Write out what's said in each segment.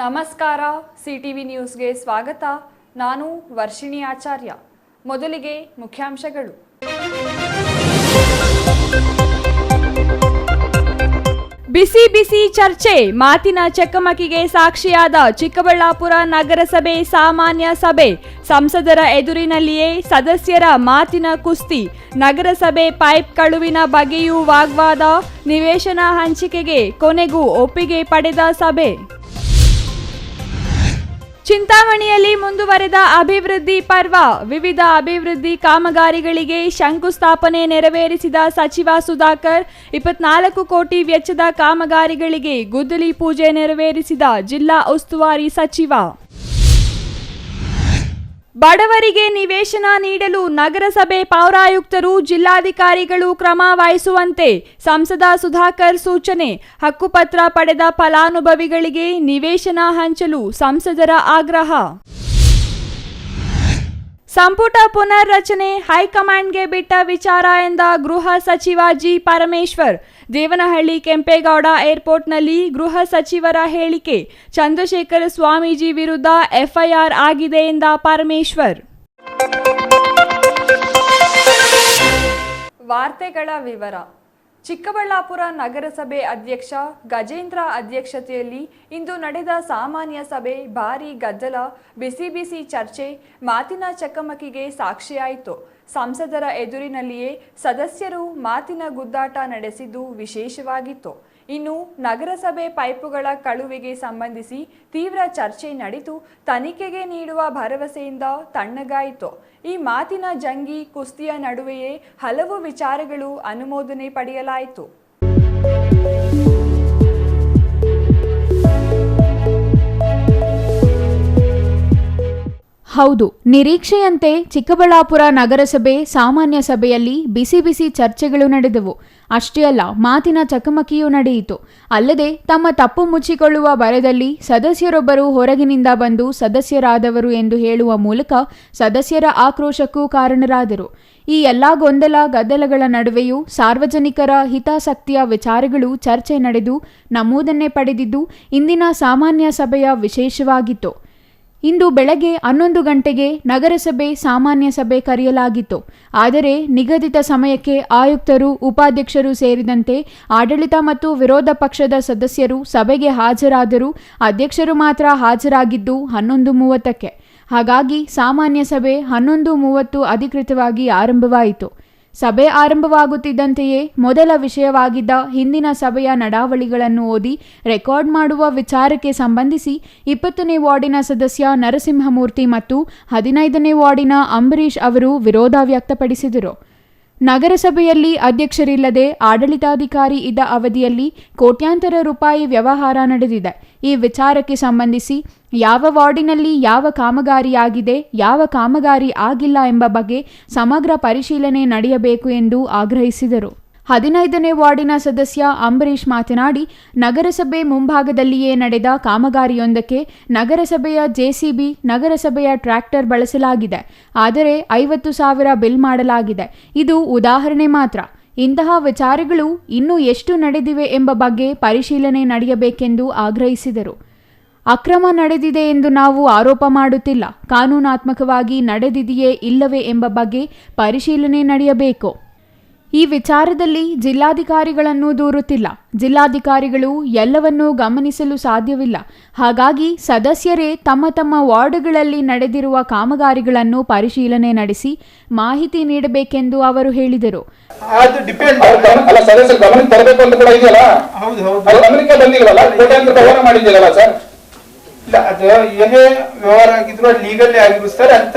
ನಮಸ್ಕಾರ ಸಿಟಿವಿ ನ್ಯೂಸ್ಗೆ ಸ್ವಾಗತ. ನಾನು ವರ್ಷಿಣಿ ಆಚಾರ್ಯ. ಮೊದಲಿಗೆ ಮುಖ್ಯಾಂಶಗಳು. ಬಿಸಿ ಬಿಸಿ ಚರ್ಚೆ, ಮಾತಿನ ಚಕಮಕಿಗೆ ಸಾಕ್ಷಿಯಾದ ಚಿಕ್ಕಬಳ್ಳಾಪುರ ನಗರಸಭೆ ಸಾಮಾನ್ಯ ಸಭೆ. ಸಂಸದರ ಎದುರಿನಲ್ಲಿಯೇ ಸದಸ್ಯರ ಮಾತಿನ ಕುಸ್ತಿ. ನಗರಸಭೆ ಪೈಪ್ ಕಳುವಿನ ಬಗ್ಗೆಯೂ ವಾಗ್ವಾದ. ನಿವೇಶನ ಹಂಚಿಕೆಗೆ ಕೊನೆಗೂ ಒಪ್ಪಿಗೆ ಪಡೆದ ಸಭೆ. ಚಿಂತಾಮಣಿಯಲ್ಲಿ ಮುಂದುವರೆದ ಅಭಿವೃದ್ಧಿ ಪರ್ವ. ವಿವಿಧ ಅಭಿವೃದ್ಧಿ ಕಾಮಗಾರಿಗಳಿಗೆ ಶಂಕುಸ್ಥಾಪನೆ ನೆರವೇರಿಸಿದ ಸಚಿವ ಸುಧಾಕರ್. 24 ಕೋಟಿ ವೆಚ್ಚದ ಕಾಮಗಾರಿಗಳಿಗೆ ಗುದ್ದಲಿ ಪೂಜೆ ನೆರವೇರಿಸಿದ ಜಿಲ್ಲಾ ಉಸ್ತುವಾರಿ ಸಚಿವ. ಬಡವರಿಗೆ ನಿವೇಶನ ನೀಡಲು ನಗರಸಭೆ ಪೌರಾಯುಕ್ತರು ಜಿಲ್ಲಾಧಿಕಾರಿಗಳು ಕ್ರಮ ವಹಿಸುವಂತೆ ಸಂಸದ ಸುಧಾಕರ್ ಸೂಚನೆ. ಹಕ್ಕುಪತ್ರ ಪಡೆದ ಫಲಾನುಭವಿಗಳಿಗೆ ನಿವೇಶನ ಹಂಚಲು ಸಂಸದರ ಆಗ್ರಹ. ಸಂಪುಟ ಪುನರ್ರಚನೆ ಹೈಕಮಾಂಡ್ಗೆ ಬಿಟ್ಟ ವಿಚಾರ ಎಂದ ಗೃಹ ಸಚಿವ ಜಿ ಪರಮೇಶ್ವರ್. ದೇವನಹಳ್ಳಿ ಕೆಂಪೇಗೌಡ ಏರ್ಪೋರ್ಟ್ನಲ್ಲಿ ಗೃಹ ಸಚಿವರ ಹೇಳಿಕೆ. ಚಂದ್ರಶೇಖರ ಸ್ವಾಮೀಜಿ ವಿರುದ್ಧ ಎಫ್ಐಆರ್ ಆಗಿದೆ ಎಂದ ಪರಮೇಶ್ವರ್. ವಾರ್ತೆಗಳ ವಿವರ. ಚಿಕ್ಕಬಳ್ಳಾಪುರ ನಗರಸಭೆ ಅಧ್ಯಕ್ಷ ಗಜೇಂದ್ರ ಅಧ್ಯಕ್ಷತೆಯಲ್ಲಿ ಇಂದು ನಡೆದ ಸಾಮಾನ್ಯ ಸಭೆ ಭಾರೀ ಗದ್ದಲ, ಬಿಸಿ ಬಿಸಿ ಚರ್ಚೆ, ಮಾತಿನ ಚಕಮಕಿಗೆ ಸಾಕ್ಷಿಯಾಯಿತು. ಸಂಸದರ ಎದುರಿನಲ್ಲಿಯೇ ಸದಸ್ಯರು ಮಾತಿನ ಗುದ್ದಾಟ ನಡೆಸಿದ್ದು ವಿಶೇಷವಾಗಿತ್ತು. ಇನ್ನು ನಗರಸಭೆ ಪೈಪುಗಳ ಕಳುವಿಗೆ ಸಂಬಂಧಿಸಿ ತೀವ್ರ ಚರ್ಚೆ ನಡೆದು ತನಿಖೆಗೆ ನೀಡುವ ಭರವಸೆಯಿಂದ ತಣ್ಣಗಾಯಿತು. ಈ ಮಾತಿನ ಜಂಗಿ ಕುಸ್ತಿಯ ನಡುವೆಯೇ ಹಲವು ವಿಚಾರಗಳು ಅನುಮೋದನೆ ಪಡೆಯಲಾಯಿತು. ಹೌದು, ನಿರೀಕ್ಷೆಯಂತೆ ಚಿಕ್ಕಬಳ್ಳಾಪುರ ನಗರಸಭೆ ಸಾಮಾನ್ಯ ಸಭೆಯಲ್ಲಿ ಬಿಸಿ ಬಿಸಿ ಚರ್ಚೆಗಳು ನಡೆದವು. ಅಷ್ಟೇ ಅಲ್ಲ, ಮಾತಿನ ಚಕಮಕಿಯೂ ನಡೆಯಿತು. ಅಲ್ಲದೆ ತಮ್ಮ ತಪ್ಪು ಮುಚ್ಚಿಕೊಳ್ಳುವ ಭರದಲ್ಲಿ ಸದಸ್ಯರೊಬ್ಬರು ಹೊರಗಿನಿಂದ ಬಂದು ಸದಸ್ಯರಾದವರು ಎಂದು ಹೇಳುವ ಮೂಲಕ ಸದಸ್ಯರ ಆಕ್ರೋಶಕ್ಕೂ ಕಾರಣರಾದರು. ಈ ಎಲ್ಲಾ ಗೊಂದಲ ಗದ್ದಲಗಳ ನಡುವೆಯೂ ಸಾರ್ವಜನಿಕರ ಹಿತಾಸಕ್ತಿಯ ವಿಚಾರಗಳು ಚರ್ಚೆ ನಡೆದು ನಮೂದನ್ನೇ ಪಡೆದಿದ್ದು ಇಂದಿನ ಸಾಮಾನ್ಯ ಸಭೆಯ ವಿಶೇಷವಾಗಿತ್ತು. ಇಂದು ಬೆಳಗ್ಗೆ 11 ಗಂಟೆಗೆ ನಗರಸಭೆ ಸಾಮಾನ್ಯ ಸಭೆ ಕರೆಯಲಾಗಿತ್ತು. ಆದರೆ ನಿಗದಿತ ಸಮಯಕ್ಕೆ ಆಯುಕ್ತರು, ಉಪಾಧ್ಯಕ್ಷರು ಸೇರಿದಂತೆ ಆಡಳಿತ ಮತ್ತು ವಿರೋಧ ಪಕ್ಷದ ಸದಸ್ಯರು ಸಭೆಗೆ ಹಾಜರಾದರೂ ಅಧ್ಯಕ್ಷರು ಮಾತ್ರ ಹಾಜರಾಗಿದ್ದು 11:30ಕ್ಕೆ. ಹಾಗಾಗಿ ಸಾಮಾನ್ಯ ಸಭೆ 11:30 ಅಧಿಕೃತವಾಗಿ ಆರಂಭವಾಯಿತು. ಸಭೆ ಆರಂಭವಾಗುತ್ತಿದ್ದಂತೆಯೇ ಮೊದಲ ವಿಷಯವಾಗಿದ್ದ ಹಿಂದಿನ ಸಭೆಯ ನಡಾವಳಿಗಳನ್ನು ಓದಿ ರೆಕಾರ್ಡ್ ಮಾಡುವ ವಿಚಾರಕ್ಕೆ ಸಂಬಂಧಿಸಿ 20ನೇ ವಾರ್ಡಿನ ಸದಸ್ಯ ನರಸಿಂಹಮೂರ್ತಿ ಮತ್ತು 15ನೇ ವಾರ್ಡಿನ ಅಂಬರೀಶ್ ಅವರು ವಿರೋಧ ವ್ಯಕ್ತಪಡಿಸಿದರು. ನಗರಸಭೆಯಲ್ಲಿ ಅಧ್ಯಕ್ಷರಿಲ್ಲದೆ ಆಡಳಿತಾಧಿಕಾರಿ ಇದ್ದ ಅವಧಿಯಲ್ಲಿ ಕೋಟ್ಯಾಂತರ ರೂಪಾಯಿ ವ್ಯವಹಾರ ನಡೆದಿದೆ. ಈ ವಿಚಾರಕ್ಕೆ ಸಂಬಂಧಿಸಿ ಯಾವ ವಾರ್ಡಿನಲ್ಲಿ ಯಾವ ಕಾಮಗಾರಿಯಾಗಿದೆ, ಯಾವ ಕಾಮಗಾರಿ ಆಗಿಲ್ಲ ಎಂಬ ಬಗ್ಗೆ ಸಮಗ್ರ ಪರಿಶೀಲನೆ ನಡೆಯಬೇಕು ಎಂದು ಆಗ್ರಹಿಸಿದರು. 15ನೇ ವಾರ್ಡಿನ ಸದಸ್ಯ ಅಂಬರೀಶ್ ಮಾತನಾಡಿ, ನಗರಸಭೆ ಮುಂಭಾಗದಲ್ಲಿಯೇ ನಡೆದ ಕಾಮಗಾರಿಯೊಂದಕ್ಕೆ ನಗರಸಭೆಯ ಜೆಸಿಬಿ, ನಗರಸಭೆಯ ಟ್ರ್ಯಾಕ್ಟರ್ ಬಳಸಲಾಗಿದೆ. ಆದರೆ 50,000 ಬಿಲ್ ಮಾಡಲಾಗಿದೆ. ಇದು ಉದಾಹರಣೆ ಮಾತ್ರ. ಇಂತಹ ವಿಚಾರಗಳು ಇನ್ನೂ ಎಷ್ಟು ನಡೆದಿವೆ ಎಂಬ ಬಗ್ಗೆ ಪರಿಶೀಲನೆ ನಡೆಯಬೇಕೆಂದು ಆಗ್ರಹಿಸಿದರು. ಅಕ್ರಮ ನಡೆದಿದೆ ಎಂದು ನಾವು ಆರೋಪ ಮಾಡುತ್ತಿಲ್ಲ. ಕಾನೂನಾತ್ಮಕವಾಗಿ ನಡೆದಿದೆಯೇ ಇಲ್ಲವೇ ಎಂಬ ಬಗ್ಗೆ ಪರಿಶೀಲನೆ ನಡೆಯಬೇಕು. ಈ ವಿಚಾರದಲ್ಲಿ ಜಿಲ್ಲಾಧಿಕಾರಿಗಳನ್ನು ದೂರುತ್ತಿಲ್ಲ. ಜಿಲ್ಲಾಧಿಕಾರಿಗಳು ಎಲ್ಲವನ್ನೂ ಗಮನಿಸಲು ಸಾಧ್ಯವಿಲ್ಲ. ಹಾಗಾಗಿ ಸದಸ್ಯರೇ ತಮ್ಮ ತಮ್ಮ ವಾರ್ಡ್ಗಳಲ್ಲಿ ನಡೆದಿರುವ ಕಾಮಗಾರಿಗಳನ್ನು ಪರಿಶೀಲನೆ ನಡೆಸಿ ಮಾಹಿತಿ ನೀಡಬೇಕೆಂದು ಅವರು ಹೇಳಿದರು. ಅದು ಏನೇ ವ್ಯವಹಾರ ಆಗಿದ್ರು ಲೀಗಲ್ ಆಗಿದ್ರು ಸರ್. ಅಂತ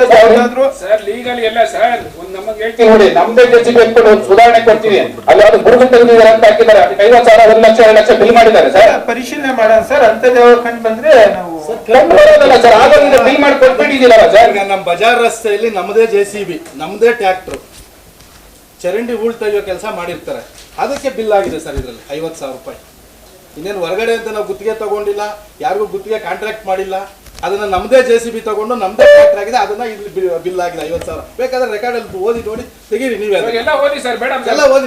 ಲೀಗಲ್ ಎಲ್ಲ ಸರ್, ನಮಗೆ ಹೇಳ್ತೀನಿ ನೋಡಿ, ನಮ್ದೇ ಸುಧಾರಣೆ ಕೊಡ್ತೀವಿ. ಅಲ್ಲಿ ಅದು ಗುರುಗಳು ತೆಗೆದಿದ್ದಾರೆ ಅಂತ ಹಾಕಿದ್ದಾರೆ. 50,000, 1 ಲಕ್ಷ, 2 ಲಕ್ಷ ಬಿಲ್ ಮಾಡಿದ್ದಾರೆ ಸರ್. ಪರಿಶೀಲನೆ ಮಾಡೋಣ ಸರ್. ಅಂತದ್ ಯಾವ ಕಂಡು ಬಂದ್ರೆ ನಾವು ಸರ್ ಆಗೋದಿಲ್ಲ, ಬಿಲ್ ಮಾಡಿ ಕೊಟ್ಬಿಟ್ಟಿದ್ದೀರಲ್ಲ ಸರ್. ಈಗ ನಮ್ಮ ಬಜಾರ್ ರಸ್ತೆಯಲ್ಲಿ ನಮ್ಮದೇ ಜೆಸಿಬಿ, ನಮ್ಮದೇ ಟ್ರ್ಯಾಕ್ಟರ್ ಚರಂಡಿ ಹೂಳ್ ತೆಗೆಯೋ ಕೆಲಸ ಮಾಡಿರ್ತಾರೆ. ಅದಕ್ಕೆ ಬಿಲ್ ಆಗಿದೆ ಸರ್ ಇದರಲ್ಲಿ 50,000 ರೂಪಾಯಿ. ಇನ್ನೇನು ಹೊರಗಡೆ ಅಂತ ನಾವು ಗುತ್ತಿಗೆ ತಗೊಂಡಿಲ್ಲ, ಯಾರಿಗೂ ಗುತ್ತಿಗೆ ಕಾಂಟ್ರಾಕ್ಟ್ ಮಾಡಿಲ್ಲ. ಅದನ್ನ ನಮ್ಮದೇ JCB ತಗೊಂಡು ನಮ್ಮದೇ ಟ್ರ್ಯಾಕ್ಟರ್ ಆಗಿದೆ, ಅದನ್ನ ಇಲ್ಲಿ ಬಿಲ್ ಆಗಿದೆ 50,000. ಬೇಕಾದ್ರೆ ರೆಕಾರ್ಡ್ ಅಲ್ಲಿ ಓದಿ ನೋಡಿ ತೆಗೀರಿ ನೀವೇ. ಎಲ್ಲ ಓದಿ ಸರ್, ಬೇಡ ಎಲ್ಲ ಓದಿ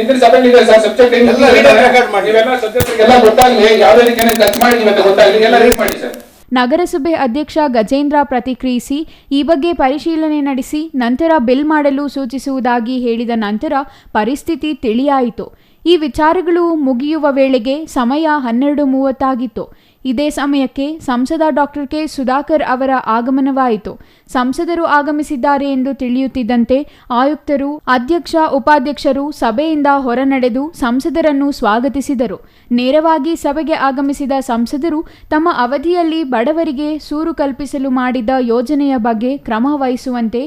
ಹಿಂದಿನ ಸಭೆಯಲ್ಲಿ ಇದೆ ಸರ್, ಸಬ್ಜೆಕ್ಟ್ ಎಲ್ಲ ರೆಕಾರ್ಡ್ ಮಾಡಿ, ನೀವೆಲ್ಲ ಸಬ್ಜೆಕ್ಟ್ ಎಲ್ಲ ಗೊತ್ತಾಗ್ಲಿ, ಯಾವುದೇ ರೀತಿಯಲ್ಲಿ ಖರ್ಚು ಮಾಡಿ ಅಂತ ಗೊತ್ತಾಗ್ಲಿ, ಎಲ್ಲ ರೀಡ್ ಮಾಡಿ ಸರ್. ನಗರಸಭೆ ಅಧ್ಯಕ್ಷ ಗಜೇಂದ್ರ ಪ್ರತಿಕ್ರಿಯಿಸಿ ಈ ಬಗ್ಗೆ ಪರಿಶೀಲನೆ ನಡೆಸಿ ನಂತರ ಬಿಲ್ ಮಾಡಲು ಸೂಚಿಸುವುದಾಗಿ ಹೇಳಿದ ನಂತರ ಪರಿಸ್ಥಿತಿ ತಿಳಿಯಾಯಿತು. ಈ ವಿಚಾರಗಳು ಮುಗಿಯುವ ವೇಳೆಗೆ ಸಮಯ 12:30 ಆಗಿತ್ತು. ಇದೇ ಸಮಯಕ್ಕೆ ಸಂಸದ ಡಾಕ್ಟರ್ ಕೆ ಸುಧಾಕರ್ ಅವರ ಆಗಮನವಾಯಿತು. ಸಂಸದರು ಆಗಮಿಸಿದ್ದಾರೆ ಎಂದು ತಿಳಿಯುತ್ತಿದ್ದಂತೆ ಆಯುಕ್ತರು, ಅಧ್ಯಕ್ಷ, ಉಪಾಧ್ಯಕ್ಷರು ಸಭೆಯಿಂದ ಹೊರನಡೆದು ಸಂಸದರನ್ನು ಸ್ವಾಗತಿಸಿದರು. ನೇರವಾಗಿ ಸಭೆಗೆ ಆಗಮಿಸಿದ ಸಂಸದರು ತಮ್ಮ ಅವಧಿಯಲ್ಲಿ ಬಡವರಿಗೆ ಸೂರು ಕಲ್ಪಿಸಲು ಮಾಡಿದ ಯೋಜನೆಯ ಬಗ್ಗೆ ಕ್ರಮ ವಹಿಸುವಂತೆ,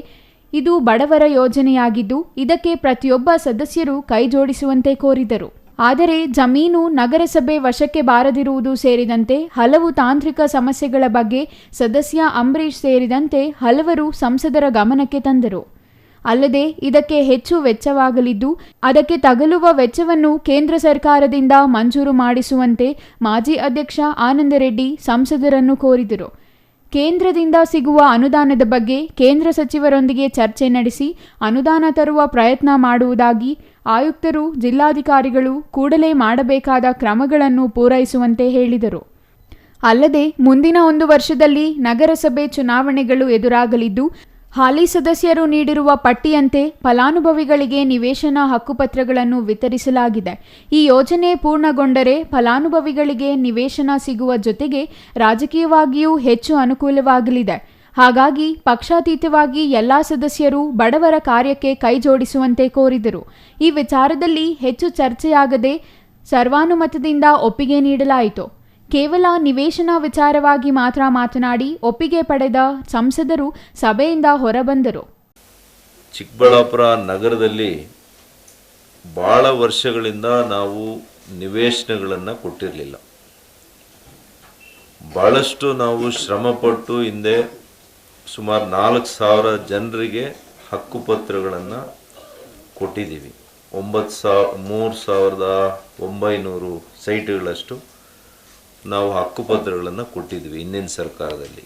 ಇದು ಬಡವರ ಯೋಜನೆಯಾಗಿದ್ದು ಇದಕ್ಕೆ ಪ್ರತಿಯೊಬ್ಬ ಸದಸ್ಯರು ಕೈಜೋಡಿಸುವಂತೆ ಕೋರಿದರು. ಆದರೆ ಜಮೀನು ನಗರಸಭೆ ವಶಕ್ಕೆ ಬಾರದಿರುವುದು ಸೇರಿದಂತೆ ಹಲವು ತಾಂತ್ರಿಕ ಸಮಸ್ಯೆಗಳ ಬಗ್ಗೆ ಸದಸ್ಯ ಅಂಬರೀಶ್ ಸೇರಿದಂತೆ ಹಲವರು ಸಂಸದರ ಗಮನಕ್ಕೆ ತಂದರು. ಅಲ್ಲದೆ ಇದಕ್ಕೆ ಹೆಚ್ಚು ವೆಚ್ಚವಾಗಲಿದ್ದು ಅದಕ್ಕೆ ತಗಲುವ ವೆಚ್ಚವನ್ನು ಕೇಂದ್ರ ಸರ್ಕಾರದಿಂದ ಮಂಜೂರು ಮಾಡಿಸುವಂತೆ ಮಾಜಿ ಅಧ್ಯಕ್ಷ ಆನಂದ ರೆಡ್ಡಿ ಸಂಸದರನ್ನು ಕೋರಿದರು. ಕೇಂದ್ರದಿಂದ ಸಿಗುವ ಅನುದಾನದ ಬಗ್ಗೆ ಕೇಂದ್ರ ಸಚಿವರೊಂದಿಗೆ ಚರ್ಚೆ ನಡೆಸಿ ಅನುದಾನ ತರುವ ಪ್ರಯತ್ನ ಮಾಡುವುದಾಗಿ ಆಯುಕ್ತರು, ಜಿಲ್ಲಾಧಿಕಾರಿಗಳು ಕೂಡಲೇ ಮಾಡಬೇಕಾದ ಕ್ರಮಗಳನ್ನು ಪೂರೈಸುವಂತೆ ಹೇಳಿದರು. ಅಲ್ಲದೆ ಮುಂದಿನ 1 ವರ್ಷದಲ್ಲಿ ನಗರಸಭೆ ಚುನಾವಣೆಗಳು ಎದುರಾಗಲಿದ್ದು ಹಾಲಿ ಸದಸ್ಯರು ನೀಡಿರುವ ಪಟ್ಟಿಯಂತೆ ಫಲಾನುಭವಿಗಳಿಗೆ ನಿವೇಶನ ಹಕ್ಕುಪತ್ರಗಳನ್ನು ವಿತರಿಸಲಾಗಿದೆ. ಈ ಯೋಜನೆ ಪೂರ್ಣಗೊಂಡರೆ ಫಲಾನುಭವಿಗಳಿಗೆ ನಿವೇಶನ ಸಿಗುವ ಜೊತೆಗೆ ರಾಜಕೀಯವಾಗಿಯೂ ಹೆಚ್ಚು ಅನುಕೂಲವಾಗಲಿದೆ. ಹಾಗಾಗಿ ಪಕ್ಷಾತೀತವಾಗಿ ಎಲ್ಲಾ ಸದಸ್ಯರು ಬಡವರ ಕಾರ್ಯಕ್ಕೆ ಕೈಜೋಡಿಸುವಂತೆ ಕೋರಿದರು. ಈ ವಿಚಾರದಲ್ಲಿ ಹೆಚ್ಚು ಚರ್ಚೆಯಾಗದೆ ಸರ್ವಾನುಮತದಿಂದ ಒಪ್ಪಿಗೆ ನೀಡಲಾಯಿತು. ಕೇವಲ ನಿವೇಶನ ವಿಚಾರವಾಗಿ ಮಾತ್ರ ಮಾತನಾಡಿ ಒಪ್ಪಿಗೆ ಪಡೆದ ಸಂಸದರು ಸಭೆಯಿಂದ ಹೊರಬಂದರು. ಚಿಕ್ಕಬಳ್ಳಾಪುರ ನಗರದಲ್ಲಿ ಭಾಳ ವರ್ಷಗಳಿಂದ ನಾವು ನಿವೇಶನಗಳನ್ನು ಕೊಟ್ಟಿರಲಿಲ್ಲ. ಭಾಳಷ್ಟು ನಾವು ಶ್ರಮಪಟ್ಟು ಹಿಂದೆ ಸುಮಾರು 4,000 ಜನರಿಗೆ ಹಕ್ಕುಪತ್ರಗಳನ್ನು ಕೊಟ್ಟಿದ್ದೀವಿ. 3,900 ಸೈಟ್ಗಳಷ್ಟು ನಾವು ಹಕ್ಕುಪತ್ರಗಳನ್ನು ಕೊಟ್ಟಿದ್ವಿ ಹಿಂದಿನ ಸರ್ಕಾರದಲ್ಲಿ.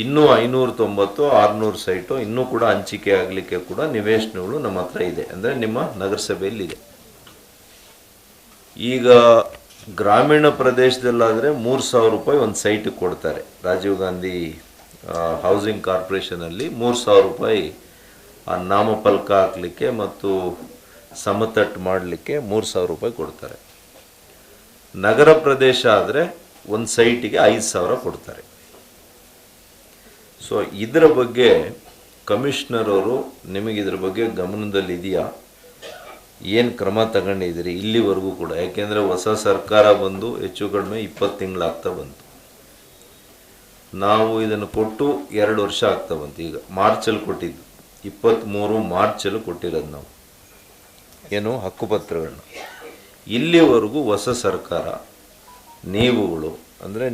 ಇನ್ನೂ 590, 600 ಸೈಟು ಇನ್ನೂ ಕೂಡ ಹಂಚಿಕೆ ಆಗಲಿಕ್ಕೆ ಕೂಡ ನಿವೇಶನಗಳು ನಮ್ಮ ಹತ್ರ ಇದೆ, ಅಂದರೆ ನಿಮ್ಮ ನಗರಸಭೆಯಲ್ಲಿದೆ. ಈಗ ಗ್ರಾಮೀಣ ಪ್ರದೇಶದಲ್ಲಾದರೆ 3,000 ರೂಪಾಯಿ ಒಂದು ಸೈಟಿಗೆ ಕೊಡ್ತಾರೆ. ರಾಜೀವ್ ಗಾಂಧಿ ಹೌಸಿಂಗ್ ಕಾರ್ಪೊರೇಷನಲ್ಲಿ 3,000 ರೂಪಾಯಿ ನಾಮಫಲಕ ಹಾಕಲಿಕ್ಕೆ ಮತ್ತು ಸಮತಟ್ಟು ಮಾಡಲಿಕ್ಕೆ 3,000 ರೂಪಾಯಿ ಕೊಡ್ತಾರೆ. ನಗರ ಪ್ರದೇಶ ಆದರೆ ಒಂದು ಸೈಟಿಗೆ 5,000 ಕೊಡ್ತಾರೆ. ಸೊ ಇದರ ಬಗ್ಗೆ ಕಮಿಷನರ್ ಅವರು ನಿಮಗೆ ಇದ್ರ ಬಗ್ಗೆ ಗಮನದಲ್ಲಿದೆಯಾ, ಏನು ಕ್ರಮ ತಗೊಂಡಿದ್ದೀರಿ ಇಲ್ಲಿವರೆಗೂ ಕೂಡ? ಯಾಕೆಂದರೆ ಹೊಸ ಸರ್ಕಾರ ಬಂದು ಹೆಚ್ಚು ಕಡಿಮೆ 20 ತಿಂಗಳಾಗ್ತಾ ಬಂತು. ನಾವು ಇದನ್ನು ಕೊಟ್ಟು 2 ವರ್ಷ ಆಗ್ತಾ ಬಂತು. ಈಗ ಮಾರ್ಚಲ್ಲಿ ಕೊಟ್ಟಿದ್ದು, 23 ಮಾರ್ಚಲ್ಲಿ ಕೊಟ್ಟಿರೋದು ನಾವು ಏನು ಹಕ್ಕುಪತ್ರಗಳನ್ನ. ಇಲ್ಲಿವರೆಗೂ ಹೊಸ ಸರ್ಕಾರ ನೀವುಗಳು ಅಂದರೆ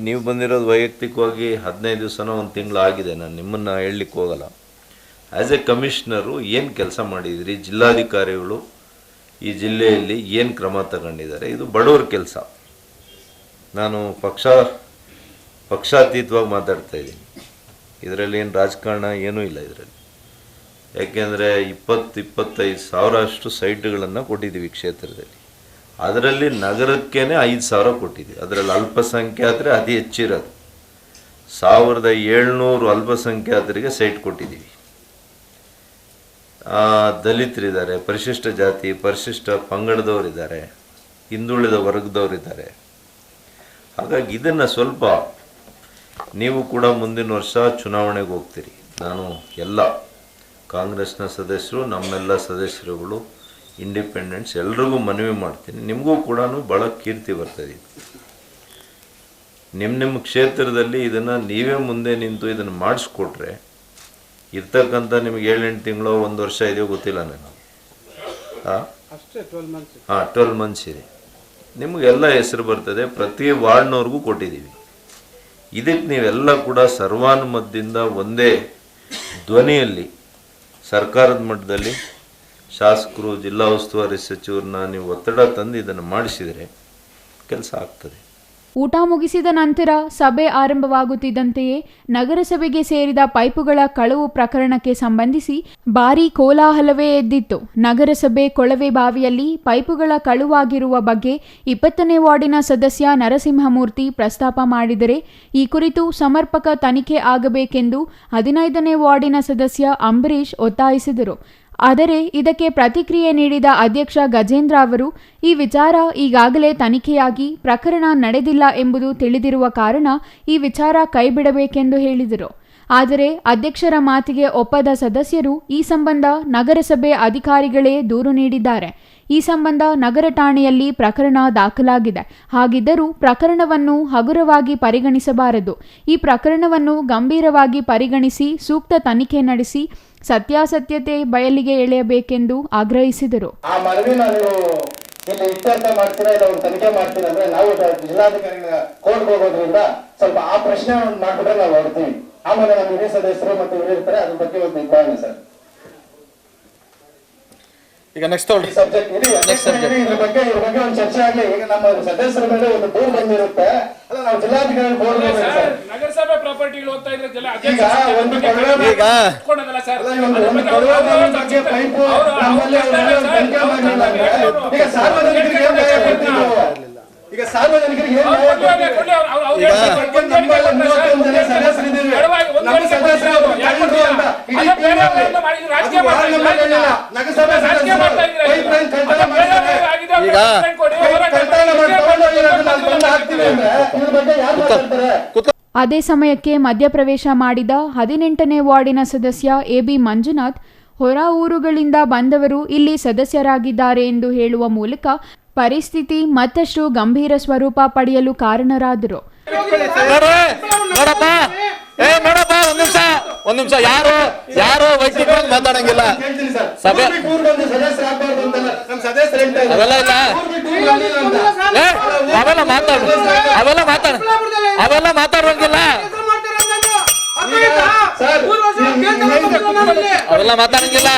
ನೀವು ಬಂದಿರೋದು ವೈಯಕ್ತಿಕವಾಗಿ 15 ದಿವಸನೋ 1 ತಿಂಗಳು ಆಗಿದೆ. ನಾನು ನಿಮ್ಮನ್ನು ಹೇಳಲಿಕ್ಕೆ ಹೋಗಲ್ಲ. ಆ್ಯಸ್ ಎ ಕಮಿಷನರು ಏನು ಕೆಲಸ ಮಾಡಿದಿರಿ, ಜಿಲ್ಲಾಧಿಕಾರಿಗಳು ಈ ಜಿಲ್ಲೆಯಲ್ಲಿ ಏನು ಕ್ರಮ ತಗೊಂಡಿದ್ದಾರೆ, ಇದು ಬಡವರ ಕೆಲಸ. ನಾನು ಪಕ್ಷಾತೀತವಾಗಿ ಮಾತಾಡ್ತಾ ಇದ್ದೀನಿ. ಇದರಲ್ಲಿ ಏನು ರಾಜಕಾರಣ ಏನೂ ಇಲ್ಲ ಇದರಲ್ಲಿ. ಯಾಕೆಂದರೆ 20-25 ಸಾವಿರ ಅಷ್ಟು ಸೈಟ್ಗಳನ್ನು ಕೊಟ್ಟಿದ್ದೀವಿ ಕ್ಷೇತ್ರದಲ್ಲಿ. ಅದರಲ್ಲಿ ನಗರಕ್ಕೇ 5,000 ಕೊಟ್ಟಿದ್ದೀವಿ. ಅದರಲ್ಲಿ ಅಲ್ಪಸಂಖ್ಯಾತರೆ ಅತಿ ಹೆಚ್ಚಿರೋದು. 1,700 ಅಲ್ಪಸಂಖ್ಯಾತರಿಗೆ ಸೈಟ್ ಕೊಟ್ಟಿದ್ದೀವಿ. ದಲಿತರಿದ್ದಾರೆ, ಪರಿಶಿಷ್ಟ ಜಾತಿ, ಪರಿಶಿಷ್ಟ ಪಂಗಡದವರಿದ್ದಾರೆ, ಹಿಂದುಳಿದ ವರ್ಗದವರಿದ್ದಾರೆ. ಹಾಗಾಗಿ ಇದನ್ನು ಸ್ವಲ್ಪ ನೀವು ಕೂಡ ಮುಂದಿನ ವರ್ಷ ಚುನಾವಣೆಗೆ ಹೋಗ್ತೀರಿ. ನಾನು ಎಲ್ಲ ಕಾಂಗ್ರೆಸ್ನ ಸದಸ್ಯರು, ನಮ್ಮೆಲ್ಲ ಸದಸ್ಯರುಗಳು, ಇಂಡಿಪೆಂಡೆಂಟ್ಸ್ ಎಲ್ರಿಗೂ ಮನವಿ ಮಾಡ್ತೀನಿ. ನಿಮಗೂ ಕೂಡ ಭಾಳ ಕೀರ್ತಿ ಬರ್ತದೆ. ನಿಮ್ಮ ಕ್ಷೇತ್ರದಲ್ಲಿ ಇದನ್ನು ನೀವೇ ಮುಂದೆ ನಿಂತು ಇದನ್ನು ಮಾಡಿಸ್ಕೊಟ್ರೆ ಇರ್ತಕ್ಕಂಥ ನಿಮಗೆ 7-8 ತಿಂಗಳು 1 ವರ್ಷ ಇದೆಯೋ ಗೊತ್ತಿಲ್ಲ ನಾನು. 12 ಮಂತ್ಸ್ ಇದೆ. ನಿಮಗೆಲ್ಲ ಹೆಸರು ಬರ್ತದೆ. ಪ್ರತಿ ವಾರ್ಡ್ನವ್ರಿಗೂ ಕೊಟ್ಟಿದ್ದೀವಿ. ಇದಕ್ಕೆ ನೀವೆಲ್ಲ ಕೂಡ ಸರ್ವಾನುಮತದಿಂದ ಒಂದೇ ಧ್ವನಿಯಲ್ಲಿ ಸರ್ಕಾರದ ಮಟ್ಟದಲ್ಲಿ ಶಾಸಕರು, ಜಿಲ್ಲಾ ಉಸ್ತುವಾರಿ ಸಚಿವರನ್ನ ನೀವು ಒತ್ತಡ ತಂದು ಇದನ್ನು ಮಾಡಿಸಿದರೆ ಕೆಲಸ ಆಗ್ತದೆ. ಊಟ ಮುಗಿಸಿದ ನಂತರ ಸಭೆ ಆರಂಭವಾಗುತ್ತಿದ್ದಂತೆಯೇ ನಗರಸಭೆಗೆ ಸೇರಿದ ಪೈಪುಗಳ ಕಳವು ಪ್ರಕರಣಕ್ಕೆ ಸಂಬಂಧಿಸಿ ಭಾರೀ ಕೋಲಾಹಲವೇ ಎದ್ದಿತ್ತು. ನಗರಸಭೆ ಕೊಳವೆ ಬಾವಿಯಲ್ಲಿ ಪೈಪುಗಳ ಕಳುವಾಗಿರುವ ಬಗ್ಗೆ 20ನೇ ವಾರ್ಡಿನ ಸದಸ್ಯ ನರಸಿಂಹಮೂರ್ತಿ ಪ್ರಸ್ತಾಪ ಮಾಡಿದರೆ ಈ ಕುರಿತು ಸಮರ್ಪಕ ತನಿಖೆ ಆಗಬೇಕೆಂದು 15ನೇ ವಾರ್ಡಿನ ಸದಸ್ಯ ಅಂಬರೀಶ್ ಒತ್ತಾಯಿಸಿದರು. ಆದರೆ ಇದಕ್ಕೆ ಪ್ರತಿಕ್ರಿಯೆ ನೀಡಿದ ಅಧ್ಯಕ್ಷ ಗಜೇಂದ್ರ ಅವರು ಈ ವಿಚಾರ ಈಗಾಗಲೇ ತನಿಖೆಯಾಗಿ ಪ್ರಕರಣ ನಡೆದಿಲ್ಲ ಎಂಬುದು ತಿಳಿದಿರುವ ಕಾರಣ ಈ ವಿಚಾರ ಕೈಬಿಡಬೇಕೆಂದು ಹೇಳಿದರು. ಆದರೆ ಅಧ್ಯಕ್ಷರ ಮಾತಿಗೆ ಒಪ್ಪದ ಸದಸ್ಯರು ಈ ಸಂಬಂಧ ನಗರಸಭೆ ಅಧಿಕಾರಿಗಳೇ ದೂರು ನೀಡಿದ್ದಾರೆ. ಈ ಸಂಬಂಧ ನಗರ ಠಾಣೆಯಲ್ಲಿ ಪ್ರಕರಣ ದಾಖಲಾಗಿದೆ. ಹಾಗಿದ್ದರೂ ಪ್ರಕರಣವನ್ನು ಹಗುರವಾಗಿ ಪರಿಗಣಿಸಬಾರದು. ಈ ಪ್ರಕರಣವನ್ನು ಗಂಭೀರವಾಗಿ ಪರಿಗಣಿಸಿ ಸೂಕ್ತ ತನಿಖೆ ನಡೆಸಿ ಸತ್ಯಾಸತ್ಯತೆ ಬಯಲಿಗೆ ಎಳೆಯಬೇಕೆಂದು ಆಗ್ರಹಿಸಿದರು. ಆ ಮನವಿ ನಾನು ಇಲ್ಲಿ ಇತ್ಯರ್ಥ ಮಾಡ್ತೀರಾ ಇಲ್ಲ ಒಂದು ತನಿಖೆ ಮಾಡ್ತೀರಾ ಅಂದ್ರೆ ನಾವು ಜಿಲ್ಲಾಧಿಕಾರಿಗಳ ಕೋರ್ಟ್ಗೆ ಹೋಗೋದ್ರಿಂದ ಸ್ವಲ್ಪ ಆ ಪ್ರಶ್ನೆ ಮಾಡ್ಬಿಟ್ರೆ ನಾವು ಹೊಡ್ತೀವಿ. ಆಮೇಲೆ ನಮ್ಮ ಹಿರಿಯ ಸದಸ್ಯರು ಮತ್ತೆ ಇವರು ಇರ್ತಾರೆ, ಅದ್ರ ಬಗ್ಗೆ ಒಂದು ನಿರ್ಧಾರ ಸರ್. ಈಗ ನೆಕ್ಸ್ಟ್ ಸಬ್ಜೆಕ್ಟ್ ಇದ್ರ ಬಗ್ಗೆ ಒಂದು ಚರ್ಚೆ ಆಗ್ಲಿ. ಈಗ ನಮ್ಮ ಸದಸ್ಯರ ಮೇಲೆ ಒಂದು ದೂರು ಬಂದಿರುತ್ತೆ, ಅಲ್ಲ ನಾವು ಜಿಲ್ಲಾಧಿಕಾರಿ ಬೋರ್ಡ್ ನಗರಸಭೆ ಪ್ರಾಪರ್ಟಿಗಳು ಹೋಗ್ತಾ ಇದ್ರೆ ಈಗ ಒಂದು ಪೈಪು ನಮ್ಮಲ್ಲಿ ತನಿಖೆ ಮಾಡಲಿಲ್ಲ ಅಂದ್ರೆ ಈಗ ಸಾರ್ವಜನಿಕರಿಗೆ ಏನ್ ನ್ಯಾಯ ಕೊಡ್ತೀವಿ? ಈಗ ಸಾರ್ವಜನಿಕರಿಗೆ ಏನ್ ನ್ಯಾಯ ಕೊಡ್ತೀವಿ? ನಮ್ಮಲ್ಲಿ 31 ಜನ ಸದಸ್ಯರಿದ್ದೀವಿ. ನಮ್ಮ ಸದಸ್ಯರು ನಗರಸಭೆ ಪೈಪ್ ಲೈನ್ ಕಳ್ತನ ಮಾಡಿದ್ದಾರೆ. ಅದೇ ಸಮಯಕ್ಕೆ ಮಧ್ಯಪ್ರವೇಶ ಮಾಡಿದ 18ನೇ ವಾರ್ಡಿನ ಸದಸ್ಯ ಎಬಿ ಮಂಜುನಾಥ್ ಹೊರ ಊರುಗಳಿಂದ ಬಂದವರು ಇಲ್ಲಿ ಸದಸ್ಯರಾಗಿದ್ದಾರೆ ಎಂದು ಹೇಳುವ ಮೂಲಕ ಪರಿಸ್ಥಿತಿ ಮತ್ತಷ್ಟು ಗಂಭೀರ ಸ್ವರೂಪ ಪಡೆಯಲು ಕಾರಣರಾದರು. ಒಂದ್ ನಿಮಿಷ ಯಾರು ವೈಯಕ್ತಿಕವಾಗಿ ಮಾತಾಡಂಗಿಲ್ಲ. ಸಭೆ ಅವೆಲ್ಲ ಇಲ್ಲ, ಅವೆಲ್ಲ ಮಾತಾಡುವಂಗಿಲ್ಲ, ಅವೆಲ್ಲ ಮಾತಾಡಂಗಿಲ್ಲ.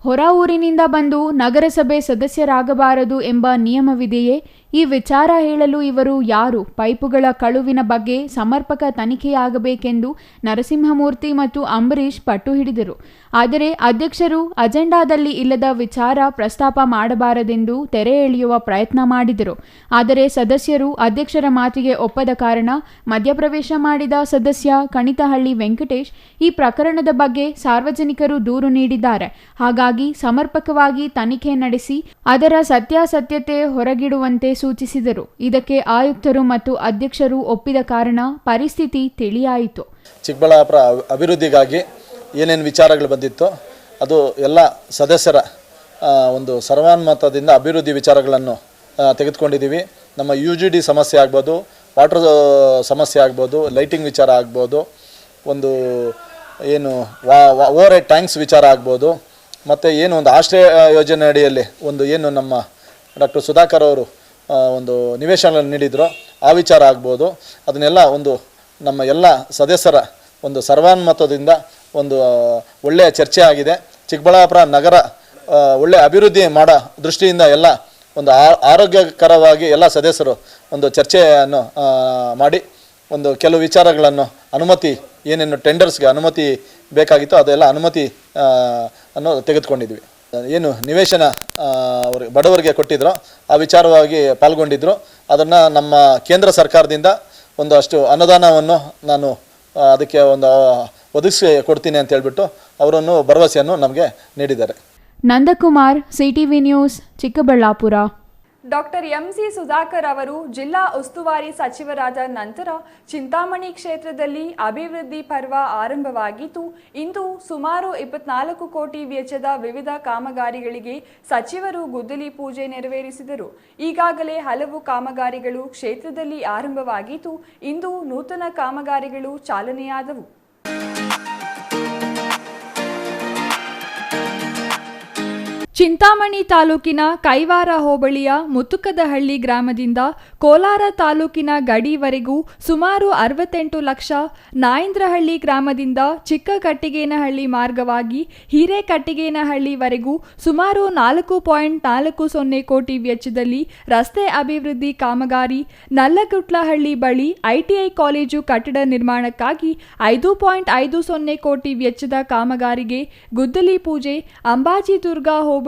ಹೊರ ಊರಿನಿಂದ ಬಂದು ನಗರಸಭೆ ಸದಸ್ಯರಾಗಬಾರದು ಎಂಬ ನಿಯಮವಿದೆಯೇ? ಈ ವಿಚಾರ ಹೇಳಲು ಇವರು ಯಾರು? ಪೈಪುಗಳ ಕಳುವಿನ ಬಗ್ಗೆ ಸಮರ್ಪಕ ತನಿಖೆಯಾಗಬೇಕೆಂದು ನರಸಿಂಹಮೂರ್ತಿ ಮತ್ತು ಅಂಬರೀಶ್ ಪಟ್ಟು ಹಿಡಿದರು. ಆದರೆ ಅಧ್ಯಕ್ಷರು ಅಜೆಂಡಾದಲ್ಲಿ ಇಲ್ಲದ ವಿಚಾರ ಪ್ರಸ್ತಾಪ ಮಾಡಬಾರದೆಂದು ತೆರೆ ಎಳೆಯುವ ಪ್ರಯತ್ನ ಮಾಡಿದರು. ಆದರೆ ಸದಸ್ಯರು ಅಧ್ಯಕ್ಷರ ಮಾತಿಗೆ ಒಪ್ಪದ ಕಾರಣ ಮಧ್ಯಪ್ರವೇಶ ಮಾಡಿದ ಸದಸ್ಯ ಕಣಿತಹಳ್ಳಿ ವೆಂಕಟೇಶ್ ಈ ಪ್ರಕರಣದ ಬಗ್ಗೆ ಸಾರ್ವಜನಿಕರು ದೂರು ನೀಡಿದ್ದಾರೆ. ಹಾಗಾಗಿ ಸಮರ್ಪಕವಾಗಿ ತನಿಖೆ ನಡೆಸಿ ಅದರ ಸತ್ಯಾಸತ್ಯತೆ ಹೊರಗಿಡುವಂತೆ ಸೂಚಿಸಿದರು. ಇದಕ್ಕೆ ಆಯುಕ್ತರು ಮತ್ತು ಅಧ್ಯಕ್ಷರು ಒಪ್ಪಿದ ಕಾರಣ ಪರಿಸ್ಥಿತಿ ತಿಳಿಯಾಯಿತು. ಚಿಕ್ಕಬಳ್ಳಾಪುರ ಅಭಿವೃದ್ಧಿಗಾಗಿ ಏನೇನು ವಿಚಾರಗಳು ಬಂದಿತ್ತು ಅದು ಎಲ್ಲ ಸದಸ್ಯರ ಒಂದು ಸರ್ವಾನುಮತದಿಂದ ಅಭಿವೃದ್ಧಿ ವಿಚಾರಗಳನ್ನು ತೆಗೆದುಕೊಂಡಿದ್ದೀವಿ. ನಮ್ಮ UGD ಸಮಸ್ಯೆ ಆಗ್ಬೋದು, ವಾಟರ್ ಸಮಸ್ಯೆ ಆಗ್ಬೋದು, ಲೈಟಿಂಗ್ ವಿಚಾರ ಆಗ್ಬೋದು, ಒಂದು ಏನು ಓವರ್ ಹೆಡ್ ಟ್ಯಾಂಕ್ಸ್ ವಿಚಾರ ಆಗ್ಬೋದು, ಮತ್ತು ಏನು ಒಂದು ಆಶ್ರಯ ಯೋಜನೆ ಅಡಿಯಲ್ಲಿ ಒಂದು ಏನು ನಮ್ಮ ಡಾಕ್ಟರ್ ಸುಧಾಕರ್ ಅವರು ಒಂದು ನಿವೇಶನಗಳನ್ನು ನೀಡಿದ್ರು ಆ ವಿಚಾರ ಆಗ್ಬೋದು. ಅದನ್ನೆಲ್ಲ ಒಂದು ನಮ್ಮ ಎಲ್ಲ ಸದಸ್ಯರ ಒಂದು ಸರ್ವಾನುಮತದಿಂದ ಒಂದು ಒಳ್ಳೆಯ ಚರ್ಚೆ ಆಗಿದೆ. ಚಿಕ್ಕಬಳ್ಳಾಪುರ ನಗರ ಒಳ್ಳೆಯ ಅಭಿವೃದ್ಧಿ ಮಾಡೋ ದೃಷ್ಟಿಯಿಂದ ಎಲ್ಲ ಒಂದು ಆರೋಗ್ಯಕರವಾಗಿ ಎಲ್ಲ ಸದಸ್ಯರು ಒಂದು ಚರ್ಚೆಯನ್ನು ಮಾಡಿ ಒಂದು ಕೆಲವು ವಿಚಾರಗಳನ್ನು ಅನುಮತಿ ಏನೇನು ಟೆಂಡರ್ಸ್ಗೆ ಅನುಮತಿ ಬೇಕಾಗಿತ್ತು ಅದೆಲ್ಲ ಅನುಮತಿ ಅನ್ನು ತೆಗೆದುಕೊಂಡಿದ್ವಿ. ಏನು ನಿವೇಶನ ಅವ್ರಿಗೆ ಬಡವರಿಗೆ ಕೊಟ್ಟಿದ್ರು ಆ ವಿಚಾರವಾಗಿ ಪಾಲ್ಗೊಂಡಿದ್ದರು. ಅದನ್ನು ನಮ್ಮ ಕೇಂದ್ರ ಸರ್ಕಾರದಿಂದ ಒಂದಷ್ಟು ಅನುದಾನವನ್ನು ನಾನು ಅದಕ್ಕೆ ಒಂದು ಒದಗಿಸಿ ಕೊಡ್ತೀನಿ ಅಂತ ಹೇಳ್ಬಿಟ್ಟು ಅವರನ್ನು ಭರವಸೆಯನ್ನು ನಮಗೆ ನೀಡಿದ್ದಾರೆ. Nandakumar, CTV news, Chikkaballapur. Doctor MC Sudhakar ಅವರು ಜಿಲ್ಲಾ ಉಸ್ತುವಾರಿ ಸಚಿವರಾದ ನಂತರ ಚಿಂತಾಮಣಿ ಕ್ಷೇತ್ರದಲ್ಲಿ ಅಭಿವೃದ್ಧಿ ಪರ್ವ ಆರಂಭವಾಗಿದ್ದು, ಇಂದು ಸುಮಾರು 24 ಕೋಟಿ ವೆಚ್ಚದ ವಿವಿಧ ಕಾಮಗಾರಿಗಳಿಗೆ ಸಚಿವರು ಗುದ್ದಲಿ ಪೂಜೆ ನೆರವೇರಿಸಿದರು. ಈಗಾಗಲೇ ಹಲವು ಕಾಮಗಾರಿಗಳು ಕ್ಷೇತ್ರದಲ್ಲಿ ಆರಂಭವಾಗಿದ್ದು, ಇಂದು ನೂತನ ಕಾಮಗಾರಿಗಳು ಚಾಲನೆಯಾದವು. ಚಿಂತಾಮಣಿ ತಾಲೂಕಿನ ಕೈವಾರ ಹೋಬಳಿಯ ಮುತುಕದಹಳ್ಳಿ ಗ್ರಾಮದಿಂದ ಕೋಲಾರ ತಾಲೂಕಿನ ಗಡಿವರೆಗೂ ಸುಮಾರು 68 ಲಕ್ಷ, ನಾಯಂದ್ರಹಳ್ಳಿ ಗ್ರಾಮದಿಂದ ಚಿಕ್ಕಕಟ್ಟಿಗೇನಹಳ್ಳಿ ಮಾರ್ಗವಾಗಿ ಹಿರೇಕಟ್ಟಿಗೇನಹಳ್ಳಿವರೆಗೂ ಸುಮಾರು 4.40 ಕೋಟಿ ವೆಚ್ಚದಲ್ಲಿ ರಸ್ತೆ ಅಭಿವೃದ್ಧಿ ಕಾಮಗಾರಿ, ನಲ್ಲಗುಟ್ಲಹಳ್ಳಿ ಬಳಿ ಐಟಿಐ ಕಾಲೇಜು ಕಟ್ಟಡ ನಿರ್ಮಾಣಕ್ಕಾಗಿ 5.50 ಕೋಟಿ ವೆಚ್ಚದ ಕಾಮಗಾರಿಗೆ ಗುದ್ದಲಿ ಪೂಜೆ, ಅಂಬಾಜಿದುರ್ಗ ಹೋಬಳಿ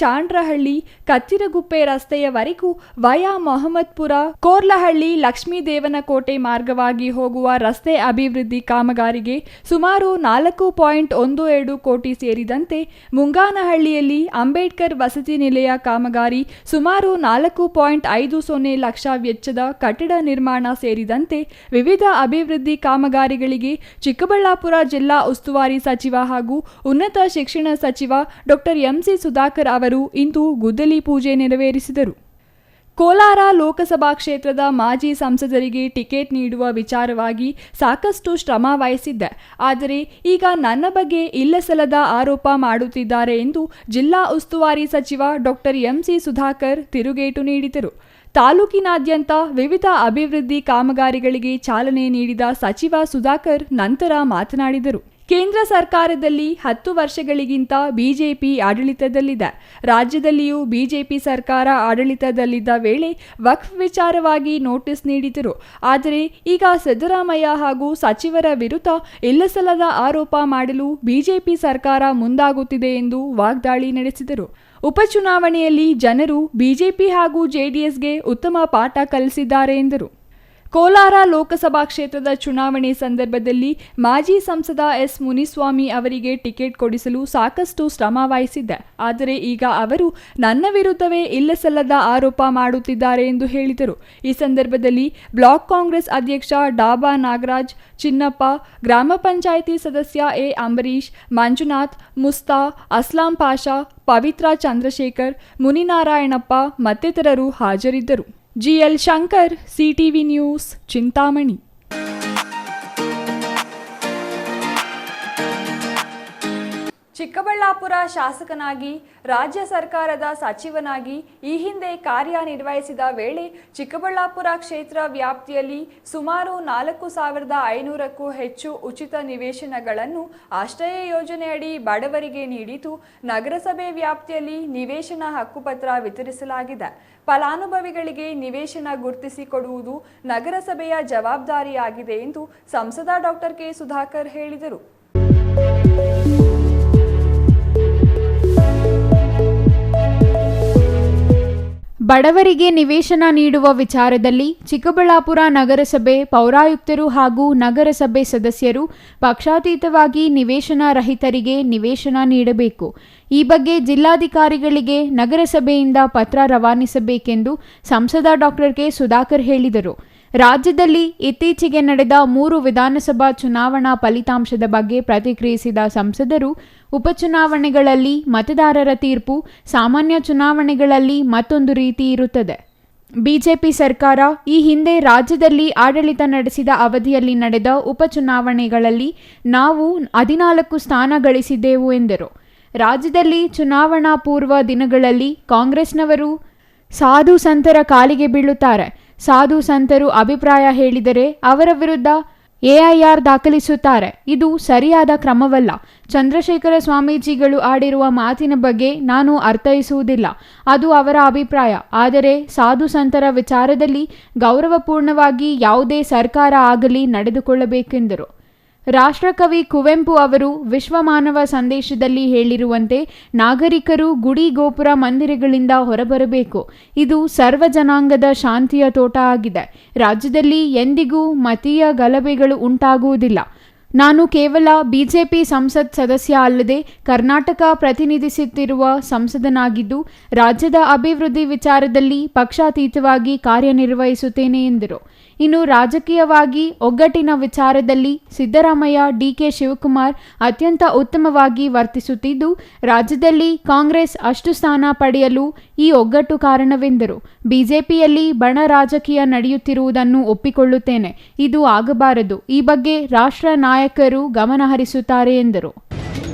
ಚಾಂಡ್ರಹಳ್ಳಿ ಕತ್ತಿರಗುಪ್ಪೆ ರಸ್ತೆಯವರೆಗೂ ವಯಾ ಮೊಹಮ್ಮದ್ಪುರ ಕೋರ್ಲಹಳ್ಳಿ ಲಕ್ಷ್ಮೀದೇವನಕೋಟೆ ಮಾರ್ಗವಾಗಿ ಹೋಗುವ ರಸ್ತೆ ಅಭಿವೃದ್ಧಿ ಕಾಮಗಾರಿಗೆ ಸುಮಾರು 4.12 ಕೋಟಿ ಸೇರಿದಂತೆ ಮುಂಗಾನಹಳ್ಳಿಯಲ್ಲಿ ಅಂಬೇಡ್ಕರ್ ವಸತಿ ನಿಲಯ ಕಾಮಗಾರಿ ಸುಮಾರು 4.50 ಲಕ್ಷ ವೆಚ್ಚದ ಕಟ್ಟಡ ನಿರ್ಮಾಣ ಸೇರಿದಂತೆ ವಿವಿಧ ಅಭಿವೃದ್ಧಿ ಕಾಮಗಾರಿಗಳಿಗೆ ಚಿಕ್ಕಬಳ್ಳಾಪುರ ಜಿಲ್ಲಾ ಉಸ್ತುವಾರಿ ಸಚಿವ ಹಾಗೂ ಉನ್ನತ ಶಿಕ್ಷಣ ಸಚಿವ ಡಾಕ್ಟರ್ ಎಂಸಿ ಸುಧಾಕರ್ ಅವರು ಇಂದು ಗುದ್ದಲಿ ಪೂಜೆ ನೆರವೇರಿಸಿದರು. ಕೋಲಾರ ಲೋಕಸಭಾ ಕ್ಷೇತ್ರದ ಮಾಜಿ ಸಂಸದರಿಗೆ ಟಿಕೆಟ್ ನೀಡುವ ವಿಚಾರವಾಗಿ ಸಾಕಷ್ಟು ಶ್ರಮ ವಹಿಸಿದ್ದೆ. ಆದರೆ ಈಗ ನನ್ನ ಬಗ್ಗೆ ಇಲ್ಲಸಲ್ಲದ ಆರೋಪ ಮಾಡುತ್ತಿದ್ದಾರೆ ಎಂದು ಜಿಲ್ಲಾ ಉಸ್ತುವಾರಿ ಸಚಿವ ಡಾಕ್ಟರ್ ಎಂಸಿ ಸುಧಾಕರ್ ತಿರುಗೇಟು ನೀಡಿದರು. ತಾಲೂಕಿನಾದ್ಯಂತ ವಿವಿಧ ಅಭಿವೃದ್ಧಿ ಕಾಮಗಾರಿಗಳಿಗೆ ಚಾಲನೆ ನೀಡಿದ ಸಚಿವ ಸುಧಾಕರ್ ನಂತರ ಮಾತನಾಡಿದರು. ಕೇಂದ್ರ ಸರ್ಕಾರದಲ್ಲಿ 10 ವರ್ಷಗಳಿಗಿಂತ ಬಿಜೆಪಿ ಆಡಳಿತದಲ್ಲಿದೆ. ರಾಜ್ಯದಲ್ಲಿಯೂ ಬಿಜೆಪಿ ಸರ್ಕಾರ ಆಡಳಿತದಲ್ಲಿದ್ದ ವೇಳೆ ವಕ್ಫ್ ವಿಚಾರವಾಗಿ ನೋಟಿಸ್ ನೀಡಿದರು. ಆದರೆ ಈಗ ಸಿದ್ದರಾಮಯ್ಯ ಹಾಗೂ ಸಚಿವರ ವಿರುದ್ಧ ಇಲ್ಲಸಲ್ಲದ ಆರೋಪ ಮಾಡಲು ಬಿಜೆಪಿ ಸರ್ಕಾರ ಮುಂದಾಗುತ್ತಿದೆ ಎಂದು ವಾಗ್ದಾಳಿ ನಡೆಸಿದರು. ಉಪಚುನಾವಣೆಯಲ್ಲಿ ಜನರು ಬಿಜೆಪಿ ಹಾಗೂ ಜೆಡಿಎಸ್ಗೆ ಉತ್ತಮ ಪಾಠ ಕಲಿಸಿದ್ದಾರೆ ಎಂದರು. ಕೋಲಾರ ಲೋಕಸಭಾ ಕ್ಷೇತ್ರದ ಚುನಾವಣೆ ಸಂದರ್ಭದಲ್ಲಿ ಮಾಜಿ ಸಂಸದ ಎಸ್ ಮುನಿಸ್ವಾಮಿ ಅವರಿಗೆ ಟಿಕೆಟ್ ಕೊಡಿಸಲು ಸಾಕಷ್ಟು ಶ್ರಮ ವಹಿಸಿದ್ದೆ. ಆದರೆ ಈಗ ಅವರು ನನ್ನ ವಿರುದ್ಧವೇ ಇಲ್ಲಸಲ್ಲದ ಆರೋಪ ಮಾಡುತ್ತಿದ್ದಾರೆ ಎಂದು ಹೇಳಿದರು. ಈ ಸಂದರ್ಭದಲ್ಲಿ ಬ್ಲಾಕ್ ಕಾಂಗ್ರೆಸ್ ಅಧ್ಯಕ್ಷ ಡಾಬಾ ನಾಗರಾಜ್, ಚಿನ್ನಪ್ಪ, ಗ್ರಾಮ ಪಂಚಾಯಿತಿ ಸದಸ್ಯ ಎ ಅಂಬರೀಶ್, ಮಂಜುನಾಥ್, ಮುಸ್ತಾ, ಅಸ್ಲಾಂ ಪಾಷಾ, ಪವಿತ್ರ ಚಂದ್ರಶೇಖರ್, ಮುನಿನಾರಾಯಣಪ್ಪ ಮತ್ತಿತರರು ಹಾಜರಿದ್ದರು. GL Shankar, CTV news, Chintamani. Chikkaballapur ಶಾಸಕನಾಗಿ, ರಾಜ್ಯ ಸರ್ಕಾರದ ಸಚಿವನಾಗಿ ಈ ಹಿಂದೆ ಕಾರ್ಯನಿರ್ವಹಿಸಿದ ವೇಳೆ ಚಿಕ್ಕಬಳ್ಳಾಪುರ ಕ್ಷೇತ್ರ ವ್ಯಾಪ್ತಿಯಲ್ಲಿ ಸುಮಾರು 4,500ಕ್ಕೂ ಹೆಚ್ಚು ಉಚಿತ ನಿವೇಶನಗಳನ್ನು ಆಶ್ರಯ ಯೋಜನೆಯಡಿ ಬಡವರಿಗೆ ನೀಡಿದ್ದು, ನಗರಸಭೆ ವ್ಯಾಪ್ತಿಯಲ್ಲಿ ನಿವೇಶನ ಹಕ್ಕುಪತ್ರ ವಿತರಿಸಲಾಗಿದೆ. ಫಲಾನುಭವಿಗಳಿಗೆ ನಿವೇಶನ ಗುರುತಿಸಿಕೊಡುವುದು ನಗರಸಭೆಯ ಜವಾಬ್ದಾರಿಯಾಗಿದೆ ಎಂದು ಸಂಸದ ಡಾಕ್ಟರ್ ಕೆ ಸುಧಾಕರ್ ಹೇಳಿದರು. ಬಡವರಿಗೆ ನಿವೇಶನ ನೀಡುವ ವಿಚಾರದಲ್ಲಿ ಚಿಕ್ಕಬಳ್ಳಾಪುರ ನಗರಸಭೆ ಪೌರಾಯುಕ್ತರು ಹಾಗೂ ನಗರಸಭೆ ಸದಸ್ಯರು ಪಕ್ಷಾತೀತವಾಗಿ ನಿವೇಶನ ರಹಿತರಿಗೆ ನಿವೇಶನ ನೀಡಬೇಕು. ಈ ಬಗ್ಗೆ ಜಿಲ್ಲಾಧಿಕಾರಿಗಳಿಗೆ ನಗರಸಭೆಯಿಂದ ಪತ್ರ ರವಾನಿಸಬೇಕೆಂದು ಸಂಸದ ಡಾಕ್ಟರ್ ಕೆ ಸುಧಾಕರ್ ಹೇಳಿದರು. ರಾಜ್ಯದಲ್ಲಿ ಇತ್ತೀಚೆಗೆ ನಡೆದ 3 ವಿಧಾನಸಭಾ ಚುನಾವಣಾ ಫಲಿತಾಂಶದ ಬಗ್ಗೆ ಪ್ರತಿಕ್ರಿಯಿಸಿದ ಸಂಸದರು, ಉಪಚುನಾವಣೆಗಳಲ್ಲಿ ಮತದಾರರ ತೀರ್ಪು ಸಾಮಾನ್ಯ ಚುನಾವಣೆಗಳಲ್ಲಿ ಮತ್ತೊಂದು ರೀತಿ ಇರುತ್ತದೆ. ಬಿಜೆಪಿ ಸರ್ಕಾರ ಈ ಹಿಂದೆ ರಾಜ್ಯದಲ್ಲಿ ಆಡಳಿತ ನಡೆಸಿದ ಅವಧಿಯಲ್ಲಿ ನಡೆದ ಉಪಚುನಾವಣೆಗಳಲ್ಲಿ ನಾವು 14 ಸ್ಥಾನ ಗಳಿಸಿದ್ದೆವು ಎಂದರು. ರಾಜ್ಯದಲ್ಲಿ ಚುನಾವಣಾ ಪೂರ್ವ ದಿನಗಳಲ್ಲಿ ಕಾಂಗ್ರೆಸ್ನವರು ಸಾಧು ಸಂತರ ಕಾಲಿಗೆ ಬೀಳುತ್ತಾರೆ. ಸಾಧು ಸಂತರು ಅಭಿಪ್ರಾಯ ಹೇಳಿದರೆ ಅವರ ವಿರುದ್ಧ ಎಐಆರ್ ದಾಖಲಿಸುತ್ತಾರೆ. ಇದು ಸರಿಯಾದ ಕ್ರಮವಲ್ಲ. ಚಂದ್ರಶೇಖರ ಸ್ವಾಮೀಜಿಗಳು ಆಡಿರುವ ಮಾತಿನ ಬಗ್ಗೆ ನಾನು ಅರ್ಥೈಸುವುದಿಲ್ಲ. ಅದು ಅವರ ಅಭಿಪ್ರಾಯ. ಆದರೆ ಸಾಧು ಸಂತರ ವಿಚಾರದಲ್ಲಿ ಗೌರವಪೂರ್ಣವಾಗಿ ಯಾವುದೇ ಸರ್ಕಾರ ಆಗಲಿ ನಡೆದುಕೊಳ್ಳಬೇಕೆಂದರು. ರಾಷ್ಟ್ರಕವಿ ಕುವೆಂಪು ಅವರು ವಿಶ್ವಮಾನವ ಸಂದೇಶದಲ್ಲಿ ಹೇಳಿರುವಂತೆ ನಾಗರಿಕರು ಗುಡಿ ಗೋಪುರ ಮಂದಿರಗಳಿಂದ ಹೊರಬರಬೇಕು. ಇದು ಸರ್ವ ಜನಾಂಗದ ಶಾಂತಿಯ ತೋಟ ಆಗಿದೆ. ರಾಜ್ಯದಲ್ಲಿ ಎಂದಿಗೂ ಮತೀಯ ಗಲಭೆಗಳು ಉಂಟಾಗುವುದಿಲ್ಲ. ನಾನು ಕೇವಲ ಬಿಜೆಪಿ ಸಂಸತ್ ಸದಸ್ಯ ಅಲ್ಲದೆ ಕರ್ನಾಟಕ ಪ್ರತಿನಿಧಿಸುತ್ತಿರುವ ಸಂಸದನಾಗಿದ್ದು ರಾಜ್ಯದ ಅಭಿವೃದ್ಧಿ ವಿಚಾರದಲ್ಲಿ ಪಕ್ಷಾತೀತವಾಗಿ ಕಾರ್ಯನಿರ್ವಹಿಸುತ್ತೇನೆ ಎಂದರು. ಇನ್ನು ರಾಜಕೀಯವಾಗಿ ಒಗ್ಗಟ್ಟಿನ ವಿಚಾರದಲ್ಲಿ ಸಿದ್ದರಾಮಯ್ಯ, ಡಿಕೆ ಶಿವಕುಮಾರ್ ಅತ್ಯಂತ ಉತ್ತಮವಾಗಿ ವರ್ತಿಸುತ್ತಿದ್ದು, ರಾಜ್ಯದಲ್ಲಿ ಕಾಂಗ್ರೆಸ್ ಅಷ್ಟು ಸ್ಥಾನ ಪಡೆಯಲು ಈ ಒಗ್ಗಟ್ಟು ಕಾರಣವೆಂದರು. ಬಿಜೆಪಿಯಲ್ಲಿ ಬಣ ರಾಜಕೀಯ ನಡೆಯುತ್ತಿರುವುದನ್ನು ಒಪ್ಪಿಕೊಳ್ಳುತ್ತೇನೆ. ಇದು ಆಗಬಾರದು. ಈ ಬಗ್ಗೆ ರಾಷ್ಟ್ರ ನಾಯಕರು ಗಮನ ಹರಿಸುತ್ತಾರೆ ಎಂದರು.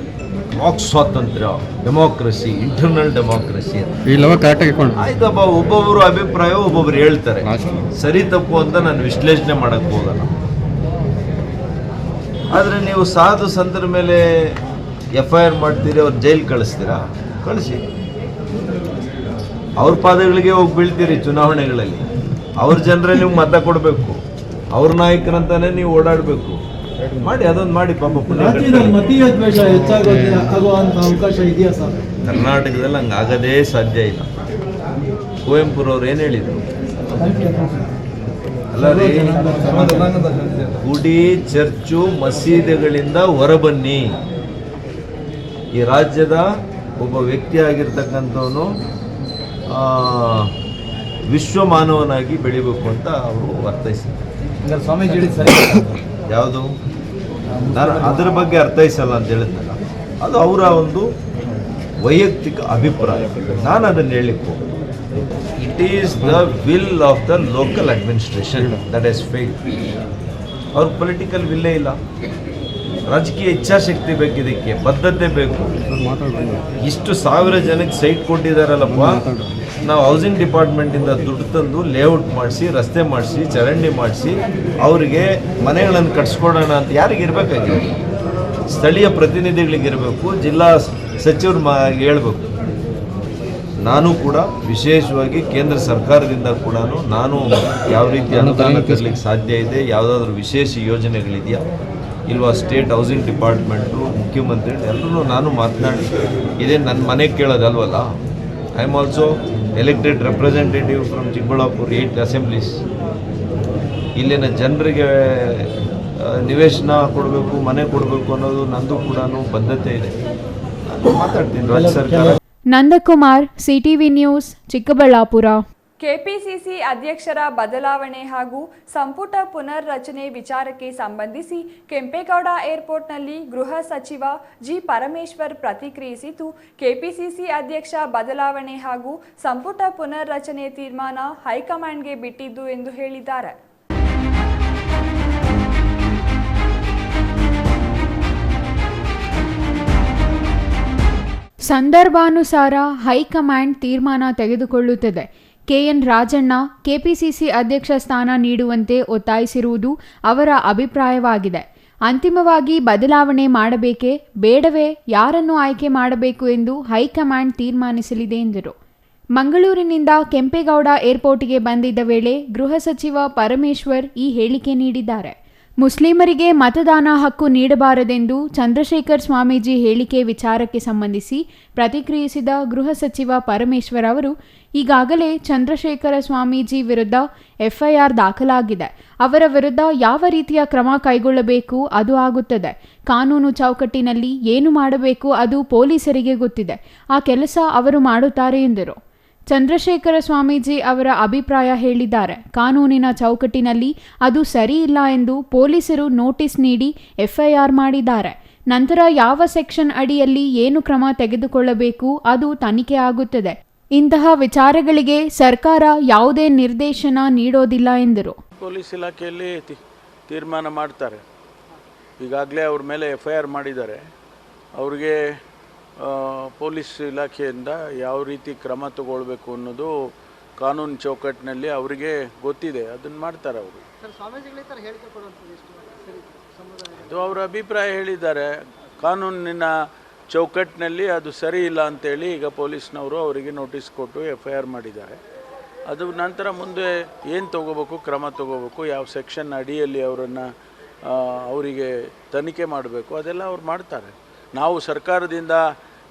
ವಾಕ್ ಸ್ವಾತಂತ್ರ್ಯ, ಡೆಮೋಕ್ರಸಿ, ಇಂಟರ್ನಲ್ ಡೆಮೋಕ್ರಸಿ ಅಂತ. ಇಲ್ಲವ ಕರೆಕ್ಟಾಗಿ ಇಟ್ಕೊಂಡು ಆಯ್ತಪ್ಪ, ಒಬ್ಬೊಬ್ಬರು ಅಭಿಪ್ರಾಯ ಒಬ್ಬೊಬ್ರು ಹೇಳ್ತಾರೆ, ಸರಿ ತಪ್ಪು ಅಂತ ನಾನು ವಿಶ್ಲೇಷಣೆ ಮಾಡಕ್ಕೆ ಹೋಗಲ್ಲ. ಆದರೆ ನೀವು ಸಾಧು ಸಂತರ ಮೇಲೆ FIR ಮಾಡ್ತೀರಿ, ಅವ್ರು ಜೈಲು ಕಳಿಸ್ತೀರಾ? ಕಳಿಸಿ. ಅವ್ರ ಪಾದಗಳಿಗೆ ಹೋಗಿ ಬೀಳ್ತೀರಿ ಚುನಾವಣೆಗಳಲ್ಲಿ. ಅವ್ರ ಜನರೇ ನೀವು ಮತ ಕೊಡಬೇಕು, ಅವ್ರ ನಾಯಕರಂತಾನೆ ನೀವು ಓಡಾಡಬೇಕು. ಮಾಡಿ, ಅದೊಂದು ಮಾಡಿ. ಪಾಪ ಮತೀಯ ದ್ವೇಷ ಹೆಚ್ಚಾಗುವಂತ ಅವಕಾಶ ಇದೆಯಾ ಸರ್? ಕರ್ನಾಟಕದಲ್ಲಿ ಹಂಗೆ ಆಗದೇ ಸಾಧ್ಯ ಇಲ್ಲ. ಕುವೆಂಪುರವ್ರು ಏನು ಹೇಳಿದರು? ಅಲ್ಲ ರೀ, ಗುಡಿ, ಚರ್ಚು, ಮಸೀದಿಗಳಿಂದ ಹೊರಬನ್ನಿ. ಈ ರಾಜ್ಯದ ಒಬ್ಬ ವ್ಯಕ್ತಿ ಆಗಿರ್ತಕ್ಕಂಥವನು ವಿಶ್ವ ಮಾನವನಾಗಿ ಬೆಳಿಬೇಕು ಅಂತ ಅವರು ಅರ್ಥೈಸಿದ್ದಾರೆ. ಸ್ವಾಮೀಜಿ ಹೇಳಿದ ಸರಿ ಯಾವುದು? ನಾನು ಅದರ ಬಗ್ಗೆ ಅರ್ಥೈಸಲ್ಲ ಅಂತ ಹೇಳಿದ್ನಲ್ಲ, ಅದು ಅವರ ಒಂದು ವೈಯಕ್ತಿಕ ಅಭಿಪ್ರಾಯ. ನಾನು ಅದನ್ನು ಹೇಳಲಿಕ್ಕೆ ಹೋಗ್ತೀನಿ. It is the will of the local administration that is fail. ಅವ್ರ ಪೊಲಿಟಿಕಲ್ ವಿಲ್ಲೇ ಇಲ್ಲ. ರಾಜಕೀಯ ಇಚ್ಛಾಶಕ್ತಿ ಬೇಕು, ಇದಕ್ಕೆ ಬದ್ಧತೆ ಬೇಕು. ಇಷ್ಟು ಸಾವಿರ ಜನಕ್ಕೆ ಸೈಟ್ ಕೊಟ್ಟಿದ್ದಾರಲ್ಲಪ್ಪ, ನಾವು ಹೌಸಿಂಗ್ ಡಿಪಾರ್ಟ್ಮೆಂಟಿಂದ ದುಡ್ಡು ತಂದು ಲೇಔಟ್ ಮಾಡಿಸಿ, ರಸ್ತೆ ಮಾಡಿಸಿ, ಚರಂಡಿ ಮಾಡಿಸಿ, ಅವರಿಗೆ ಮನೆಗಳನ್ನು ಕಟ್ಸ್ಕೊಡೋಣ ಅಂತ ಯಾರಿಗೆ ಇರಬೇಕಾಗಿದೆ? ಸ್ಥಳೀಯ ಪ್ರತಿನಿಧಿಗಳಿಗಿರಬೇಕು, ಜಿಲ್ಲಾ ಸಚಿವರು ಹೇಳ್ಬೇಕು. ನಾನು ಕೂಡ ವಿಶೇಷವಾಗಿ ಕೇಂದ್ರ ಸರ್ಕಾರದಿಂದ ಕೂಡ ನಾನು ಯಾವ ರೀತಿ ಅನುದಾನ ತರಲಿಕ್ಕೆ ಸಾಧ್ಯ ಇದೆ, ಯಾವುದಾದ್ರೂ ವಿಶೇಷ ಯೋಜನೆಗಳಿದೆಯಾ ಇಲ್ವಾ, ಸ್ಟೇಟ್ ಹೌಸಿಂಗ್ ಡಿಪಾರ್ಟ್ಮೆಂಟು, ಮುಖ್ಯಮಂತ್ರಿ ಎಲ್ಲರೂ ನಾನು ಮಾತನಾಡಿ, ಇದೇ ನನ್ನ ಮನೆಗೆ ಕೇಳೋದಲ್ವಲ್ಲ. I am also elected representative from Chikkaballapur 8 assemblies. ಇಲ್ಲಿನ ಜನರಿಗೆ ನಿವೇಶನ ಕೊಡಬೇಕು, ಮನೆ ಕೊಡಬೇಕು ಅನ್ನೋದು ನಂದು ಕೂಡ ಬದ್ಧತೆ ಇದೆ. ನಾನು ಮಾತಾಡ್ತೀನಿ ರಾಜ್ಯ ಸರ್ಕಾರ. Nandakumar, CTV news, Chikkaballapur. KPCC ಅಧ್ಯಕ್ಷರ ಬದಲಾವಣೆ ಹಾಗೂ ಸಂಪುಟ ಪುನರ್ರಚನೆ ವಿಚಾರಕ್ಕೆ ಸಂಬಂಧಿಸಿ ಕೆಂಪೇಗೌಡ ಏರ್ಪೋರ್ಟ್ನಲ್ಲಿ ಗೃಹ ಸಚಿವ ಜಿ ಪರಮೇಶ್ವರ್ ಪ್ರತಿಕ್ರಿಯಿಸಿದ್ದು, ಕೆಪಿಸಿಸಿ ಅಧ್ಯಕ್ಷ ಬದಲಾವಣೆ ಹಾಗೂ ಸಂಪುಟ ಪುನರ್ರಚನೆ ತೀರ್ಮಾನ ಹೈಕಮಾಂಡ್ಗೆ ಬಿಟ್ಟಿದ್ದು ಎಂದು ಹೇಳಿದ್ದಾರೆ. ಸಂದರ್ಭಾನುಸಾರ ಹೈಕಮಾಂಡ್ ತೀರ್ಮಾನ ತೆಗೆದುಕೊಳ್ಳುತ್ತದೆ. KN ರಾಜಣ್ಣ ಕೆಪಿಸಿಸಿ ಅಧ್ಯಕ್ಷ ಸ್ಥಾನ ನೀಡುವಂತೆ ಒತ್ತಾಯಿಸಿರುವುದು ಅವರ ಅಭಿಪ್ರಾಯವಾಗಿದೆ. ಅಂತಿಮವಾಗಿ ಬದಲಾವಣೆ ಮಾಡಬೇಕೇ ಬೇಡವೇ, ಯಾರನ್ನು ಆಯ್ಕೆ ಮಾಡಬೇಕು ಎಂದು ಹೈಕಮಾಂಡ್ ತೀರ್ಮಾನಿಸಲಿದೆ ಎಂದರು. ಮಂಗಳೂರಿನಿಂದ ಕೆಂಪೇಗೌಡ ಏರ್ಪೋರ್ಟ್ಗೆ ಬಂದಿದ್ದ ವೇಳೆ ಗೃಹ ಸಚಿವ ಪರಮೇಶ್ವರ್ ಈ ಹೇಳಿಕೆ ನೀಡಿದ್ದಾರೆ. ಮುಸ್ಲಿಮರಿಗೆ ಮತದಾನ ಹಕ್ಕು ನೀಡಬಾರದೆಂದು ಚಂದ್ರಶೇಖರ್ ಸ್ವಾಮೀಜಿ ಹೇಳಿಕೆ ವಿಚಾರಕ್ಕೆ ಸಂಬಂಧಿಸಿ ಪ್ರತಿಕ್ರಿಯಿಸಿದ ಗೃಹ ಸಚಿವ ಪರಮೇಶ್ವರ್ ಅವರು, ಈಗಾಗಲೇ ಚಂದ್ರಶೇಖರ ಸ್ವಾಮೀಜಿ ವಿರುದ್ಧ FIR ದಾಖಲಾಗಿದೆ. ಅವರ ವಿರುದ್ಧ ಯಾವ ರೀತಿಯ ಕ್ರಮ ಕೈಗೊಳ್ಳಬೇಕು ಅದು ಆಗುತ್ತದೆ. ಕಾನೂನು ಚೌಕಟ್ಟಿನಲ್ಲಿ ಏನು ಮಾಡಬೇಕು ಅದು ಪೊಲೀಸರಿಗೆ ಗೊತ್ತಿದೆ. ಆ ಕೆಲಸ ಅವರು ಮಾಡುತ್ತಾರೆ ಎಂದರು. ಚಂದ್ರಶೇಖರ ಸ್ವಾಮೀಜಿ ಅವರ ಅಭಿಪ್ರಾಯ ಹೇಳಿದ್ದಾರೆ. ಕಾನೂನಿನ ಚೌಕಟ್ಟಿನಲ್ಲಿ ಅದು ಸರಿ ಇಲ್ಲ ಎಂದು ಪೊಲೀಸರು ನೋಟಿಸ್ ನೀಡಿ FIR ಮಾಡಿದ್ದಾರೆ. ನಂತರ ಯಾವ ಸೆಕ್ಷನ್ ಅಡಿಯಲ್ಲಿ ಏನು ಕ್ರಮ ತೆಗೆದುಕೊಳ್ಳಬೇಕು ಅದು ತನಿಖೆ ಆಗುತ್ತದೆ. ಇಂತಹ ವಿಚಾರಗಳಿಗೆ ಸರ್ಕಾರ ಯಾವುದೇ ನಿರ್ದೇಶನ ನೀಡೋದಿಲ್ಲ ಎಂದರು. ಪೊಲೀಸ್ ಇಲಾಖೆಯಲ್ಲಿ ತೀರ್ಮಾನ ಮಾಡ್ತಾರೆ. ಈಗಾಗಲೇ ಅವ್ರ ಮೇಲೆ FIR ಮಾಡಿದ್ದಾರೆ. ಅವ್ರಿಗೆ ಪೊಲೀಸ್ ಇಲಾಖೆಯಿಂದ ಯಾವ ರೀತಿ ಕ್ರಮ ತಗೊಳ್ಬೇಕು ಅನ್ನೋದು ಕಾನೂನು ಚೌಕಟ್ಟಿನಲ್ಲಿ ಅವರಿಗೆ ಗೊತ್ತಿದೆ. ಅದನ್ನು ಮಾಡ್ತಾರೆ ಅವರು. ಅದು ಅವರ ಅಭಿಪ್ರಾಯ ಹೇಳಿದ್ದಾರೆ. ಕಾನೂನಿನ ಚೌಕಟ್ಟಿನಲ್ಲಿ ಅದು ಸರಿ ಇಲ್ಲ ಅಂತೇಳಿ ಈಗ ಪೊಲೀಸ್ನವರು ಅವರಿಗೆ ನೋಟಿಸ್ ಕೊಟ್ಟು FIR ಮಾಡಿದ್ದಾರೆ. ಅದು ನಂತರ ಮುಂದೆ ಏನು ತಗೋಬೇಕು, ಕ್ರಮ ತಗೋಬೇಕು, ಯಾವ ಸೆಕ್ಷನ್ ಅಡಿಯಲ್ಲಿ ಅವರನ್ನು ಅವರಿಗೆ ತನಿಖೆ ಮಾಡಬೇಕು ಅದೆಲ್ಲ ಅವ್ರು ಮಾಡ್ತಾರೆ. ನಾವು ಸರ್ಕಾರದಿಂದ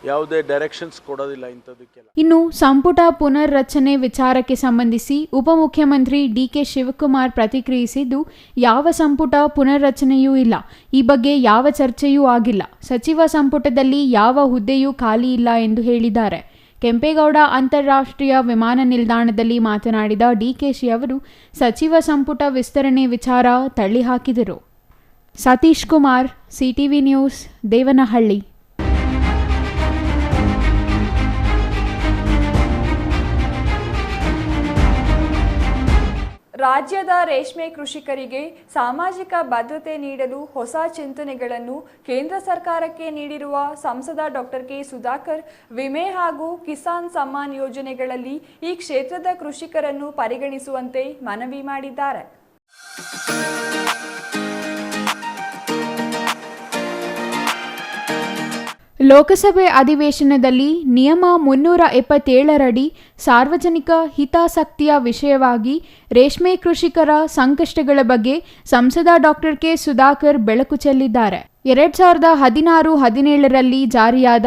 ಯಾವುದೇ ಡೈರೆಕ್ಷನ್ಸ್ ಕೊಡೋದಿಲ್ಲ ಇಂಥದಕ್ಕೆಲ್ಲ. ಇನ್ನು ಸಂಪುಟ ಪುನರ್ರಚನೆ ವಿಚಾರಕ್ಕೆ ಸಂಬಂಧಿಸಿ ಉಪಮುಖ್ಯಮಂತ್ರಿ DK ಶಿವಕುಮಾರ್ ಪ್ರತಿಕ್ರಿಯಿಸಿದ್ದು, ಯಾವ ಸಂಪುಟ ಪುನರ್ರಚನೆಯೂ ಇಲ್ಲ. ಈ ಬಗ್ಗೆ ಯಾವ ಚರ್ಚೆಯೂ ಆಗಿಲ್ಲ. ಸಚಿವ ಸಂಪುಟದಲ್ಲಿ ಯಾವ ಹುದ್ದೆಯೂ ಖಾಲಿ ಇಲ್ಲ ಎಂದು ಹೇಳಿದ್ದಾರೆ. ಕೆಂಪೇಗೌಡ ಅಂತಾರಾಷ್ಟ್ರೀಯ ವಿಮಾನ ನಿಲ್ದಾಣದಲ್ಲಿ ಮಾತನಾಡಿದ DKಶಿ ಅವರು ಸಚಿವ ಸಂಪುಟ ವಿಸ್ತರಣೆ ವಿಚಾರ ತಳ್ಳಿಹಾಕಿದರು. Satish Kumar, CTV news, Devanahalli. ರಾಜ್ಯದ ರೇಷ್ಮೆ ಕೃಷಿಕರಿಗೆ ಸಾಮಾಜಿಕ ಭದ್ರತೆ ನೀಡಲು ಹೊಸ ಚಿಂತನೆಗಳನ್ನು ಕೇಂದ್ರ ಸರ್ಕಾರಕ್ಕೆ ನೀಡಿರುವ ಸಂಸದ ಡಾಕ್ಟರ್ ಕೆ ಸುಧಾಕರ್ ವಿಮೆ ಹಾಗೂ ಕಿಸಾನ್ ಸಮ್ಮಾನ್ ಯೋಜನೆಗಳಲ್ಲಿ ಈ ಕ್ಷೇತ್ರದ ಕೃಷಿಕರನ್ನು ಪರಿಗಣಿಸುವಂತೆ ಮನವಿ ಮಾಡಿದ್ದಾರೆ. ಲೋಕಸಭೆ ಅಧಿವೇಶನದಲ್ಲಿ ನಿಯಮ 377ರಡಿ ಸಾರ್ವಜನಿಕ ಹಿತಾಸಕ್ತಿಯ ವಿಷಯವಾಗಿ ರೇಷ್ಮೆ ಕೃಷಿಕರ ಸಂಕಷ್ಟಗಳ ಬಗ್ಗೆ ಸಂಸದ ಡಾಕ್ಟರ್ ಕೆ ಸುಧಾಕರ್ ಬೆಳಕು ಚೆಲ್ಲಿದ್ದಾರೆ. 2016-17ರಲ್ಲಿ ಜಾರಿಯಾದ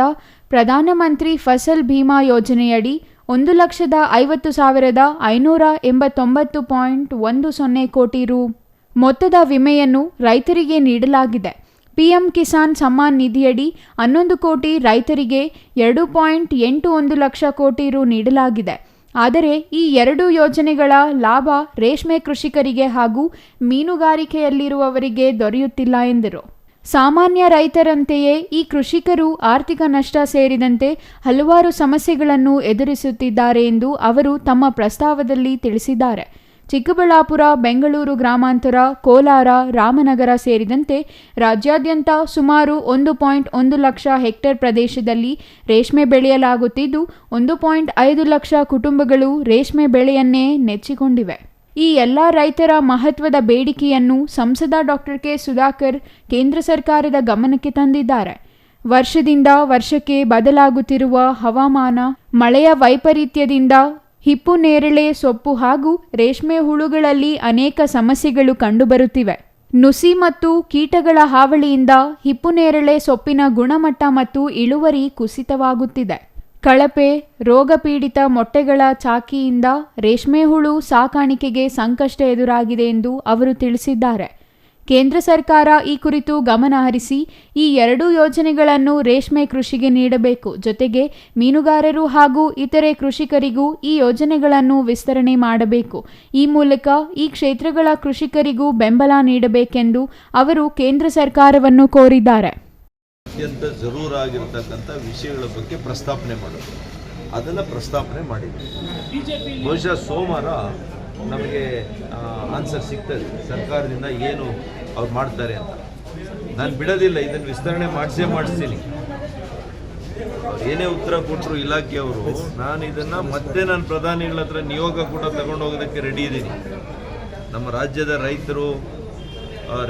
ಪ್ರಧಾನಮಂತ್ರಿ ಫಸಲ್ ಭೀಮಾ ಯೋಜನೆಯಡಿ 1,50,589.10 ಕೋಟಿ ರು ಮೊತ್ತದ ವಿಮೆಯನ್ನು ರೈತರಿಗೆ ನೀಡಲಾಗಿದೆ. ಪಿಎಂ ಕಿಸಾನ್ ಸಮ್ಮಾನ್ ನಿಧಿಯಡಿ 11 ಕೋಟಿ ರೈತರಿಗೆ 2.81 ಲಕ್ಷ ಕೋಟಿ ರು ನೀಡಲಾಗಿದೆ. ಆದರೆ ಈ ಎರಡು ಯೋಜನೆಗಳ ಲಾಭ ರೇಷ್ಮೆ ಕೃಷಿಕರಿಗೆ ಹಾಗೂ ಮೀನುಗಾರಿಕೆಯಲ್ಲಿರುವವರಿಗೆ ದೊರೆಯುತ್ತಿಲ್ಲ ಎಂದರು. ಸಾಮಾನ್ಯ ರೈತರಂತೆಯೇ ಈ ಕೃಷಿಕರು ಆರ್ಥಿಕ ನಷ್ಟ ಸೇರಿದಂತೆ ಹಲವಾರು ಸಮಸ್ಯೆಗಳನ್ನು ಎದುರಿಸುತ್ತಿದ್ದಾರೆ ಎಂದು ಅವರು ತಮ್ಮ ಪ್ರಸ್ತಾವದಲ್ಲಿ ತಿಳಿಸಿದ್ದಾರೆ. ಚಿಕ್ಕಬಳ್ಳಾಪುರ, ಬೆಂಗಳೂರು ಗ್ರಾಮಾಂತರ, ಕೋಲಾರ, ರಾಮನಗರ ಸೇರಿದಂತೆ ರಾಜ್ಯಾದ್ಯಂತ ಸುಮಾರು 1.1 ಲಕ್ಷ ಹೆಕ್ಟೇರ್ ಪ್ರದೇಶದಲ್ಲಿ ರೇಷ್ಮೆ ಬೆಳೆಯಲಾಗುತ್ತಿದ್ದು 1.5 ಲಕ್ಷ ಕುಟುಂಬಗಳು ರೇಷ್ಮೆ ಬೆಳೆಯನ್ನೇ ನೆಚ್ಚಿಕೊಂಡಿವೆ. ಈ ಎಲ್ಲ ರೈತರ ಮಹತ್ವದ ಬೇಡಿಕೆಯನ್ನು ಸಂಸದ ಡಾಕ್ಟರ್ ಕೆ ಸುಧಾಕರ್ ಕೇಂದ್ರ ಸರ್ಕಾರದ ಗಮನಕ್ಕೆ ತಂದಿದ್ದಾರೆ. ವರ್ಷದಿಂದ ವರ್ಷಕ್ಕೆ ಬದಲಾಗುತ್ತಿರುವ ಹವಾಮಾನ, ಮಳೆಯ ವೈಪರೀತ್ಯದಿಂದ ಹಿಪ್ಪು ನೇರಳೆ ಸೊಪ್ಪು ಹಾಗೂ ರೇಷ್ಮೆ ಹುಳುಗಳಲ್ಲಿ ಅನೇಕ ಸಮಸ್ಯೆಗಳು ಕಂಡುಬರುತ್ತಿವೆ. ನುಸಿ ಮತ್ತು ಕೀಟಗಳ ಹಾವಳಿಯಿಂದ ಹಿಪ್ಪು ನೇರಳೆ ಸೊಪ್ಪಿನ ಗುಣಮಟ್ಟ ಮತ್ತು ಇಳುವರಿ ಕುಸಿತವಾಗುತ್ತಿದೆ. ಕಳಪೆ, ರೋಗಪೀಡಿತ ಮೊಟ್ಟೆಗಳ ಚಾಕಿಯಿಂದ ರೇಷ್ಮೆ ಹುಳು ಸಾಕಾಣಿಕೆಗೆ ಸಂಕಷ್ಟ ಎದುರಾಗಿದೆ ಎಂದು ಅವರು ತಿಳಿಸಿದ್ದಾರೆ. ಕೇಂದ್ರ ಸರ್ಕಾರ ಈ ಕುರಿತು ಗಮನ ಹರಿಸಿ ಈ ಎರಡೂ ಯೋಜನೆಗಳನ್ನು ರೇಷ್ಮೆ ಕೃಷಿಗೆ ನೀಡಬೇಕು. ಜೊತೆಗೆ ಮೀನುಗಾರರು ಹಾಗೂ ಇತರೆ ಕೃಷಿಕರಿಗೂ ಈ ಯೋಜನೆಗಳನ್ನು ವಿಸ್ತರಣೆ ಮಾಡಬೇಕು. ಈ ಮೂಲಕ ಈ ಕ್ಷೇತ್ರಗಳ ಕೃಷಿಕರಿಗೂ ಬೆಂಬಲ ನೀಡಬೇಕೆಂದು ಅವರು ಕೇಂದ್ರ ಸರ್ಕಾರವನ್ನು ಕೋರಿದ್ದಾರೆ. ಅತ್ಯಂತ ಜರೂರಾಗಿರ್ತಕ್ಕಂಥ ವಿಷಯಗಳ ಬಗ್ಗೆ ಪ್ರಸ್ತಾಪನೆ ಮಾಡೋದು, ಅದನ್ನು ಪ್ರಸ್ತಾಪನೆ ಮಾಡಿದ್ವಿ. ಬಹುಶಃ ಸೋಮವಾರ ನಮಗೆ ಆನ್ಸರ್ ಸಿಗ್ತದೆ ಸರ್ಕಾರದಿಂದ ಏನು ಅವ್ರು ಮಾಡ್ತಾರೆ ಅಂತ. ನಾನು ಬಿಡೋದಿಲ್ಲ, ಇದನ್ನು ವಿಸ್ತರಣೆ ಮಾಡಿಸ್ತೀನಿ. ಅವ್ರು ಏನೇ ಉತ್ತರ ಕೊಟ್ಟರು ಇಲಾಖೆಯವರು, ನಾನು ಇದನ್ನು ಮತ್ತೆ ನಾನು ಪ್ರಧಾನಿಗಳ ಹತ್ರ ನಿಯೋಗ ಕೂಡ ತಗೊಂಡು ಹೋಗೋದಕ್ಕೆ ರೆಡಿ ಇದ್ದೀನಿ. ನಮ್ಮ ರಾಜ್ಯದ ರೈತರು,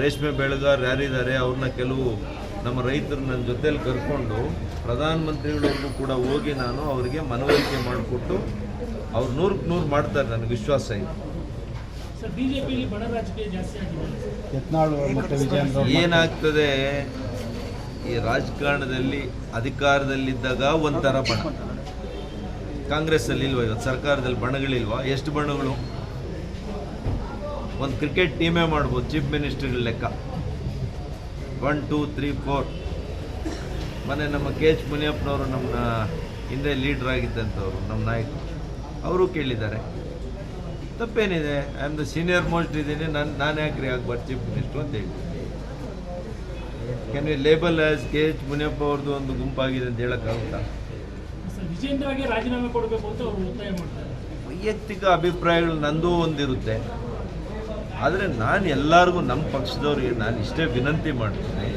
ರೇಷ್ಮೆ ಬೆಳೆಗಾರರು ಯಾರಿದ್ದಾರೆ ಅವ್ರನ್ನ ಕೆಲವು ನಮ್ಮ ರೈತರು ನನ್ನ ಜೊತೆಯಲ್ಲಿ ಕರ್ಕೊಂಡು ಪ್ರಧಾನಮಂತ್ರಿಗಳಿಗೂ ಕೂಡ ಹೋಗಿ ನಾನು ಅವರಿಗೆ ಮನವರಿಕೆ ಮಾಡಿಕೊಟ್ಟು ಅವ್ರು 100ಕ್ಕೆ 100 ಮಾಡ್ತಾರೆ, ನನಗೆ ವಿಶ್ವಾಸ ಇದೆ. ಏನಾಗ್ತದೆ, ಈ ರಾಜಕಾರಣದಲ್ಲಿ ಅಧಿಕಾರದಲ್ಲಿದ್ದಾಗ ಒಂಥರ ಬಣ, ಕಾಂಗ್ರೆಸ್ಸಲ್ಲಿ ಇಲ್ವಾ, ಇವತ್ತು ಸರ್ಕಾರದಲ್ಲಿ ಬಣಗಳಿಲ್ವಾ? ಎಷ್ಟು ಬಣಗಳು? ಒಂದು ಕ್ರಿಕೆಟ್ ಟೀಮೇ ಮಾಡ್ಬೋದು ಚೀಫ್ ಮಿನಿಸ್ಟರ್ಗಳ ಲೆಕ್ಕ. 1, 2, 3, 4. ಮೊನ್ನೆ ನಮ್ಮ KH ಮುನಿಯಪ್ಪನವರು ನಮ್ಮ ಹಿಂದೆ ಲೀಡ್ರ್ ಆಗಿದ್ದಂಥವ್ರು, ನಮ್ಮ ನಾಯಕರು, ಅವರು ಕೇಳಿದ್ದಾರೆ ತಪ್ಪೇನಿದೆ, I am the senior most ಇದ್ದೀನಿ, ನಾನು ಯಾಕ್ರಿ ಆಗ್ಬಾರ್ದು ಚೀಫ್ ಮಿನಿಸ್ಟ್ರು ಅಂತ ಹೇಳಿ. Can we label as KH Muniyappa ಅವ್ರದ್ದು ಒಂದು ಗುಂಪಾಗಿದೆ ಅಂತ ಹೇಳೋಕ್ಕಾಗುತ್ತಾ? ರಾಜೀನಾಮೆ ಕೊಡಬೇಕು ಅಂತ ಅವರು ಒತ್ತಾಯ ಮಾಡ್ತಾರೆ. ವೈಯಕ್ತಿಕ ಅಭಿಪ್ರಾಯಗಳು ನಂದು ಒಂದಿರುತ್ತೆ, ಆದರೆ ನಾನು ಎಲ್ಲರಿಗೂ ನಮ್ಮ ಪಕ್ಷದವ್ರಿಗೆ ನಾನು ಇಷ್ಟೇ ವಿನಂತಿ ಮಾಡ್ತೀನಿ,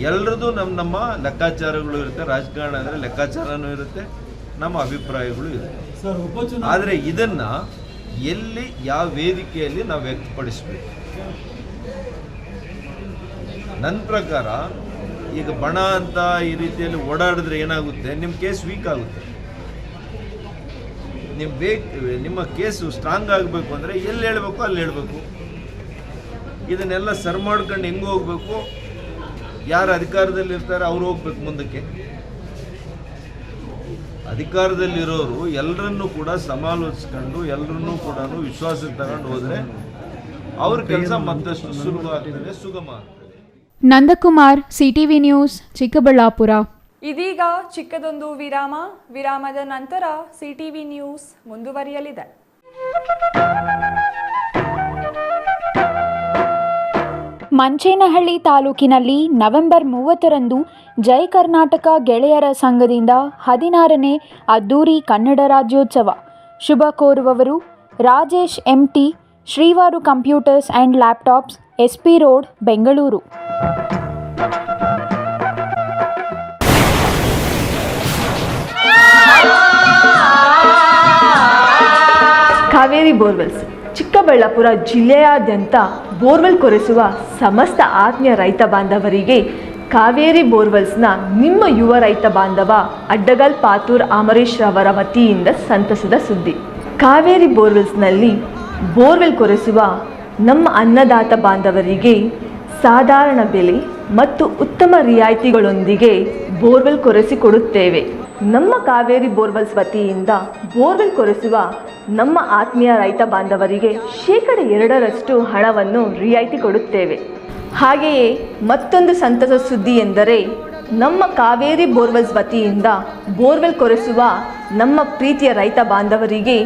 ಎಲ್ಲರದ್ದು ನಮ್ಮ ಲೆಕ್ಕಾಚಾರಗಳು ಇರುತ್ತೆ. ರಾಜಕಾರಣ ಅಂದರೆ ಲೆಕ್ಕಾಚಾರನೂ ಇರುತ್ತೆ, ನಮ್ಮ ಅಭಿಪ್ರಾಯಗಳು ಇರುತ್ತೆ. ಆದರೆ ಇದನ್ನು ಎಲ್ಲಿ ಯಾವ ವೇದಿಕೆಯಲ್ಲಿ ನಾವು ವ್ಯಕ್ತಪಡಿಸಬೇಕು? ನನ್ನ ಪ್ರಕಾರ ಈಗ ಬಣ ಅಂತ ಈ ರೀತಿಯಲ್ಲಿ ಓಡಾಡಿದ್ರೆ ಏನಾಗುತ್ತೆ, ನಿಮ್ಮ ಕೇಸ್ ವೀಕ್ ಆಗುತ್ತೆ. ನಿಮ್ಮ ಕೇಸು ಸ್ಟ್ರಾಂಗ್ ಆಗಬೇಕು ಅಂದರೆ ಎಲ್ಲಿ ಹೇಳಬೇಕು ಅಲ್ಲಿ ಹೇಳಬೇಕು. ಇದನ್ನೆಲ್ಲ ಸರ್ ಮಾಡ್ಕೊಂಡು ಹೆಂಗೆ ಹೋಗ್ಬೇಕು, ಯಾರು ಅಧಿಕಾರದಲ್ಲಿರ್ತಾರೆ ಅವ್ರು ಹೋಗ್ಬೇಕು ಮುಂದಕ್ಕೆ. ಅಧಿಕಾರದಲ್ಲಿರೋರು ಎಲ್ಲರನ್ನೂ ಕೂಡ ಸಮಾಲೋಚಿಸ್ಕೊಂಡು ಎಲ್ಲರನ್ನೂ ಕೂಡ ವಿಶ್ವಾಸಕ್ಕೆ ತಗೊಂಡು ಹೋದರೆ ಅವ್ರ ಕೆಲಸ ಮತ್ತಷ್ಟು ಸುಲಭ ಆಗ್ತದೆ, ಸುಗಮ ಆಗ್ತದೆ. Nandakumar, CTV news, Chikkaballapur. ಇದೀಗ ಚಿಕ್ಕದೊಂದು ವಿರಾಮದ ನಂತರ ಸಿಟಿವಿ ನ್ಯೂಸ್ ಮುಂದುವರಿಯಲಿದೆ. ಮಂಚೇನಹಳ್ಳಿ ತಾಲೂಕಿನಲ್ಲಿ ನವೆಂಬರ್ 30ರಂದು ಜೈ ಕರ್ನಾಟಕ ಗೆಳೆಯರ ಸಂಘದಿಂದ 16ನೇ ಅದ್ದೂರಿ ಕನ್ನಡ ರಾಜ್ಯೋತ್ಸವ. ಶುಭ ಕೋರುವವರು Rajesh MT, Srivaru computers and laptops, SP road, Bengaluru. Kaveri borewells Chikkaballapur ಜಿಲ್ಲೆಯಾದ್ಯಂತ ಬೋರ್ವೆಲ್ ಕೊರೆಸುವ ಸಮಸ್ತ ಆತ್ಮೀಯ ರೈತ ಬಾಂಧವರಿಗೆ ಕಾವೇರಿ ಬೋರ್ವೆಲ್ಸ್ನ ನಿಮ್ಮ ಯುವ ರೈತ ಬಾಂಧವ ಅಡ್ಡಗಲ್ ಪಾತೂರ್ ಅಮರೀಶ್ ರವರ ವತಿಯಿಂದ ಸಂತಸದ ಸುದ್ದಿ. ಕಾವೇರಿ ಬೋರ್ವೆಲ್ಸ್ನಲ್ಲಿ ಬೋರ್ವೆಲ್ ಕೊರೆಸುವ ನಮ್ಮ ಅನ್ನದಾತ ಬಾಂಧವರಿಗೆ ಸಾಧಾರಣ ಬೆಲೆ ಮತ್ತು ಉತ್ತಮ ರಿಯಾಯಿತಿಗಳೊಂದಿಗೆ ಬೋರ್ವೆಲ್ ಕೊರೆಸಿಕೊಡುತ್ತೇವೆ. ನಮ್ಮ ಕಾವೇರಿ ಬೋರ್ವೆಲ್ಸ್ ವತಿಯಿಂದ ಬೋರ್ವೆಲ್ ಕೊರೆಸುವ ನಮ್ಮ ಆತ್ಮೀಯ ರೈತ ಬಾಂಧವರಿಗೆ 2% ಹಣವನ್ನು ರಿಯಾಯಿತಿ ಕೊಡುತ್ತೇವೆ. ಹಾಗೆಯೇ ಮತ್ತೊಂದು ಸಂತಸ ಸುದ್ದಿ ಎಂದರೆ ನಮ್ಮ ಕಾವೇರಿ ಬೋರ್ವೆಲ್ಸ್ ವತಿಯಿಂದ ಬೋರ್ವೆಲ್ ಕೊರೆಸುವ ನಮ್ಮ ಪ್ರೀತಿಯ ರೈತ ಬಾಂಧವರಿಗೆ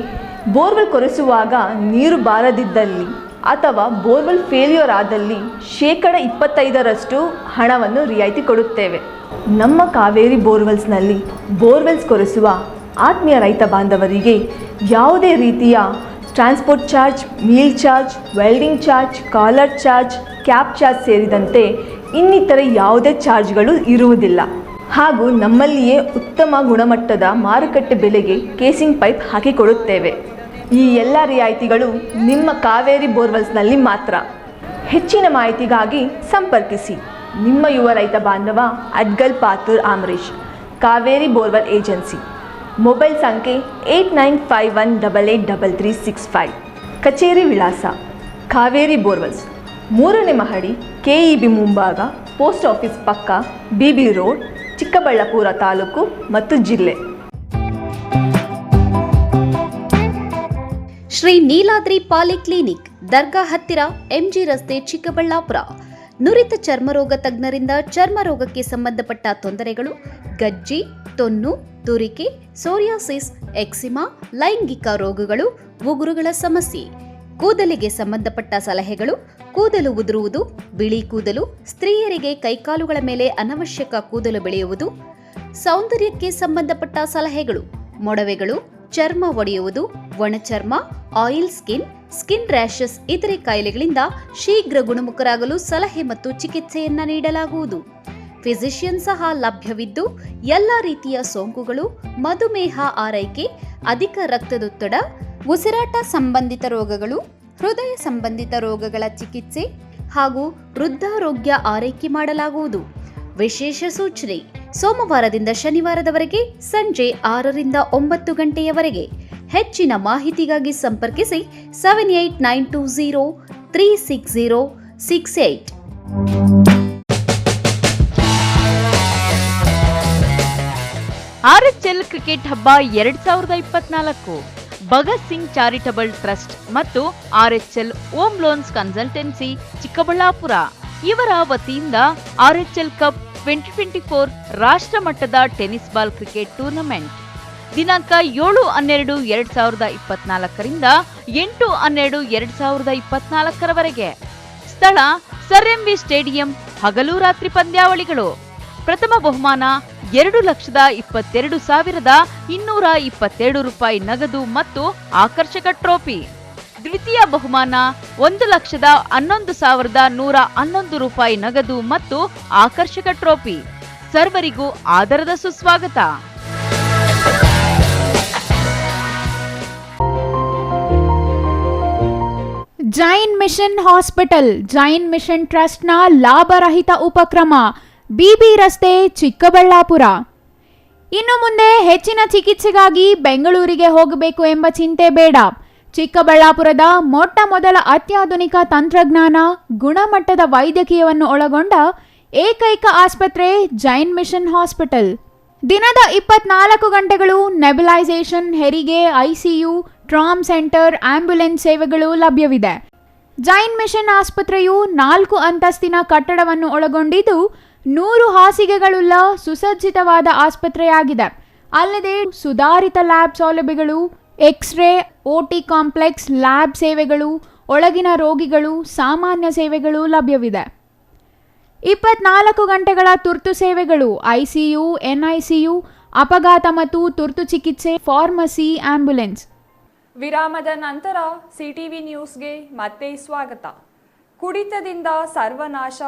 ಬೋರ್ವೆಲ್ ಕೊರೆಸುವಾಗ ನೀರು ಬಾರದಿದ್ದಲ್ಲಿ ಅಥವಾ ಬೋರ್ವೆಲ್ ಫೇಲ್ಯೂರ್ ಆದಲ್ಲಿ 25% ಹಣವನ್ನು ರಿಯಾಯಿತಿ ಕೊಡುತ್ತೇವೆ. ನಮ್ಮ ಕಾವೇರಿ ಬೋರ್ವೆಲ್ಸ್ನಲ್ಲಿ ಬೋರ್ವೆಲ್ಸ್ ಕೊರೆಸುವ ಆತ್ಮೀಯ ರೈತ ಬಾಂಧವರಿಗೆ ಯಾವುದೇ ರೀತಿಯ transport charge, meal charge, welding charge, collar charge, cab charge ಸೇರಿದಂತೆ ಇನ್ನಿತರ ಯಾವುದೇ ಚಾರ್ಜ್ಗಳು ಇರುವುದಿಲ್ಲ. ಹಾಗೂ ನಮ್ಮಲ್ಲಿಯೇ ಉತ್ತಮ ಗುಣಮಟ್ಟದ ಮಾರುಕಟ್ಟೆ ಬೆಲೆಗೆ ಕೇಸಿಂಗ್ ಪೈಪ್ ಹಾಕಿಕೊಡುತ್ತೇವೆ. ಈ ಎಲ್ಲ ರಿಯಾಯಿತಿಗಳು ನಿಮ್ಮ ಕಾವೇರಿ ಬೋರ್ವೆಲ್ಸ್ನಲ್ಲಿ ಮಾತ್ರ. ಹೆಚ್ಚಿನ ಮಾಹಿತಿಗಾಗಿ ಸಂಪರ್ಕಿಸಿ ನಿಮ್ಮ ಯುವ ರೈತ ಬಾಂಧವ Adgal Pathur Amareesh, Kaveri borewell agency. Mobile ಸಂಖ್ಯೆ 8951883365. ಕಚೇರಿ ವಿಳಾಸ ಕಾವೇರಿ ಬೋರ್ವೆಲ್ಸ್, 3ನೇ ಮಹಡಿ, KEB ಮುಂಭಾಗ, ಪೋಸ್ಟ್ ಆಫೀಸ್ ಪಕ್ಕ, BB ರೋಡ್, ಚಿಕ್ಕಬಳ್ಳಾಪುರ ತಾಲೂಕು ಮತ್ತು ಜಿಲ್ಲೆ. ಶ್ರೀ ನೀಲಾದ್ರಿ ಪಾಲಿಕ್ಲಿನಿಕ್, ದರ್ಗಾ ಹತ್ತಿರ, MG ರಸ್ತೆ, ಚಿಕ್ಕಬಳ್ಳಾಪುರ. ನುರಿತ ಚರ್ಮರೋಗ ತಜ್ಞರಿಂದ ಚರ್ಮರೋಗಕ್ಕೆ ಸಂಬಂಧಪಟ್ಟ ತೊಂದರೆಗಳು, ಗಜ್ಜಿ, ತೊನ್ನು, ತುರಿಕೆ, ಸೋರಿಯಾಸಿಸ್, ಎಕ್ಸಿಮಾ, ಲೈಂಗಿಕ ರೋಗಗಳು, ಉಗುರುಗಳ ಸಮಸ್ಯೆ, ಕೂದಲಿಗೆ ಸಂಬಂಧಪಟ್ಟ ಸಲಹೆಗಳು, ಕೂದಲು ಉದುರುವುದು, ಬಿಳಿ ಕೂದಲು, ಸ್ತ್ರೀಯರಿಗೆ ಕೈಕಾಲುಗಳ ಮೇಲೆ ಅನವಶ್ಯಕ ಕೂದಲು ಬೆಳೆಯುವುದು, ಸೌಂದರ್ಯಕ್ಕೆ ಸಂಬಂಧಪಟ್ಟ ಸಲಹೆಗಳು, ಮೊಡವೆಗಳು, ಚರ್ಮ ಒಡೆಯುವುದು, ಒಣಚರ್ಮ, ಆಯಿಲ್ ಸ್ಕಿನ್, ಸ್ಕಿನ್ ರ್ಯಾಷಸ್ ಇತರೆ ಕಾಯಿಲೆಗಳಿಂದ ಶೀಘ್ರ ಗುಣಮುಖರಾಗಲು ಸಲಹೆ ಮತ್ತು ಚಿಕಿತ್ಸೆಯನ್ನ ನೀಡಲಾಗುವುದು. ಫಿಸಿಷಿಯನ್ ಸಹ ಲಭ್ಯವಿದ್ದು ಎಲ್ಲ ರೀತಿಯ ಸೋಂಕುಗಳು, ಮಧುಮೇಹ ಆರೈಕೆ, ಅಧಿಕ ರಕ್ತದೊತ್ತಡ, ಉಸಿರಾಟ ಸಂಬಂಧಿತ ರೋಗಗಳು, ಹೃದಯ ಸಂಬಂಧಿತ ರೋಗಗಳ ಚಿಕಿತ್ಸೆ ಹಾಗೂ ವೃದ್ಧಾರೋಗ್ಯ ಆರೈಕೆ ಮಾಡಲಾಗುವುದು. ವಿಶೇಷ ಸೂಚನೆ: ಸೋಮವಾರದಿಂದ ಶನಿವಾರದವರೆಗೆ ಸಂಜೆ 6ರಿಂದ 9 ಗಂಟೆಯವರೆಗೆ. ಹೆಚ್ಚಿನ ಮಾಹಿತಿಗಾಗಿ ಸಂಪರ್ಕಿಸಿ 7892036068. RHL ಕ್ರಿಕೆಟ್ ಹಬ್ಬ 2024 ಭಗತ್ ಸಿಂಗ್ ಚಾರಿಟಬಲ್ ಟ್ರಸ್ಟ್ ಮತ್ತು RHL home loans consultancy Chikkaballapur ಇವರ ವತಿಯಿಂದ RHL ಕಪ್ 2024 ರಾಷ್ಟ್ರ ಮಟ್ಟದ ಟೆನ್ನಿಸ್ ಬಾಲ್ ಕ್ರಿಕೆಟ್ ಟೂರ್ನಮೆಂಟ್ ದಿನಾಂಕ 7-12-2024 8-12-2024 ಸ್ಥಳ ಸರ್ MV ಸ್ಟೇಡಿಯಂ. ಹಗಲು ರಾತ್ರಿ ಪಂದ್ಯಾವಳಿಗಳು. ಪ್ರಥಮ ಬಹುಮಾನ 2,22,227 ರೂಪಾಯಿ ನಗದು ಮತ್ತು ಆಕರ್ಷಕ ಟ್ರೋಫಿ. ದ್ವಿತೀಯ ಬಹುಮಾನ 1,11,111 ರೂಪಾಯಿ ನಗದು ಮತ್ತು ಆಕರ್ಷಕ ಟ್ರೋಫಿ. ಸರ್ವರಿಗೂ ಆದರದ ಸುಸ್ವಾಗತ. Jain mission hospital, Jain mission ಟ್ರಸ್ಟ್ನ ಲಾಭರಹಿತ ಉಪಕ್ರಮ, BB ರಸ್ತೆ, ಚಿಕ್ಕಬಳ್ಳಾಪುರ. ಇನ್ನು ಮುಂದೆ ಹೆಚ್ಚಿನ ಚಿಕಿತ್ಸೆಗಾಗಿ ಬೆಂಗಳೂರಿಗೆ ಹೋಗಬೇಕು ಎಂಬ ಚಿಂತೆ ಬೇಡ. ಚಿಕ್ಕಬಳ್ಳಾಪುರದ ಮೊಟ್ಟ ಮೊದಲ ಅತ್ಯಾಧುನಿಕ ತಂತ್ರಜ್ಞಾನ, ಗುಣಮಟ್ಟದ ವೈದ್ಯಕೀಯವನ್ನು ಒಳಗೊಂಡ ಏಕೈಕ ಆಸ್ಪತ್ರೆ ಜೈನ್ ಮಿಷನ್ ಹಾಸ್ಪಿಟಲ್. ದಿನದ 24 ಗಂಟೆಗಳು ನೆಬುಲೈಸೇಷನ್, ಹೆರಿಗೆ, ICU, ಟ್ರಾಮ್ ಸೆಂಟರ್, ಆಂಬ್ಯುಲೆನ್ಸ್ ಸೇವೆಗಳು ಲಭ್ಯವಿದೆ. ಜೈನ್ ಮಿಷನ್ ಆಸ್ಪತ್ರೆಯು 4 ಅಂತಸ್ತಿನ ಕಟ್ಟಡವನ್ನು ಒಳಗೊಂಡಿದ್ದು 100 ಹಾಸಿಗೆಗಳುಳ್ಳ ಸುಸಜ್ಜಿತವಾದ ಆಸ್ಪತ್ರೆಯಾಗಿದೆ. ಅಲ್ಲದೆ ಸುಧಾರಿತ ಲ್ಯಾಬ್ ಸೌಲಭ್ಯಗಳು, ಎಕ್ಸ್ರೇ, OT ಕಾಂಪ್ಲೆಕ್ಸ್, ಲ್ಯಾಬ್ ಸೇವೆಗಳು, ಒಳಗಿನ ರೋಗಿಗಳು, ಸಾಮಾನ್ಯ ಸೇವೆಗಳು ಲಭ್ಯವಿದೆ. 24 ಗಂಟೆಗಳ ತುರ್ತು ಸೇವೆಗಳು, ICU, NICU, ಅಪಘಾತ ಮತ್ತು ತುರ್ತು ಚಿಕಿತ್ಸೆ, ಫಾರ್ಮಸಿ, ಆಂಬ್ಯುಲೆನ್ಸ್. ವಿರಾಮದ ನಂತರ ಸಿಟಿವಿ ನ್ಯೂಸ್ಗೆ ಮತ್ತೆ ಸ್ವಾಗತ. ಕುಡಿತದಿಂದ ಸರ್ವನಾಶ,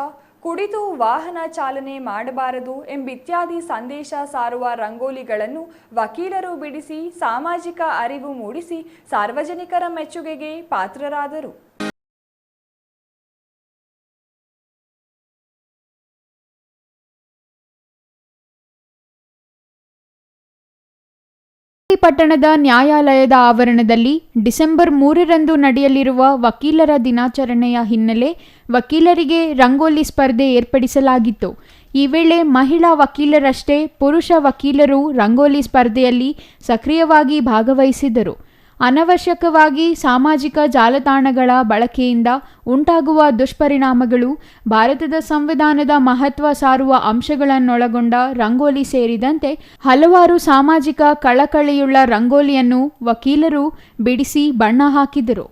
ಕುಡಿದು ವಾಹನ ಚಾಲನೆ ಮಾಡಬಾರದು ಎಂಬಿತ್ಯಾದಿ ಸಂದೇಶ ಸಾರುವ ರಂಗೋಲಿಗಳನ್ನು ವಕೀಲರು ಬಿಡಿಸಿ ಸಾಮಾಜಿಕ ಅರಿವು ಮೂಡಿಸಿ ಸಾರ್ವಜನಿಕರ ಮೆಚ್ಚುಗೆಗೆ ಪಾತ್ರರಾದರು. ಪಟ್ಟಣದ ನ್ಯಾಯಾಲಯದ ಆವರಣದಲ್ಲಿ ಡಿಸೆಂಬರ್ 3ರಂದು ನಡೆಯಲಿರುವ ವಕೀಲರ ದಿನಾಚರಣೆಯ ಹಿನ್ನೆಲೆ ವಕೀಲರಿಗೆ ರಂಗೋಲಿ ಸ್ಪರ್ಧೆ ಏರ್ಪಡಿಸಲಾಗಿತ್ತು. ಈ ವೇಳೆ ಮಹಿಳಾ ವಕೀಲರಷ್ಟೇ ಪುರುಷ ವಕೀಲರು ರಂಗೋಲಿ ಸ್ಪರ್ಧೆಯಲ್ಲಿ ಸಕ್ರಿಯವಾಗಿ ಭಾಗವಹಿಸಿದರು. ಅನವಶ್ಯಕವಾಗಿ ಸಾಮಾಜಿಕ ಜಾಲತಾಣಗಳ ಬಳಕೆಯಿಂದ ಉಂಟಾಗುವ ದುಷ್ಪರಿಣಾಮಗಳು, ಭಾರತದ ಸಂವಿಧಾನದ ಮಹತ್ವ ಸಾರುವ ಅಂಶಗಳನ್ನೊಳಗೊಂಡ ರಂಗೋಲಿ ಸೇರಿದಂತೆ ಹಲವಾರು ಸಾಮಾಜಿಕ ಕಳಕಳಿಯುಳ್ಳ ರಂಗೋಲಿಯನ್ನು ವಕೀಲರು ಬಿಡಿಸಿ ಬಣ್ಣ ಹಾಕಿದರು.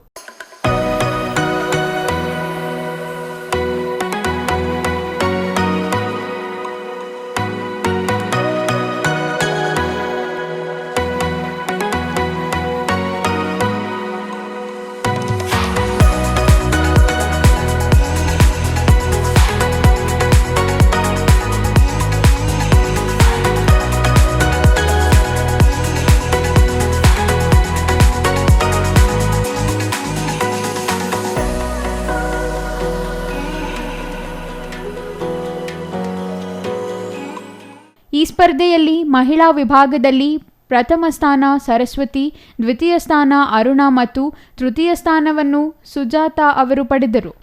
ಈ ಸ್ಪರ್ಧೆಯಲ್ಲಿ ಮಹಿಳಾ ವಿಭಾಗದಲ್ಲಿ ಪ್ರಥಮ ಸ್ಥಾನ ಸರಸ್ವತಿ, ದ್ವಿತೀಯ ಸ್ಥಾನ ಅರುಣಾ ಮತ್ತು ತೃತೀಯ ಸ್ಥಾನವನ್ನು ಸುಜಾತಾ ಅವರು ಪಡೆದರು.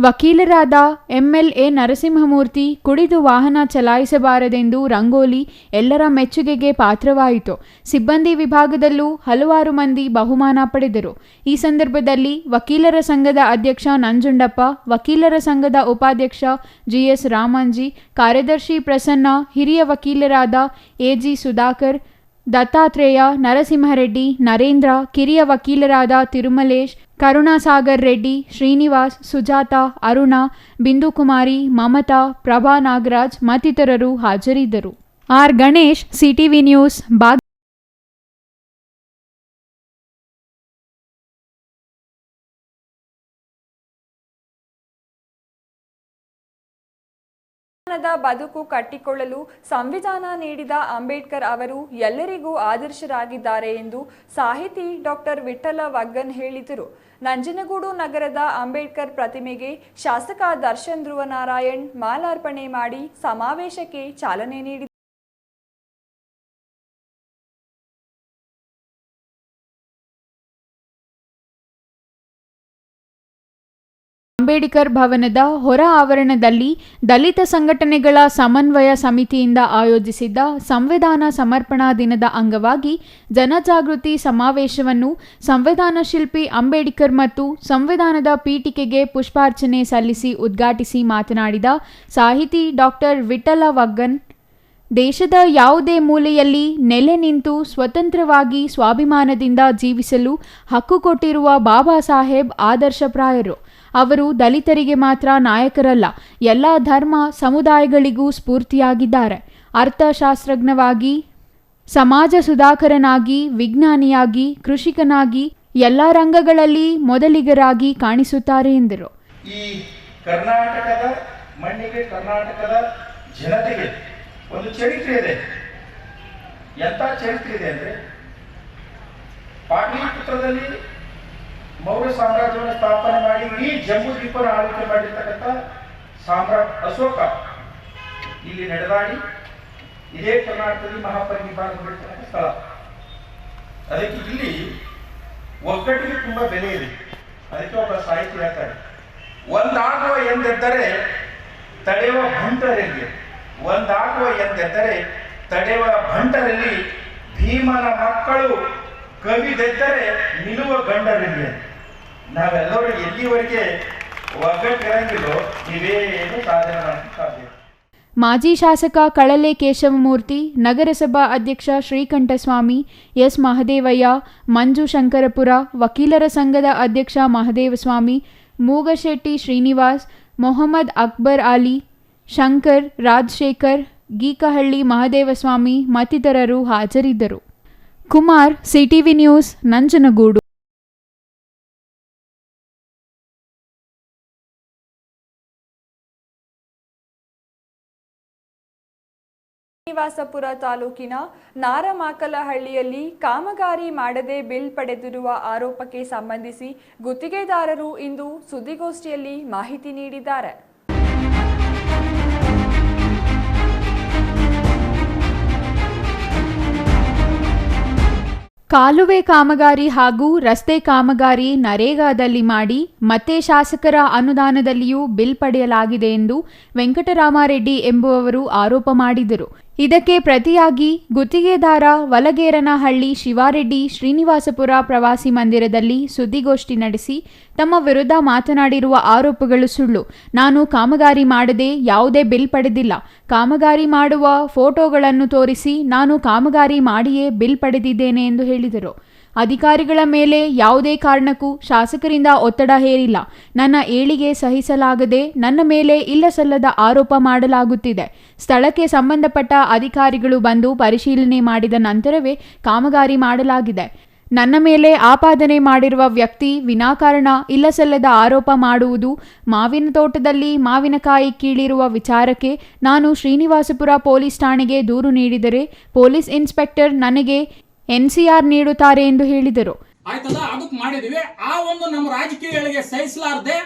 ವಕೀಲರಾದ MLA ನರಸಿಂಹಮೂರ್ತಿ ಕುಡಿದು ವಾಹನ ಚಲಾಯಿಸಬಾರದೆಂದು ರಂಗೋಲಿ ಎಲ್ಲರ ಮೆಚ್ಚುಗೆಗೆ ಪಾತ್ರವಾಯಿತು. ಸಿಬ್ಬಂದಿ ವಿಭಾಗದಲ್ಲೂ ಹಲವಾರು ಮಂದಿ ಬಹುಮಾನ ಪಡೆದರು. ಈ ಸಂದರ್ಭದಲ್ಲಿ ವಕೀಲರ ಸಂಘದ ಅಧ್ಯಕ್ಷ ನಂಜುಂಡಪ್ಪ, ವಕೀಲರ ಸಂಘದ ಉಪಾಧ್ಯಕ್ಷ GS ರಾಮಂಜಿ, ಕಾರ್ಯದರ್ಶಿ ಪ್ರಸನ್ನ, ಹಿರಿಯ ವಕೀಲರಾದ AG ಸುಧಾಕರ್, ದತ್ತಾತ್ರೇಯ, ನರಸಿಂಹರೆಡ್ಡಿ, ನರೇಂದ್ರ, ಕಿರಿಯ ವಕೀಲರಾದ ತಿರುಮಲೇಶ್, ಕರುಣಾಸಾಗರ್ ರೆಡ್ಡಿ, ಶ್ರೀನಿವಾಸ್, ಸುಜಾತಾ, ಅರುಣಾ, ಬಿಂದುಕುಮಾರಿ, ಮಮತಾ, ಪ್ರಭಾ ನಾಗರಾಜ್ ಮತ್ತಿತರರು ಹಾಜರಿದ್ದರು. ಆರ್ ಗಣೇಶ್, ಸಿಟಿವಿ ನ್ಯೂಸ್, ಬದುಕು ಕಟ್ಟಿಕೊಳ್ಳಲು ಸಂವಿಧಾನ ನೀಡಿದ ಅಂಬೇಡ್ಕರ್ ಅವರು ಎಲ್ಲರಿಗೂ ಆದರ್ಶರಾಗಿದ್ದಾರೆ ಎಂದು ಸಾಹಿತಿ ಡಾಕ್ಟರ್ ವಿಠಲ ವಗ್ಗನ್ ಹೇಳಿದರು. ನಂಜನಗೂಡು ನಗರದ ಅಂಬೇಡ್ಕರ್ ಪ್ರತಿಮೆಗೆ ಶಾಸಕ ದರ್ಶನ್ ಧ್ರುವನಾರಾಯಣ್ ಮಾಲಾರ್ಪಣೆ ಮಾಡಿ ಸಮಾವೇಶಕ್ಕೆ ಚಾಲನೆ ನೀಡಿದರು. ಅಂಬೇಡ್ಕರ್ ಭವನದ ಹೊರ ಆವರಣದಲ್ಲಿ ದಲಿತ ಸಂಘಟನೆಗಳ ಸಮನ್ವಯ ಸಮಿತಿಯಿಂದ ಆಯೋಜಿಸಿದ್ದ ಸಂವಿಧಾನ ಸಮರ್ಪಣಾ ದಿನದ ಅಂಗವಾಗಿ ಜನಜಾಗೃತಿ ಸಮಾವೇಶವನ್ನು ಸಂವಿಧಾನ ಶಿಲ್ಪಿ ಅಂಬೇಡ್ಕರ್ ಮತ್ತು ಸಂವಿಧಾನದ ಪೀಠಿಕೆಗೆ ಪುಷ್ಪಾರ್ಚನೆ ಸಲ್ಲಿಸಿ ಉದ್ಘಾಟಿಸಿ ಮಾತನಾಡಿದ ಸಾಹಿತಿ ಡಾಕ್ಟರ್ ವಿಠಲ ವಗ್ಗನ್, ದೇಶದ ಯಾವುದೇ ಮೂಲೆಯಲ್ಲಿ ನೆಲೆ ನಿಂತು ಸ್ವತಂತ್ರವಾಗಿ ಸ್ವಾಭಿಮಾನದಿಂದ ಜೀವಿಸಲು ಹಕ್ಕು ಕೊಟ್ಟಿರುವ ಬಾಬಾ ಸಾಹೇಬ್ ಆದರ್ಶಪ್ರಾಯರು. ಅವರು ದಲಿತರಿಗೆ ಮಾತ್ರ ನಾಯಕರಲ್ಲ, ಎಲ್ಲ ಧರ್ಮ ಸಮುದಾಯಗಳಿಗೂ ಸ್ಫೂರ್ತಿಯಾಗಿದ್ದಾರೆ. ಅರ್ಥಶಾಸ್ತ್ರಜ್ಞವಾಗಿ, ಸಮಾಜ ಸುಧಾಕರನಾಗಿ, ವಿಜ್ಞಾನಿಯಾಗಿ, ಕೃಷಿಕನಾಗಿ ಎಲ್ಲ ರಂಗಗಳಲ್ಲಿ ಮೊದಲಿಗರಾಗಿ ಕಾಣಿಸುತ್ತಾರೆ ಎಂದರು. ಈ ಕರ್ನಾಟಕದ ಮಣ್ಣಿಗೆ, ಕರ್ನಾಟಕದ ಜನತೆಗೆ ಒಂದು ಚರಿತ್ರೆ ಇದೆ. ಎಂಥ ಚರಿತ್ರೆ ಇದೆ ಅಂದರೆ, ಪಾಟಲಿಪುತ್ರದಲ್ಲಿ ಮೌರ್ಯ ಸಾಮ್ರಾಜ್ಯವನ್ನು ಸ್ಥಾಪನೆ ಮಾಡಿ ಇಡೀ ಜಂಬೂ ದ್ವೀಪನ ಆಳ್ವಿಕೆ ಮಾಡಿರ್ತಕ್ಕಂಥ ಸಾಮ್ರಾಟ್ ಅಶೋಕ ಇಲ್ಲಿ ನಡೆದಾಡಿ ಇದೇ ಕರ್ನಾಟಕದಲ್ಲಿ ಮಹಾಪರಿನಿರ್ವಾಣಗೊಂಡಿರ್ತಕ್ಕಂಥ ಸ್ಥಳ. ಅದಕ್ಕೆ ಇಲ್ಲಿ ಒಗ್ಗಟ್ಟಿಗೆ ತುಂಬಾ ಬೆಲೆ ಇದೆ. ಅದಕ್ಕೆ ಒಬ್ಬ ಸಾಹಿತಿ ಹೇಳ್ತಾರೆ, ಒಂದಾಗುವ ಎಂದೆದ್ದರೆ ತಡೆಯುವ ಭಂಟರಲ್ಲಿ, ಒಂದಾಗುವ ಎಂದೆದ್ದರೆ ತಡೆಯುವ ಭಂಟರಲ್ಲಿ ಭೀಮನ ಮಕ್ಕಳು ಕವಿದೆದ್ದರೆ ನಿಲ್ಲುವ ಗಂಡರಲ್ಲಿ. ನಾವೆಲ್ಲರೂ ಎಲ್ಲಿವರೆಗೆ ಒಗ್ಗಟ್ಟಿರಂಗಿಲ್ಲೋ ನೀವೇನು ಸಾಧನೆ ಮಾಡಕ್ಕೆ ಸಾಧ್ಯ. ಮಾಜಿ ಶಾಸಕ ಕಳಲೆ ಕೇಶವಮೂರ್ತಿ, ನಗರಸಭಾ ಅಧ್ಯಕ್ಷ ಶ್ರೀಕಂಠಸ್ವಾಮಿ, ಎಸ್ ಮಹದೇವಯ್ಯ, ಮಂಜು ಶಂಕರಪುರ, ವಕೀಲರ ಸಂಘದ ಅಧ್ಯಕ್ಷ ಮಹದೇವಸ್ವಾಮಿ, ಮೂಗಶೆಟ್ಟಿ ಶ್ರೀನಿವಾಸ್, ಮೊಹಮ್ಮದ್ ಅಕ್ಬರ್ ಅಲಿ, ಶಂಕರ್, ರಾಜಶೇಖರ್, ಗೀಕಹಳ್ಳಿ ಮಹದೇವಸ್ವಾಮಿ ಮತ್ತಿತರರು ಹಾಜರಿದ್ದರು. Kumar, CTV news, Nanjangud. ಶ್ರೀನಿವಾಸಪುರ ತಾಲೂಕಿನ ನಾರಮಾಕಲಹಳ್ಳಿಯಲ್ಲಿ ಕಾಮಗಾರಿ ಮಾಡದೆ ಬಿಲ್ ಪಡೆದಿರುವ ಆರೋಪಕ್ಕೆ ಸಂಬಂಧಿಸಿ ಗುತ್ತಿಗೆದಾರರು ಇಂದು ಸುದ್ದಿಗೋಷ್ಠಿಯಲ್ಲಿ ಮಾಹಿತಿ ನೀಡಿದ್ದಾರೆ. ಕಾಲುವೆ ಕಾಮಗಾರಿ ಹಾಗೂ ರಸ್ತೆ ಕಾಮಗಾರಿ ನರೇಗಾದಲ್ಲಿ ಮಾಡಿ ಮತ್ತೆ ಶಾಸಕರ ಅನುದಾನದಲ್ಲಿಯೂ ಬಿಲ್ ಪಡೆಯಲಾಗಿದೆ ಎಂದು ವೆಂಕಟರಾಮರೆಡ್ಡಿ ಎಂಬುವವರು ಆರೋಪ ಮಾಡಿದರು. ಇದಕ್ಕೆ ಪ್ರತಿಯಾಗಿ ಗುತ್ತಿಗೆದಾರ ವಲಗೇರನಹಳ್ಳಿ ಶಿವಾರೆಡ್ಡಿ ಶ್ರೀನಿವಾಸಪುರ ಪ್ರವಾಸಿ ಮಂದಿರದಲ್ಲಿ ಸುದ್ದಿಗೋಷ್ಠಿ ನಡೆಸಿ ತಮ್ಮ ವಿರುದ್ಧ ಮಾತನಾಡಿರುವ ಆರೋಪಗಳು ಸುಳ್ಳು. ನಾನು ಕಾಮಗಾರಿ ಮಾಡದೆ ಯಾವುದೇ ಬಿಲ್ ಪಡೆದಿಲ್ಲ. ಕಾಮಗಾರಿ ಮಾಡುವ ಫೋಟೋಗಳನ್ನು ತೋರಿಸಿ ನಾನು ಕಾಮಗಾರಿ ಮಾಡಿಯೇ ಬಿಲ್ ಪಡೆದಿದ್ದೇನೆ ಎಂದು ಹೇಳಿದರು. ಅಧಿಕಾರಿಗಳ ಮೇಲೆ ಯಾವುದೇ ಕಾರಣಕ್ಕೂ ಶಾಸಕರಿಂದ ಒತ್ತಡ ಹೇರಿಲ್ಲ. ನನ್ನ ಏಳಿಗೆ ಸಹಿಸಲಾಗದೆ ನನ್ನ ಮೇಲೆ ಇಲ್ಲಸಲ್ಲದ ಆರೋಪ ಮಾಡಲಾಗುತ್ತಿದೆ. ಸ್ಥಳಕ್ಕೆ ಸಂಬಂಧಪಟ್ಟ ಅಧಿಕಾರಿಗಳು ಬಂದು ಪರಿಶೀಲನೆ ಮಾಡಿದ ನಂತರವೇ ಕಾಮಗಾರಿ ಮಾಡಲಾಗಿದೆ. ನನ್ನ ಮೇಲೆ ಆಪಾದನೆ ಮಾಡಿರುವ ವ್ಯಕ್ತಿ ವಿನಾಕಾರಣ ಇಲ್ಲಸಲ್ಲದ ಆರೋಪ ಮಾಡುವುದು, ಮಾವಿನ ತೋಟದಲ್ಲಿ ಮಾವಿನಕಾಯಿ ಕೀಳಿರುವ ವಿಚಾರಕ್ಕೆ ನಾನು ಶ್ರೀನಿವಾಸಪುರ ಪೊಲೀಸ್ ಠಾಣೆಗೆ ದೂರು ನೀಡಿದರೆ ಪೊಲೀಸ್ ಇನ್ಸ್ಪೆಕ್ಟರ್ ನನಗೆ NCR ನೀಡುತ್ತಾರೆ ಎಂದು ಹೇಳಿದರು. ಆಯ್ತಲ್ಲ, ಅದಕ್ಕೆ ಮಾಡಿದೀವಿ. ಆ ಒಂದು ನಮ್ಮ ರಾಜಕೀಯಗಳಿಗೆ ಸಹಿಸಲಾರದೆ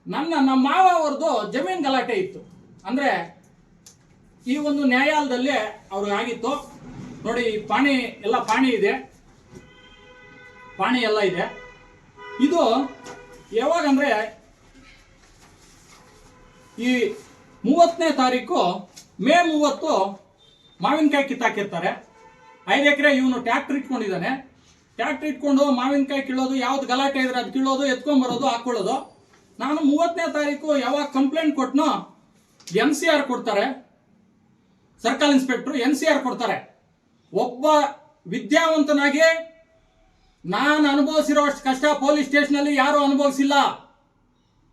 ನಮ್ಮ ಮಾವ ಅವರದು ಜಮೀನ್ ಗಲಾಟೆ ಇತ್ತು. ಅಂದ್ರೆ ಈ ಒಂದು ನ್ಯಾಯಾಲಯದಲ್ಲಿ ಅವ್ರಿಗೆ ಆಗಿತ್ತು ನೋಡಿ. ಪಾಣಿ ಇದೆ, ಪಾಣಿ ಎಲ್ಲ ಇದೆ. ಇದು ಯಾವಾಗಂದ್ರೆ ಈ 30ನೇ ತಾರೀಕು ಮೇ 30 ಮಾವಿನಕಾಯಿ ಕಿತ್ತಾಕಿರ್ತಾರೆ. 5 ಎಕರೆ ಇವನು ಟ್ಯಾಕ್ಟರ್ ಇಟ್ಕೊಂಡಿದ್ದಾನೆ. ಟ್ಯಾಕ್ಟರ್ ಇಟ್ಕೊಂಡು ಮಾವಿನಕಾಯಿ ಕೀಳೋದು, ಯಾವ್ದು ಗಲಾಟೆ ಇದ್ರೆ ಅದು ಕೀಳೋದು, ಎತ್ಕೊಂಡ್ಬರೋದು, ಹಾಕೊಳ್ಳೋದು. ನಾನು 30ನೇ ತಾರೀಕು ಯಾವಾಗ ಕಂಪ್ಲೇಂಟ್ ಕೊಟ್ಟನೋ NCR ಕೊಡ್ತಾರೆ, ಸರ್ಕಲ್ ಇನ್ಸ್ಪೆಕ್ಟರ್ NCR ಕೊಡ್ತಾರೆ. ಒಬ್ಬ ವಿದ್ಯಾವಂತನಾಗಿ ನಾನು ಅನುಭವಿಸಿರೋಷ್ಟು ಕಷ್ಟ ಪೊಲೀಸ್ ಸ್ಟೇಷನಲ್ಲಿ ಯಾರು ಅನುಭವಿಸಿಲ್ಲ.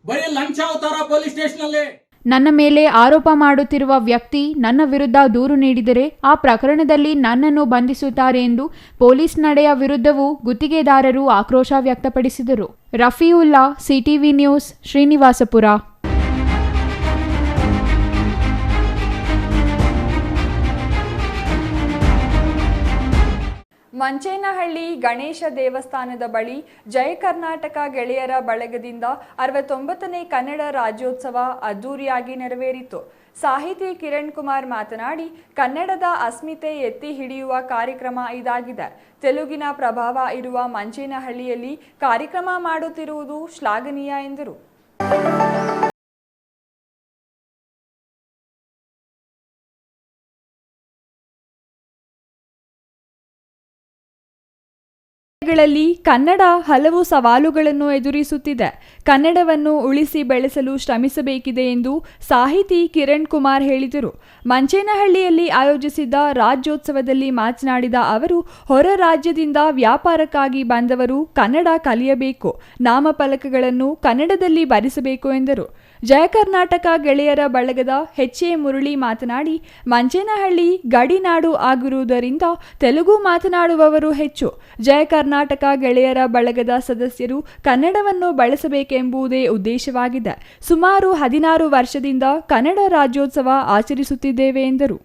ಬರೀ ಲಂಚಾವತಾರ ಪೊಲೀಸ್ ಸ್ಟೇಷನಲ್ಲಿ. ನನ್ನ ಮೇಲೆ ಆರೋಪ ಮಾಡುತ್ತಿರುವ ವ್ಯಕ್ತಿ ನನ್ನ ವಿರುದ್ಧ ದೂರು ನೀಡಿದರೆ ಆ ಪ್ರಕರಣದಲ್ಲಿ ನನ್ನನ್ನು ಬಂಧಿಸುತ್ತಾರೆ ಎಂದು ಪೊಲೀಸ್ ನಡೆಯ ವಿರುದ್ಧವೂ ಗುತ್ತಿಗೆದಾರರು ಆಕ್ರೋಶ ವ್ಯಕ್ತಪಡಿಸಿದರು. ರಫೀವುಲ್ಲಾ, CTV ನ್ಯೂಸ್, ಶ್ರೀನಿವಾಸಪುರ. ಮಂಚೇನಹಳ್ಳಿ ಗಣೇಶ ದೇವಸ್ಥಾನದ ಬಳಿ ಜಯ ಕರ್ನಾಟಕ ಗೆಳೆಯರ ಬಳಗದಿಂದ 69ನೇ ಕನ್ನಡ ರಾಜ್ಯೋತ್ಸವ ಅದ್ದೂರಿಯಾಗಿ ನೆರವೇರಿತು. ಸಾಹಿತಿ ಕಿರಣ್ ಕುಮಾರ್ ಮಾತನಾಡಿ, ಕನ್ನಡದ ಅಸ್ಮಿತೆ ಎತ್ತಿ ಹಿಡಿಯುವ ಕಾರ್ಯಕ್ರಮ ಇದಾಗಿದೆ. ತೆಲುಗಿನ ಪ್ರಭಾವ ಇರುವ ಮಂಚೇನಹಳ್ಳಿಯಲ್ಲಿ ಕಾರ್ಯಕ್ರಮ ಮಾಡುತ್ತಿರುವುದು ಶ್ಲಾಘನೀಯ ಎಂದರು. ಗಳಲ್ಲಿ ಕನ್ನಡ ಹಲವು ಸವಾಲುಗಳನ್ನು ಎದುರಿಸುತ್ತಿದೆ. ಕನ್ನಡವನ್ನು ಉಳಿಸಿ ಬೆಳೆಸಲು ಶ್ರಮಿಸಬೇಕಿದೆ ಎಂದು ಸಾಹಿತಿ ಕಿರಣ್ ಕುಮಾರ್ ಹೇಳಿದರು. ಮಂಚೇನಹಳ್ಳಿಯಲ್ಲಿ ಆಯೋಜಿಸಿದ್ದ ರಾಜ್ಯೋತ್ಸವದಲ್ಲಿ ಮಾತನಾಡಿದ ಅವರು, ಹೊರ ರಾಜ್ಯದಿಂದ ವ್ಯಾಪಾರಕ್ಕಾಗಿ ಬಂದವರು ಕನ್ನಡ ಕಲಿಯಬೇಕು, ನಾಮಫಲಕಗಳನ್ನು ಕನ್ನಡದಲ್ಲಿ ಬರೆಸಬೇಕು ಎಂದರು. ಜಯ ಕರ್ನಾಟಕ ಗೆಳೆಯರ ಬಳಗದ HA ಮುರಳಿ ಮಾತನಾಡಿ, ಮಂಚೇನಹಳ್ಳಿ ಗಡಿನಾಡು ಆಗಿರುವುದರಿಂದ ತೆಲುಗು ಮಾತನಾಡುವವರು ಹೆಚ್ಚು. ಜಯ ಕರ್ನಾಟಕ ಗೆಳೆಯರ ಬಳಗದ ಸದಸ್ಯರು ಕನ್ನಡವನ್ನು ಬಳಸಬೇಕೆಂಬುದೇ ಉದ್ದೇಶವಾಗಿದೆ. ಸುಮಾರು 16 ವರ್ಷದಿಂದ ಕನ್ನಡ ರಾಜ್ಯೋತ್ಸವ ಆಚರಿಸುತ್ತಿದ್ದೇವೆ ಎಂದರು.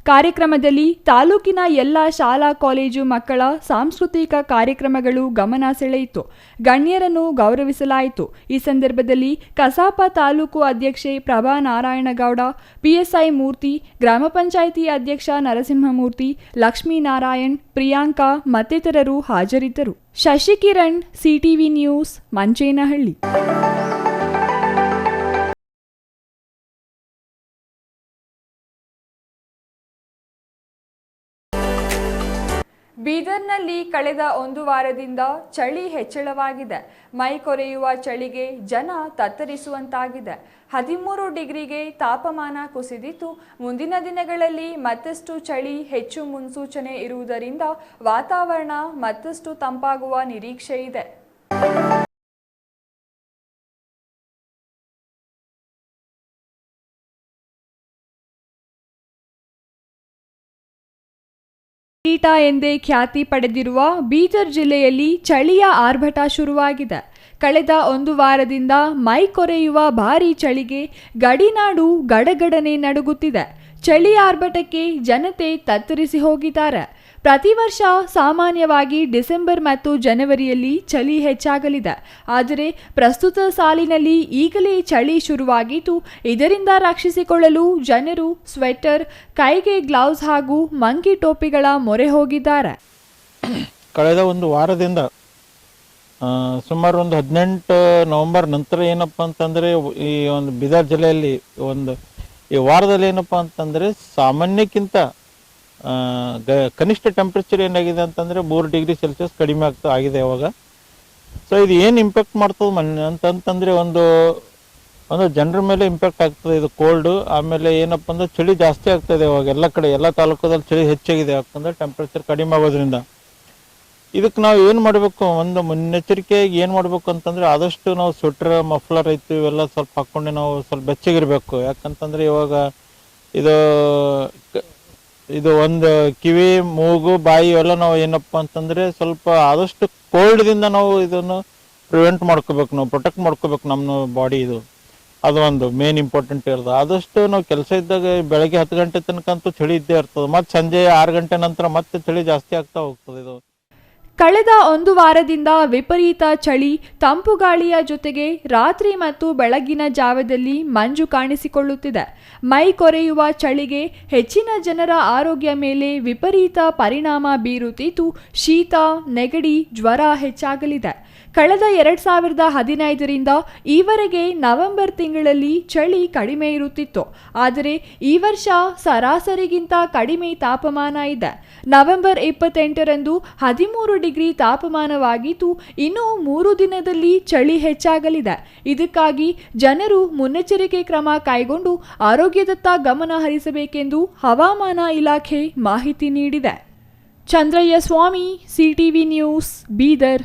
ಕಾರ್ಯಕ್ರಮದಲ್ಲಿ ತಾಲೂಕಿನ ಎಲ್ಲ ಶಾಲಾ ಕಾಲೇಜು ಮಕ್ಕಳ ಸಾಂಸ್ಕೃತಿಕ ಕಾರ್ಯಕ್ರಮಗಳು ಗಮನ ಸೆಳೆಯಿತು. ಗಣ್ಯರನ್ನು ಗೌರವಿಸಲಾಯಿತು. ಈ ಸಂದರ್ಭದಲ್ಲಿ ಕಸಾಪ ತಾಲೂಕು ಅಧ್ಯಕ್ಷೆ ಪ್ರಭಾ ನಾರಾಯಣಗೌಡ, PSI ಮೂರ್ತಿ, ಗ್ರಾಮ ಪಂಚಾಯಿತಿ ಅಧ್ಯಕ್ಷ ನರಸಿಂಹಮೂರ್ತಿ, ಲಕ್ಷ್ಮೀನಾರಾಯಣ್, ಪ್ರಿಯಾಂಕಾ ಮತ್ತಿತರರು ಹಾಜರಿದ್ದರು. Shashikiran, CTV news, Manchenahalli. ಬೀದರ್ನಲ್ಲಿ ಕಳೆದ 1 ವಾರದಿಂದ ಚಳಿ ಹೆಚ್ಚಳವಾಗಿದೆ. ಮೈ ಕೊರೆಯುವ ಚಳಿಗೆ ಜನ ತತ್ತರಿಸುವಂತಾಗಿದೆ. 13 ಡಿಗ್ರಿಗೆ ತಾಪಮಾನ ಕುಸಿದಿದ್ದು, ಮುಂದಿನ ದಿನಗಳಲ್ಲಿ ಮತ್ತಷ್ಟು ಚಳಿ ಹೆಚ್ಚು ಮುನ್ಸೂಚನೆ ಇರುವುದರಿಂದ ವಾತಾವರಣ ಮತ್ತಷ್ಟು ತಂಪಾಗುವ ನಿರೀಕ್ಷೆ ಇದೆ. ಕಿರೀಟ ಎಂದೇ ಖ್ಯಾತಿ ಪಡೆದಿರುವ ಬೀದರ್ ಜಿಲ್ಲೆಯಲ್ಲಿ ಚಳಿಯ ಆರ್ಭಟ ಶುರುವಾಗಿದೆ. ಕಳೆದ ಒಂದು ವಾರದಿಂದ ಮೈ ಕೊರೆಯುವ ಭಾರೀ ಚಳಿಗೆ ಗಡಿನಾಡು ಗಡಗಡನೆ ನಡುಗುತ್ತಿದೆ. ಚಳಿ ಆರ್ಭಟಕ್ಕೆ ಜನತೆ ತತ್ತರಿಸಿ ಹೋಗಿದ್ದಾರೆ. ಪ್ರತಿ ವರ್ಷ ಸಾಮಾನ್ಯವಾಗಿ ಡಿಸೆಂಬರ್ ಮತ್ತು ಜನವರಿಯಲ್ಲಿ ಚಳಿ ಹೆಚ್ಚಾಗಲಿದೆ. ಆದರೆ ಪ್ರಸ್ತುತ ಸಾಲಿನಲ್ಲಿ ಈಗಲೇ ಚಳಿ ಶುರುವಾಗಿದ್ದು, ಇದರಿಂದ ರಕ್ಷಿಸಿಕೊಳ್ಳಲು ಜನರು ಸ್ವೆಟರ್, ಕೈಗೆ ಗ್ಲೌಸ್ ಹಾಗೂ ಮಂಕಿ ಟೋಪಿಗಳ ಮೊರೆ ಹೋಗಿದ್ದಾರೆ. ಕಳೆದ ಒಂದು ವಾರದಿಂದ ಸುಮಾರು ಒಂದು 18 ನವೆಂಬರ್ ನಂತರ ಏನಪ್ಪ ಅಂತಂದರೆ ಈ ಒಂದು ಬೀದರ್ ಜಿಲ್ಲೆಯಲ್ಲಿ ಈ ವಾರದಲ್ಲಿ ಏನಪ್ಪ ಅಂತಂದರೆ ಸಾಮಾನ್ಯಕ್ಕಿಂತ ಕನಿಷ್ಠ ಟೆಂಪ್ರೇಚರ್ ಏನಾಗಿದೆ ಅಂತಂದರೆ 3 ಡಿಗ್ರಿ ಸೆಲ್ಸಿಯಸ್ ಕಡಿಮೆ ಆಗಿದೆ ಇವಾಗ. ಸೊ ಇದು ಏನು ಇಂಪ್ಯಾಕ್ಟ್ ಮಾಡ್ತದೆ ಅಂತಂತಂದರೆ ಒಂದು ಜನರ ಮೇಲೆ ಇಂಪ್ಯಾಕ್ಟ್ ಆಗ್ತದೆ ಇದು ಕೋಲ್ಡು. ಆಮೇಲೆ ಏನಪ್ಪ ಅಂದ್ರೆ ಚಳಿ ಜಾಸ್ತಿ ಆಗ್ತದೆ ಇವಾಗ ಎಲ್ಲ ಕಡೆ, ಎಲ್ಲ ತಾಲೂಕದಲ್ಲಿ ಚಳಿ ಹೆಚ್ಚಾಗಿದೆ. ಯಾಕಂದರೆ ಟೆಂಪ್ರೇಚರ್ ಕಡಿಮೆ ಆಗೋದ್ರಿಂದ ಇದಕ್ಕೆ ನಾವು ಏನು ಮಾಡಬೇಕು, ಒಂದು ಮುನ್ನೆಚ್ಚರಿಕೆಯಾಗಿ ಏನು ಮಾಡಬೇಕು ಅಂತಂದರೆ ಆದಷ್ಟು ನಾವು ಸ್ವೆಟ್ರ್, ಮಫ್ಲರ್ ಐತಿ ಇವೆಲ್ಲ ಸ್ವಲ್ಪ ಹಾಕ್ಕೊಂಡು ನಾವು ಸ್ವಲ್ಪ ಬೆಚ್ಚಗಿರಬೇಕು. ಯಾಕಂತಂದರೆ ಇವಾಗ ಇದು ಒಂದು ಕಿವಿ, ಮೂಗು, ಬಾಯಿ ಇವೆಲ್ಲ ನಾವು ಏನಪ್ಪ ಅಂತಂದರೆ ಸ್ವಲ್ಪ ಆದಷ್ಟು ಕೋಲ್ಡ್ದಿಂದ ನಾವು ಇದನ್ನು ಪ್ರಿವೆಂಟ್ ಮಾಡ್ಕೋಬೇಕು, ನಾವು ಪ್ರೊಟೆಕ್ಟ್ ಮಾಡ್ಕೋಬೇಕು ನಮ್ಮ ಬಾಡಿ. ಅದು ಒಂದು ಮೇನ್ ಇಂಪಾರ್ಟೆಂಟ್ ಇರೋದು. ಆದಷ್ಟು ನಾವು ಕೆಲಸ ಇದ್ದಾಗ ಬೆಳಗ್ಗೆ 10 ಗಂಟೆ ತನಕ ಅಂತೂ ಚಳಿ ಇದ್ದೇ ಇರ್ತದೆ. ಮತ್ತು ಸಂಜೆ 6 ಗಂಟೆ ನಂತರ ಮತ್ತೆ ಚಳಿ ಜಾಸ್ತಿ ಆಗ್ತಾ ಹೋಗ್ತದೆ. ಇದು ಕಳೆದ ಒಂದು ವಾರದಿಂದ ವಿಪರೀತ ಚಳಿ, ತಂಪು ಗಾಳಿಯ ಜೊತೆಗೆ ರಾತ್ರಿ ಮತ್ತು ಬೆಳಗಿನ ಜಾವದಲ್ಲಿ ಮಂಜು ಕಾಣಿಸಿಕೊಳ್ಳುತ್ತಿದೆ. ಮೈ ಕೊರೆಯುವ ಚಳಿಗೆ ಹೆಚ್ಚಿನ ಜನರ ಆರೋಗ್ಯ ಮೇಲೆ ವಿಪರೀತ ಪರಿಣಾಮ ಬೀರುತ್ತಿದ್ದು, ಶೀತ, ನೆಗಡಿ, ಜ್ವರ ಹೆಚ್ಚಾಗಲಿದೆ. ಕಳೆದ 2015ರಿಂದ ಈವರೆಗೆ ನವೆಂಬರ್ ತಿಂಗಳಲ್ಲಿ ಚಳಿ ಕಡಿಮೆ ಇರುತ್ತಿತ್ತು. ಆದರೆ ಈ ವರ್ಷ ಸರಾಸರಿಗಿಂತ ಕಡಿಮೆ ತಾಪಮಾನ ಇದೆ. ನವೆಂಬರ್ 28ರಂದು 13 ಡಿಗ್ರಿ ತಾಪಮಾನವಾಗಿದ್ದು, ಇನ್ನು 3 ದಿನದಲ್ಲಿ ಚಳಿ ಹೆಚ್ಚಾಗಲಿದೆ. ಇದಕ್ಕಾಗಿ ಜನರು ಮುನ್ನೆಚ್ಚರಿಕೆ ಕ್ರಮ ಕೈಗೊಂಡು ಆರೋಗ್ಯದತ್ತ ಗಮನ ಹರಿಸಬೇಕೆಂದು ಹವಾಮಾನ ಇಲಾಖೆ ಮಾಹಿತಿ ನೀಡಿದೆ. ಚಂದ್ರಯ್ಯ ಸ್ವಾಮಿ, ಸಿಟಿವಿ ನ್ಯೂಸ್, ಬೀದರ್.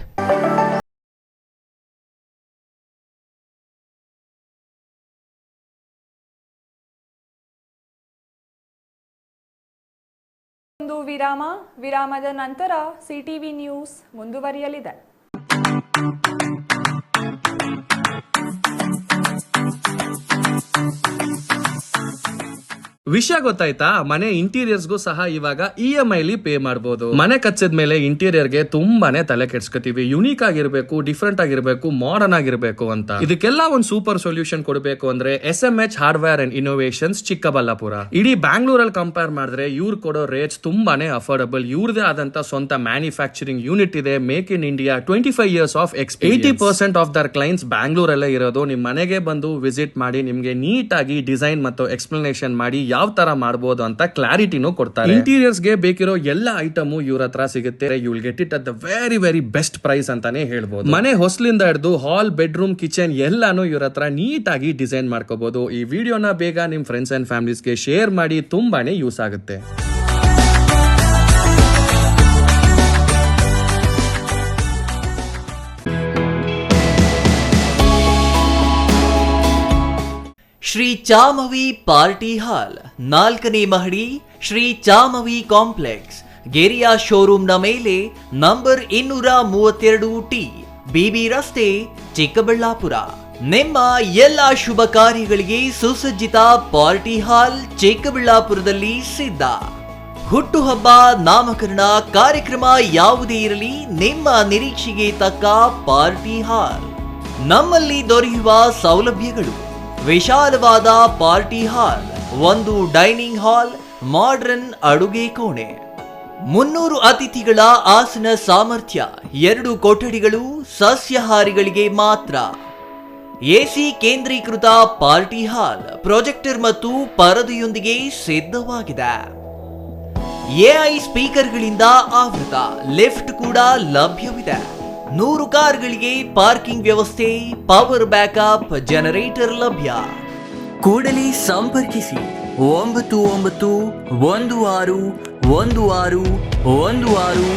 ಒಂದು ವಿರಾಮದ ನಂತರ ಸಿಟಿವಿ ನ್ಯೂಸ್ ಮುಂದುವರಿಯಲಿದೆ. ವಿಷಯ ಗೊತ್ತಾಯ್ತಾ? ಮನೆ ಇಂಟೀರಿಯರ್ಸ್ಗೂ ಸಹ ಇವಾಗ EMI ಪೇ ಮಾಡಬಹುದು. ಮನೆ ಕಚ್ಚಿದ ಮೇಲೆ ಇಂಟೀರಿಯರ್ಗೆ ತುಂಬಾನೇ ತಲೆ ಕೆಡ್ಸ್ಕೊತೀವಿ. ಯುನೀಕ್ ಆಗಿರ್ಬೇಕು, ಡಿಫ್ರೆಂಟ್ ಆಗಿರ್ಬೇಕು, ಮಾಡರ್ನ್ ಆಗಿರ್ಬೇಕು ಅಂತ. ಇದಕ್ಕೆಲ್ಲ ಒಂದು ಸೂಪರ್ ಸೊಲ್ಯೂಷನ್ ಕೊಡಬೇಕು ಅಂದ್ರೆ SMH hardware and innovations Chikkaballapur. ಇಡೀ ಬ್ಯಾಂಗ್ಳೂರಲ್ಲಿ ಕಂಪೇರ್ ಮಾಡಿದ್ರೆ ಇವ್ರು ಕೊಡೋ ರೇಟ್ಸ್ ತುಂಬಾನೇ ಅಫೋರ್ಡಬಲ್. ಇವ್ರದೇ ಆದಂತ ಸ್ವಂತ ಮ್ಯಾನುಫ್ಯಾಕ್ಚರಿಂಗ್ ಯೂನಿಟ್ ಇದೆ. Make in India, 25 years of experience. 80% of their clients ಬ್ಯಾಂಗ್ಳೂರಲ್ಲೇ ಇರೋದು. ನಿಮ್ ಮನೆಗೆ ಬಂದು ವಿಸಿಟ್ ಮಾಡಿ ನಿಮ್ಗೆ ನೀಟ್ ಆಗಿ ಡಿಸೈನ್ ಮತ್ತು ಎಕ್ಸ್ಪ್ಲನೇಷನ್ ಮಾಡಿ ಯಾವ ತರ ಮಾಡಬಹುದು ಅಂತ ಕ್ಲಾರಿಟಿನೂ ಕೊಡ್ತಾರೆ. ಇಂಟೀರಿಯರ್ಸ್ ಗೆ ಬೇಕಿರೋ ಎಲ್ಲ ಐಟಮ್ ಇವ್ರ ಹತ್ರ ಸಿಗುತ್ತೆ. You will get it at the very best price ಅಂತಾನೆ ಹೇಳ್ಬೋದು. ಮನೆ ಹೊಸಲಿಂದ ಹಿಡಿದು ಹಾಲ್, ಬೆಡ್ರೂಮ್, ಕಿಚನ್ ಎಲ್ಲಾನು ಇವ್ರ ಹತ್ರ ನೀಟ್ ಆಗಿ ಡಿಸೈನ್ ಮಾಡ್ಕೋಬಹುದು. ಈ ವಿಡಿಯೋನ ಬೇಗ ನಿಮ್ ಫ್ರೆಂಡ್ಸ್ ಅಂಡ್ ಫ್ಯಾಮಿಲೀಸ್ಗೆ ಶೇರ್ ಮಾಡಿ, ತುಂಬಾನೇ ಯೂಸ್ ಆಗುತ್ತೆ. ಶ್ರೀ ಚಾಮವಿ ಪಾರ್ಟಿ ಹಾಲ್, 4ನೇ ಮಹಡಿ, ಶ್ರೀ ಚಾಮವಿ ಕಾಂಪ್ಲೆಕ್ಸ್, ಗೆರಿಯಾ ಶೋರೂಮ್ನ ಮೇಲೆ, ನಂಬರ್ 232T, BB ರಸ್ತೆ, ಚಿಕ್ಕಬಳ್ಳಾಪುರ. ನಿಮ್ಮ ಎಲ್ಲ ಶುಭ ಕಾರ್ಯಗಳಿಗೆ ಸುಸಜ್ಜಿತ ಪಾರ್ಟಿ ಹಾಲ್ ಚಿಕ್ಕಬಳ್ಳಾಪುರದಲ್ಲಿ ಸಿದ್ಧ. ಹುಟ್ಟುಹಬ್ಬ, ನಾಮಕರಣ, ಕಾರ್ಯಕ್ರಮ ಯಾವುದೇ ಇರಲಿ, ನಿಮ್ಮ ನಿರೀಕ್ಷೆಗೆ ತಕ್ಕ ಪಾರ್ಟಿ ಹಾಲ್. ನಮ್ಮಲ್ಲಿ ದೊರೆಯುವ ಸೌಲಭ್ಯಗಳು: ವಿಶಾಲವಾದ ಪಾರ್ಟಿ ಹಾಲ್, ಒಂದು ಡೈನಿಂಗ್ ಹಾಲ್, ಮಾಡರ್ನ್ ಅಡುಗೆ ಕೋಣೆ, 300 ಅತಿಥಿಗಳ ಆಸನ ಸಾಮರ್ಥ್ಯ, 2 ಕೊಠಡಿಗಳು ಸಸ್ಯಾಹಾರಿಗಳಿಗೆ ಮಾತ್ರ. AC ಕೇಂದ್ರೀಕೃತ ಪಾರ್ಟಿ ಹಾಲ್, ಪ್ರೊಜೆಕ್ಟರ್ ಮತ್ತು ಪರದೆಯೊಂದಿಗೆ ಸಿದ್ಧವಾಗಿದೆ. AI ಸ್ಪೀಕರ್ಗಳಿಂದ ಆವೃತ, ಲಿಫ್ಟ್ ಕೂಡ ಲಭ್ಯವಿದೆ. 100 ಕಾರ್ಗಳಿಗೆ ಪಾರ್ಕಿಂಗ್ ವ್ಯವಸ್ಥೆ, ಪವರ್ ಬ್ಯಾಕಪ್ ಜನರೇಟರ್ ಲಭ್ಯ. ಕೂಡಲೇ ಸಂಪರ್ಕಿಸಿ 9916161691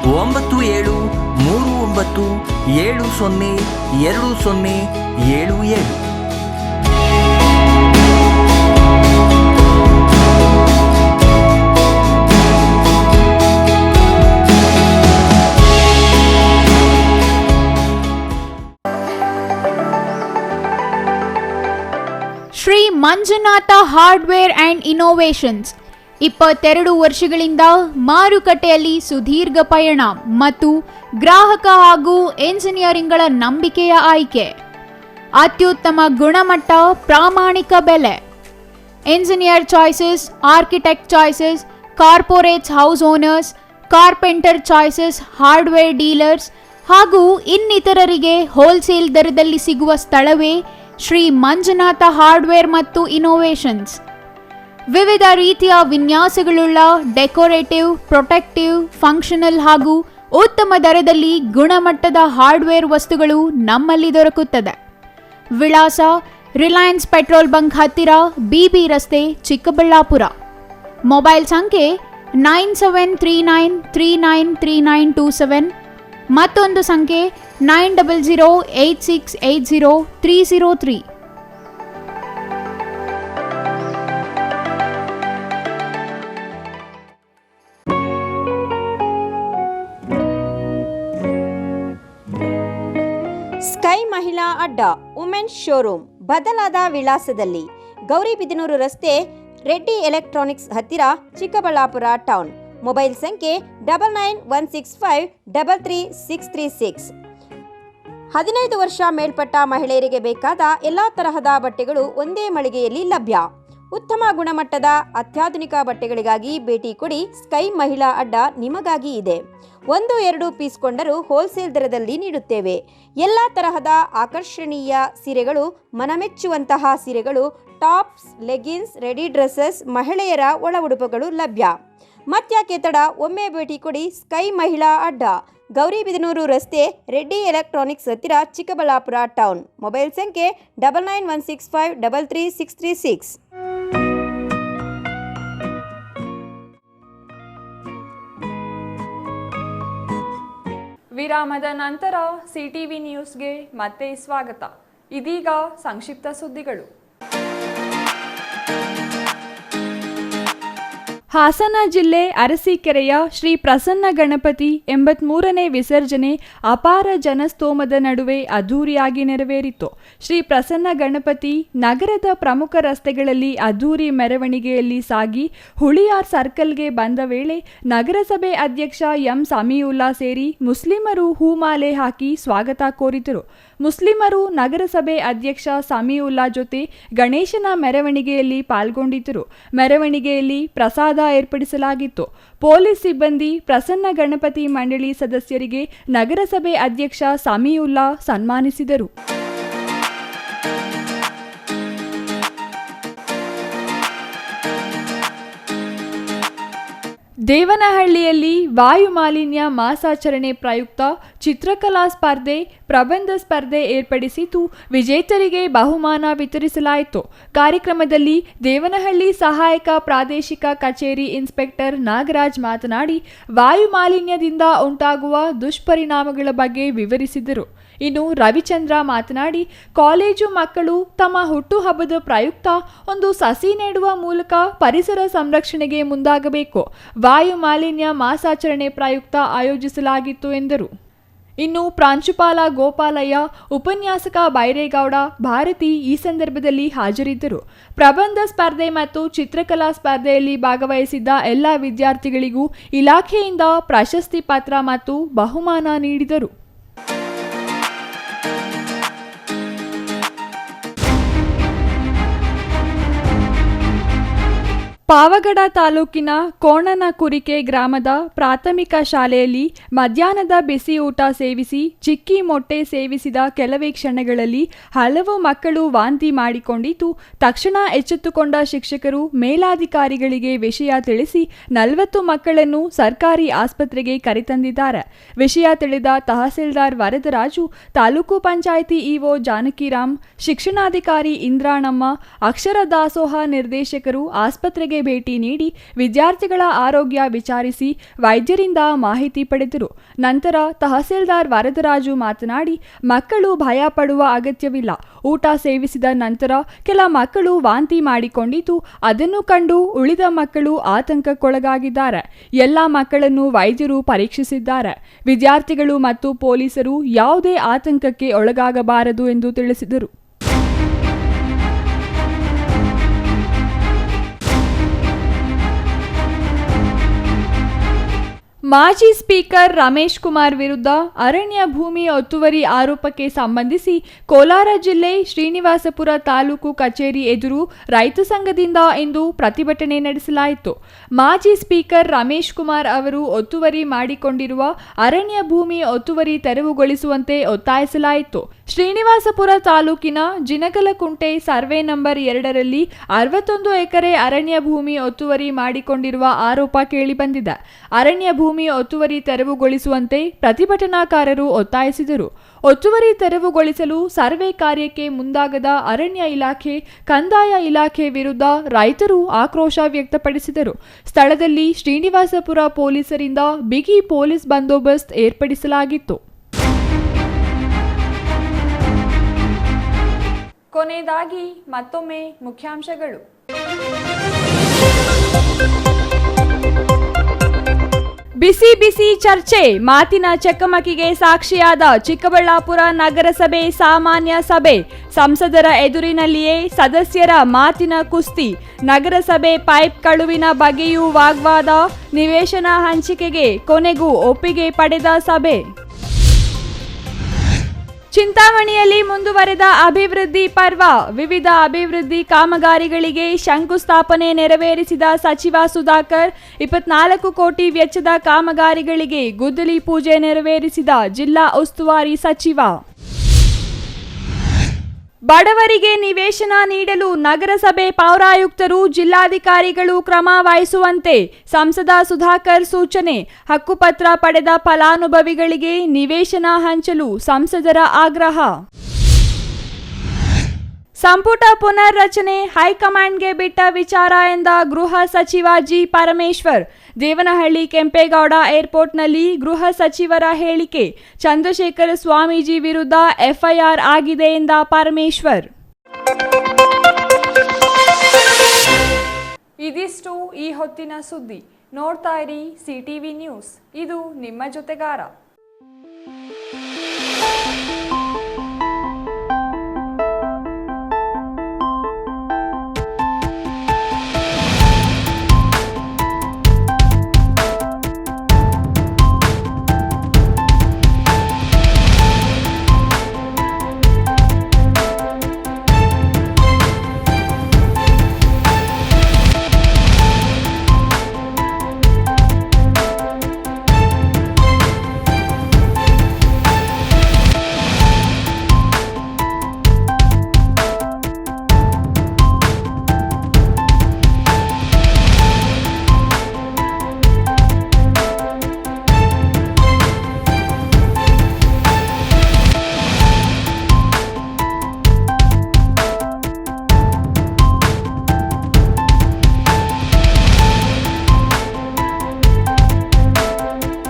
9739702077. ಮಂಜುನಾಥ ಹಾರ್ಡ್ವೇರ್ ಆ್ಯಂಡ್ ಇನೋವೇಷನ್ಸ್ 22 ವರ್ಷಗಳಿಂದ ಮಾರುಕಟ್ಟೆಯಲ್ಲಿ ಸುದೀರ್ಘ ಪಯಣ ಮತ್ತು ಗ್ರಾಹಕ ಹಾಗೂ ಎಂಜಿನಿಯರಿಂಗ್ಗಳ ನಂಬಿಕೆಯ ಆಯ್ಕೆ. ಅತ್ಯುತ್ತಮ ಗುಣಮಟ್ಟ, ಪ್ರಾಮಾಣಿಕ ಬೆಲೆ. Engineer choices, architect choices, corporates house owners, carpenter choices, hardware dealers ಹಾಗೂ ಇನ್ನಿತರರಿಗೆ ಹೋಲ್ಸೇಲ್ ದರದಲ್ಲಿ ಸಿಗುವ ಸ್ಥಳವೇ ಶ್ರೀ ಮಂಜುನಾಥ ಹಾರ್ಡ್ವೇರ್ ಮತ್ತು ಇನೋವೇಷನ್ಸ್. ವಿವಿಧ ರೀತಿಯ ವಿನ್ಯಾಸಗಳುಳ್ಳ ಡೆಕೋರೇಟಿವ್, ಪ್ರೊಟೆಕ್ಟಿವ್, ಫಂಕ್ಷನಲ್ ಹಾಗೂ ಉತ್ತಮ ದರದಲ್ಲಿ ಗುಣಮಟ್ಟದ ಹಾರ್ಡ್ವೇರ್ ವಸ್ತುಗಳು ನಮ್ಮಲ್ಲಿ ದೊರಕುತ್ತದೆ. ವಿಳಾಸ: ರಿಲಯನ್ಸ್ ಪೆಟ್ರೋಲ್ ಬಂಕ್ ಹತ್ತಿರ, BB ರಸ್ತೆ, ಚಿಕ್ಕಬಳ್ಳಾಪುರ. ಮೊಬೈಲ್ ಸಂಖ್ಯೆ 9739393927, ಮತ್ತೊಂದು ಸಂಖ್ಯೆ 9008680303. ಸ್ಕೈ ಮಹಿಳಾ ಅಡ್ಡ ವುಮೆನ್ಸ್ ಶೋರೂಮ್ ಬದಲಾದ ವಿಳಾಸದಲ್ಲಿ, ಗೌರಿಬಿದನೂರು ರಸ್ತೆ, ರೆಡ್ಡಿ ಎಲೆಕ್ಟ್ರಾನಿಕ್ಸ್ ಹತ್ತಿರ, ಚಿಕ್ಕಬಳ್ಳಾಪುರ ಟೌನ್. ಮೊಬೈಲ್ ಸಂಖ್ಯೆ 9916533636. 15 ವರ್ಷ ಮೇಲ್ಪಟ್ಟ ಮಹಿಳೆಯರಿಗೆ ಬೇಕಾದ ಎಲ್ಲ ತರಹದ ಬಟ್ಟೆಗಳು ಒಂದೇ ಮಳಿಗೆಯಲ್ಲಿ ಲಭ್ಯ. ಉತ್ತಮ ಗುಣಮಟ್ಟದ ಅತ್ಯಾಧುನಿಕ ಬಟ್ಟೆಗಳಿಗಾಗಿ ಭೇಟಿ ಕೊಡಿ. ಸ್ಕೈ ಮಹಿಳಾ ಅಡ್ಡ ನಿಮಗಾಗಿ ಇದೆ. 1-2 ಪೀಸ್ ಕೊಂಡರೂ ಹೋಲ್ಸೇಲ್ ದರದಲ್ಲಿ ನೀಡುತ್ತೇವೆ. ಎಲ್ಲ ತರಹದ ಆಕರ್ಷಣೀಯ ಸೀರೆಗಳು, ಮನಮೆಚ್ಚುವಂತಹ ಸೀರೆಗಳು, ಟಾಪ್ಸ್, ಲೆಗಿನ್ಸ್, ರೆಡಿ ಡ್ರೆಸ್ಸಸ್, ಮಹಿಳೆಯರ ಒಳ ಉಡುಪುಗಳು ಲಭ್ಯ. ಮತ್ಯಾಕೆ ತಡ, ಒಮ್ಮೆ ಭೇಟಿ ಕೊಡಿ. ಸ್ಕೈ ಮಹಿಳಾ ಅಡ್ಡ, ಗೌರಿಬಿದನೂರು ರಸ್ತೆ, ರೆಡ್ಡಿ ಎಲೆಕ್ಟ್ರಾನಿಕ್ಸ್ ಹತ್ತಿರ, ಚಿಕ್ಕಬಳ್ಳಾಪುರ ಟೌನ್. ಮೊಬೈಲ್ ಸಂಖ್ಯೆ 9916533636. ವಿರಾಮದ ನಂತರ CTV ನ್ಯೂಸ್ಗೆ ಮತ್ತೆ ಸ್ವಾಗತ. ಇದೀಗ ಸಂಕ್ಷಿಪ್ತ ಸುದ್ದಿಗಳು. ಹಾಸನ ಜಿಲ್ಲೆ ಅರಸೀಕೆರೆಯ ಶ್ರೀ ಪ್ರಸನ್ನ ಗಣಪತಿ 83ನೇ ವಿಸರ್ಜನೆ ಅಪಾರ ಜನಸ್ತೋಮದ ನಡುವೆ ಅದ್ದೂರಿಯಾಗಿ ನೆರವೇರಿತು. ಶ್ರೀ ಪ್ರಸನ್ನ ಗಣಪತಿ ನಗರದ ಪ್ರಮುಖ ರಸ್ತೆಗಳಲ್ಲಿ ಅದ್ದೂರಿ ಮೆರವಣಿಗೆಯಲ್ಲಿ ಸಾಗಿ ಹುಳಿಯಾರ್ ಸರ್ಕಲ್ಗೆ ಬಂದ ವೇಳೆ ನಗರಸಭೆ ಅಧ್ಯಕ್ಷ ಎಂ ಸಮೀವುಲ್ಲಾ ಸೇರಿ ಮುಸ್ಲಿಮರು ಹೂಮಾಲೆ ಹಾಕಿ ಸ್ವಾಗತ ಕೋರಿದರು. ಮುಸ್ಲಿಮರು ನಗರಸಭೆ ಅಧ್ಯಕ್ಷ ಸಮೀವುಲ್ಲಾ ಜೊತೆ ಗಣೇಶನ ಮೆರವಣಿಗೆಯಲ್ಲಿ ಪಾಲ್ಗೊಂಡಿದ್ದರು. ಮೆರವಣಿಗೆಯಲ್ಲಿ ಪ್ರಸಾದ ಏರ್ಪಡಿಸಲಾಗಿತ್ತು. ಪೊಲೀಸ್ ಸಿಬ್ಬಂದಿ ಪ್ರಸನ್ನ ಗಣಪತಿ ಮಂಡಳಿ ಸದಸ್ಯರಿಗೆ ನಗರಸಭೆ ಅಧ್ಯಕ್ಷ ಸಮೀವುಲ್ಲಾ ಸನ್ಮಾನಿಸಿದರು. ದೇವನಹಳ್ಳಿಯಲ್ಲಿ ವಾಯು ಮಾಲಿನ್ಯ ಮಾಸಾಚರಣೆ ಪ್ರಯುಕ್ತ ಚಿತ್ರಕಲಾ ಸ್ಪರ್ಧೆ, ಪ್ರಬಂಧ ಸ್ಪರ್ಧೆ ಏರ್ಪಡಿಸಿದ್ದು ವಿಜೇತರಿಗೆ ಬಹುಮಾನ ವಿತರಿಸಲಾಯಿತು. ಕಾರ್ಯಕ್ರಮದಲ್ಲಿ ದೇವನಹಳ್ಳಿ ಸಹಾಯಕ ಪ್ರಾದೇಶಿಕ ಕಚೇರಿ ಇನ್ಸ್ಪೆಕ್ಟರ್ ನಾಗರಾಜ್ ಮಾತನಾಡಿ ವಾಯು ಮಾಲಿನ್ಯದಿಂದ ಉಂಟಾಗುವ ದುಷ್ಪರಿಣಾಮಗಳ ಬಗ್ಗೆ ವಿವರಿಸಿದರು. ಇನ್ನು ರವಿಚಂದ್ರ ಮಾತನಾಡಿ ಕಾಲೇಜು ಮಕ್ಕಳು ತಮ್ಮ ಹುಟ್ಟುಹಬ್ಬದ ಪ್ರಯುಕ್ತ ಒಂದು ಸಸಿ ನೆಡುವ ಮೂಲಕ ಪರಿಸರ ಸಂರಕ್ಷಣೆಗೆ ಮುಂದಾಗಬೇಕು. ವಾಯು ಮಾಲಿನ್ಯ ಮಾಸಾಚರಣೆ ಪ್ರಯುಕ್ತ ಆಯೋಜಿಸಲಾಗಿತ್ತು ಎಂದರು. ಇನ್ನು ಪ್ರಾಂಶುಪಾಲ ಗೋಪಾಲಯ್ಯ, ಉಪನ್ಯಾಸಕ ಬೈರೇಗೌಡ, ಭಾರತಿ ಈ ಸಂದರ್ಭದಲ್ಲಿ ಹಾಜರಿದ್ದರು. ಪ್ರಬಂಧ ಸ್ಪರ್ಧೆ ಮತ್ತು ಚಿತ್ರಕಲಾ ಸ್ಪರ್ಧೆಯಲ್ಲಿ ಭಾಗವಹಿಸಿದ್ದ ಎಲ್ಲ ವಿದ್ಯಾರ್ಥಿಗಳಿಗೂ ಇಲಾಖೆಯಿಂದ ಪ್ರಶಸ್ತಿ ಪತ್ರ ಮತ್ತು ಬಹುಮಾನ ನೀಡಿದರು. ಪಾವಗಡ ತಾಲೂಕಿನ ಕೋಣನಕುರಿಕೆ ಗ್ರಾಮದ ಪ್ರಾಥಮಿಕ ಶಾಲೆಯಲ್ಲಿ ಮಧ್ಯಾಹ್ನದ ಬಿಸಿ ಊಟ ಸೇವಿಸಿ ಚಿಕ್ಕಿ ಮೊಟ್ಟೆ ಸೇವಿಸಿದ ಕೆಲವೇ ಕ್ಷಣಗಳಲ್ಲಿ ಹಲವು ಮಕ್ಕಳು ವಾಂತಿ ಮಾಡಿಕೊಂಡಿದ್ದು, ತಕ್ಷಣ ಎಚ್ಚೆತ್ತುಕೊಂಡ ಶಿಕ್ಷಕರು ಮೇಲಾಧಿಕಾರಿಗಳಿಗೆ ವಿಷಯ ತಿಳಿಸಿ 40 ಮಕ್ಕಳನ್ನು ಸರ್ಕಾರಿ ಆಸ್ಪತ್ರೆಗೆ ಕರೆತಂದಿದ್ದಾರೆ. ವಿಷಯ ತಿಳಿದ ತಹಸೀಲ್ದಾರ್ ವರದರಾಜು, ತಾಲೂಕು ಪಂಚಾಯಿತಿ ಇಒ ಜಾನಕಿರಾಮ್, ಶಿಕ್ಷಣಾಧಿಕಾರಿ ಇಂದ್ರಾಣಮ್ಮ, ಅಕ್ಷರ ದಾಸೋಹ ನಿರ್ದೇಶಕರು ಆಸ್ಪತ್ರೆಗೆ ಭೇಟಿ ನೀಡಿ ವಿದ್ಯಾರ್ಥಿಗಳ ಆರೋಗ್ಯ ವಿಚಾರಿಸಿ ವೈದ್ಯರಿಂದ ಮಾಹಿತಿ ಪಡೆದರು. ನಂತರ ತಹಸೀಲ್ದಾರ್ ವರದರಾಜು ಮಾತನಾಡಿ, ಮಕ್ಕಳು ಭಯ ಪಡುವ ಅಗತ್ಯವಿಲ್ಲ. ಊಟ ಸೇವಿಸಿದ ನಂತರ ಕೆಲ ಮಕ್ಕಳು ವಾಂತಿ ಮಾಡಿಕೊಂಡಿದ್ದು, ಅದನ್ನು ಕಂಡು ಉಳಿದ ಮಕ್ಕಳು ಆತಂಕಕ್ಕೊಳಗಾಗಿದ್ದಾರೆ. ಎಲ್ಲ ಮಕ್ಕಳನ್ನು ವೈದ್ಯರು ಪರೀಕ್ಷಿಸಿದ್ದಾರೆ. ವಿದ್ಯಾರ್ಥಿಗಳು ಮತ್ತು ಪೊಲೀಸರು ಯಾವುದೇ ಆತಂಕಕ್ಕೆ ಒಳಗಾಗಬಾರದು ಎಂದು ತಿಳಿಸಿದರು. ಮಾಜಿ ಸ್ಪೀಕರ್ ರಮೇಶ್ ಕುಮಾರ್ ವಿರುದ್ಧ ಅರಣ್ಯ ಭೂಮಿ ಒತ್ತುವರಿ ಆರೋಪಕ್ಕೆ ಸಂಬಂಧಿಸಿ ಕೋಲಾರ ಜಿಲ್ಲೆ ಶ್ರೀನಿವಾಸಪುರ ತಾಲೂಕು ಕಚೇರಿ ಎದುರು ರೈತ ಸಂಘದಿಂದ ಇಂದು ಪ್ರತಿಭಟನೆ ನಡೆಸಲಾಯಿತು. ಮಾಜಿ ಸ್ಪೀಕರ್ ರಮೇಶ್ ಕುಮಾರ್ ಅವರು ಒತ್ತುವರಿ ಮಾಡಿಕೊಂಡಿರುವ ಅರಣ್ಯ ಭೂಮಿ ಒತ್ತುವರಿ ತೆರವುಗೊಳಿಸುವಂತೆ ಒತ್ತಾಯಿಸಲಾಯಿತು. ಶ್ರೀನಿವಾಸಪುರ ತಾಲೂಕಿನ ಜಿನಕಲಕುಂಟೆ ಸರ್ವೆ ನಂಬರ್ 2ರಲ್ಲಿ 61 ಎಕರೆ ಅರಣ್ಯ ಭೂಮಿ ಒತ್ತುವರಿ ಮಾಡಿಕೊಂಡಿರುವ ಆರೋಪ ಕೇಳಿಬಂದಿದೆ. ಅರಣ್ಯ ಭೂಮಿ ಒತ್ತುವರಿ ತೆರವುಗೊಳಿಸುವಂತೆ ಪ್ರತಿಭಟನಾಕಾರರು ಒತ್ತಾಯಿಸಿದರು. ಒತ್ತುವರಿ ತೆರವುಗೊಳಿಸಲು ಸರ್ವೆ ಕಾರ್ಯಕ್ಕೆ ಮುಂದಾಗದ ಅರಣ್ಯ ಇಲಾಖೆ, ಕಂದಾಯ ಇಲಾಖೆ ವಿರುದ್ಧ ರೈತರು ಆಕ್ರೋಶ ವ್ಯಕ್ತಪಡಿಸಿದರು. ಸ್ಥಳದಲ್ಲಿ ಶ್ರೀನಿವಾಸಪುರ ಪೊಲೀಸರಿಂದ ಬಿಗಿ ಪೊಲೀಸ್ ಬಂದೋಬಸ್ತ್ ಏರ್ಪಡಿಸಲಾಗಿತ್ತು. ಕೊನೆಯದಾಗಿ ಮತ್ತೊಮ್ಮೆ ಮುಖ್ಯಾಂಶಗಳು. ಬಿಸಿ ಬಿಸಿ ಚರ್ಚೆ, ಮಾತಿನ ಚಕಮಕಿಗೆ ಸಾಕ್ಷಿಯಾದ ಚಿಕ್ಕಬಳ್ಳಾಪುರ ನಗರಸಭೆ ಸಾಮಾನ್ಯ ಸಭೆ. ಸಂಸದರ ಎದುರಿನಲ್ಲಿಯೇ ಸದಸ್ಯರ ಮಾತಿನ ಕುಸ್ತಿ. ನಗರಸಭೆ ಪೈಪ್ ಕಳುವಿನ ಬಗ್ಗೆಯೂ ವಾಗ್ವಾದ. ನಿವೇಶನ ಹಂಚಿಕೆಗೆ ಕೊನೆಗೂ ಒಪ್ಪಿಗೆ ಪಡೆದ ಸಭೆ. ಚಿಂತಾಮಣಿಯಲ್ಲಿ ಮುಂದುವರೆದ ಅಭಿವೃದ್ಧಿ ಪರ್ವ. ವಿವಿಧ ಅಭಿವೃದ್ಧಿ ಕಾಮಗಾರಿಗಳಿಗೆ ಶಂಕುಸ್ಥಾಪನೆ ನೆರವೇರಿಸಿದ ಸಚಿವ ಸುಧಾಕರ್. 24 ಕೋಟಿ ವೆಚ್ಚದ ಕಾಮಗಾರಿಗಳಿಗೆ ಗುದ್ದಲಿ ಪೂಜೆ ನೆರವೇರಿಸಿದ ಜಿಲ್ಲಾ ಉಸ್ತುವಾರಿ ಸಚಿವ. ಬಡವರಿಗೆ ನಿವೇಶನ ನೀಡಲು ನಗರಸಭೆ ಪೌರಾಯುಕ್ತರು, ಜಿಲ್ಲಾಧಿಕಾರಿಗಳು ಕ್ರಮ ವಹಿಸುವಂತೆ ಸಂಸದ ಸುಧಾಕರ್ ಸೂಚನೆ. ಹಕ್ಕುಪತ್ರ ಪಡೆದ ಫಲಾನುಭವಿಗಳಿಗೆ ನಿವೇಶನ ಹಂಚಲು ಸಂಸದರ ಆಗ್ರಹ. ಸಂಪುಟ ಪುನರ್ರಚನೆ ಹೈಕಮಾಂಡ್ಗೆ ಬಿಟ್ಟ ವಿಚಾರ ಎಂದ ಗೃಹ ಸಚಿವ ಜಿ. ಪರಮೇಶ್ವರ್. ದೇವನಹಳ್ಳಿ ಕೆಂಪೇಗೌಡ ಏರ್ಪೋರ್ಟ್ನಲ್ಲಿ ಗೃಹ ಸಚಿವರ ಹೇಳಿಕೆ. ಚಂದ್ರಶೇಖರ ಸ್ವಾಮೀಜಿ ವಿರುದ್ಧ ಎಫ್ಐಆರ್ ಆಗಿದೆ ಎಂದ ಪರಮೇಶ್ವರ್. ಇದಿಷ್ಟು ಈ ಹೊತ್ತಿನ ಸುದ್ದಿ. ನೋಡ್ತಾ ಇರಿ ಸಿಟಿವಿ ನ್ಯೂಸ್, ಇದು ನಿಮ್ಮ ಜೊತೆಗಾರ.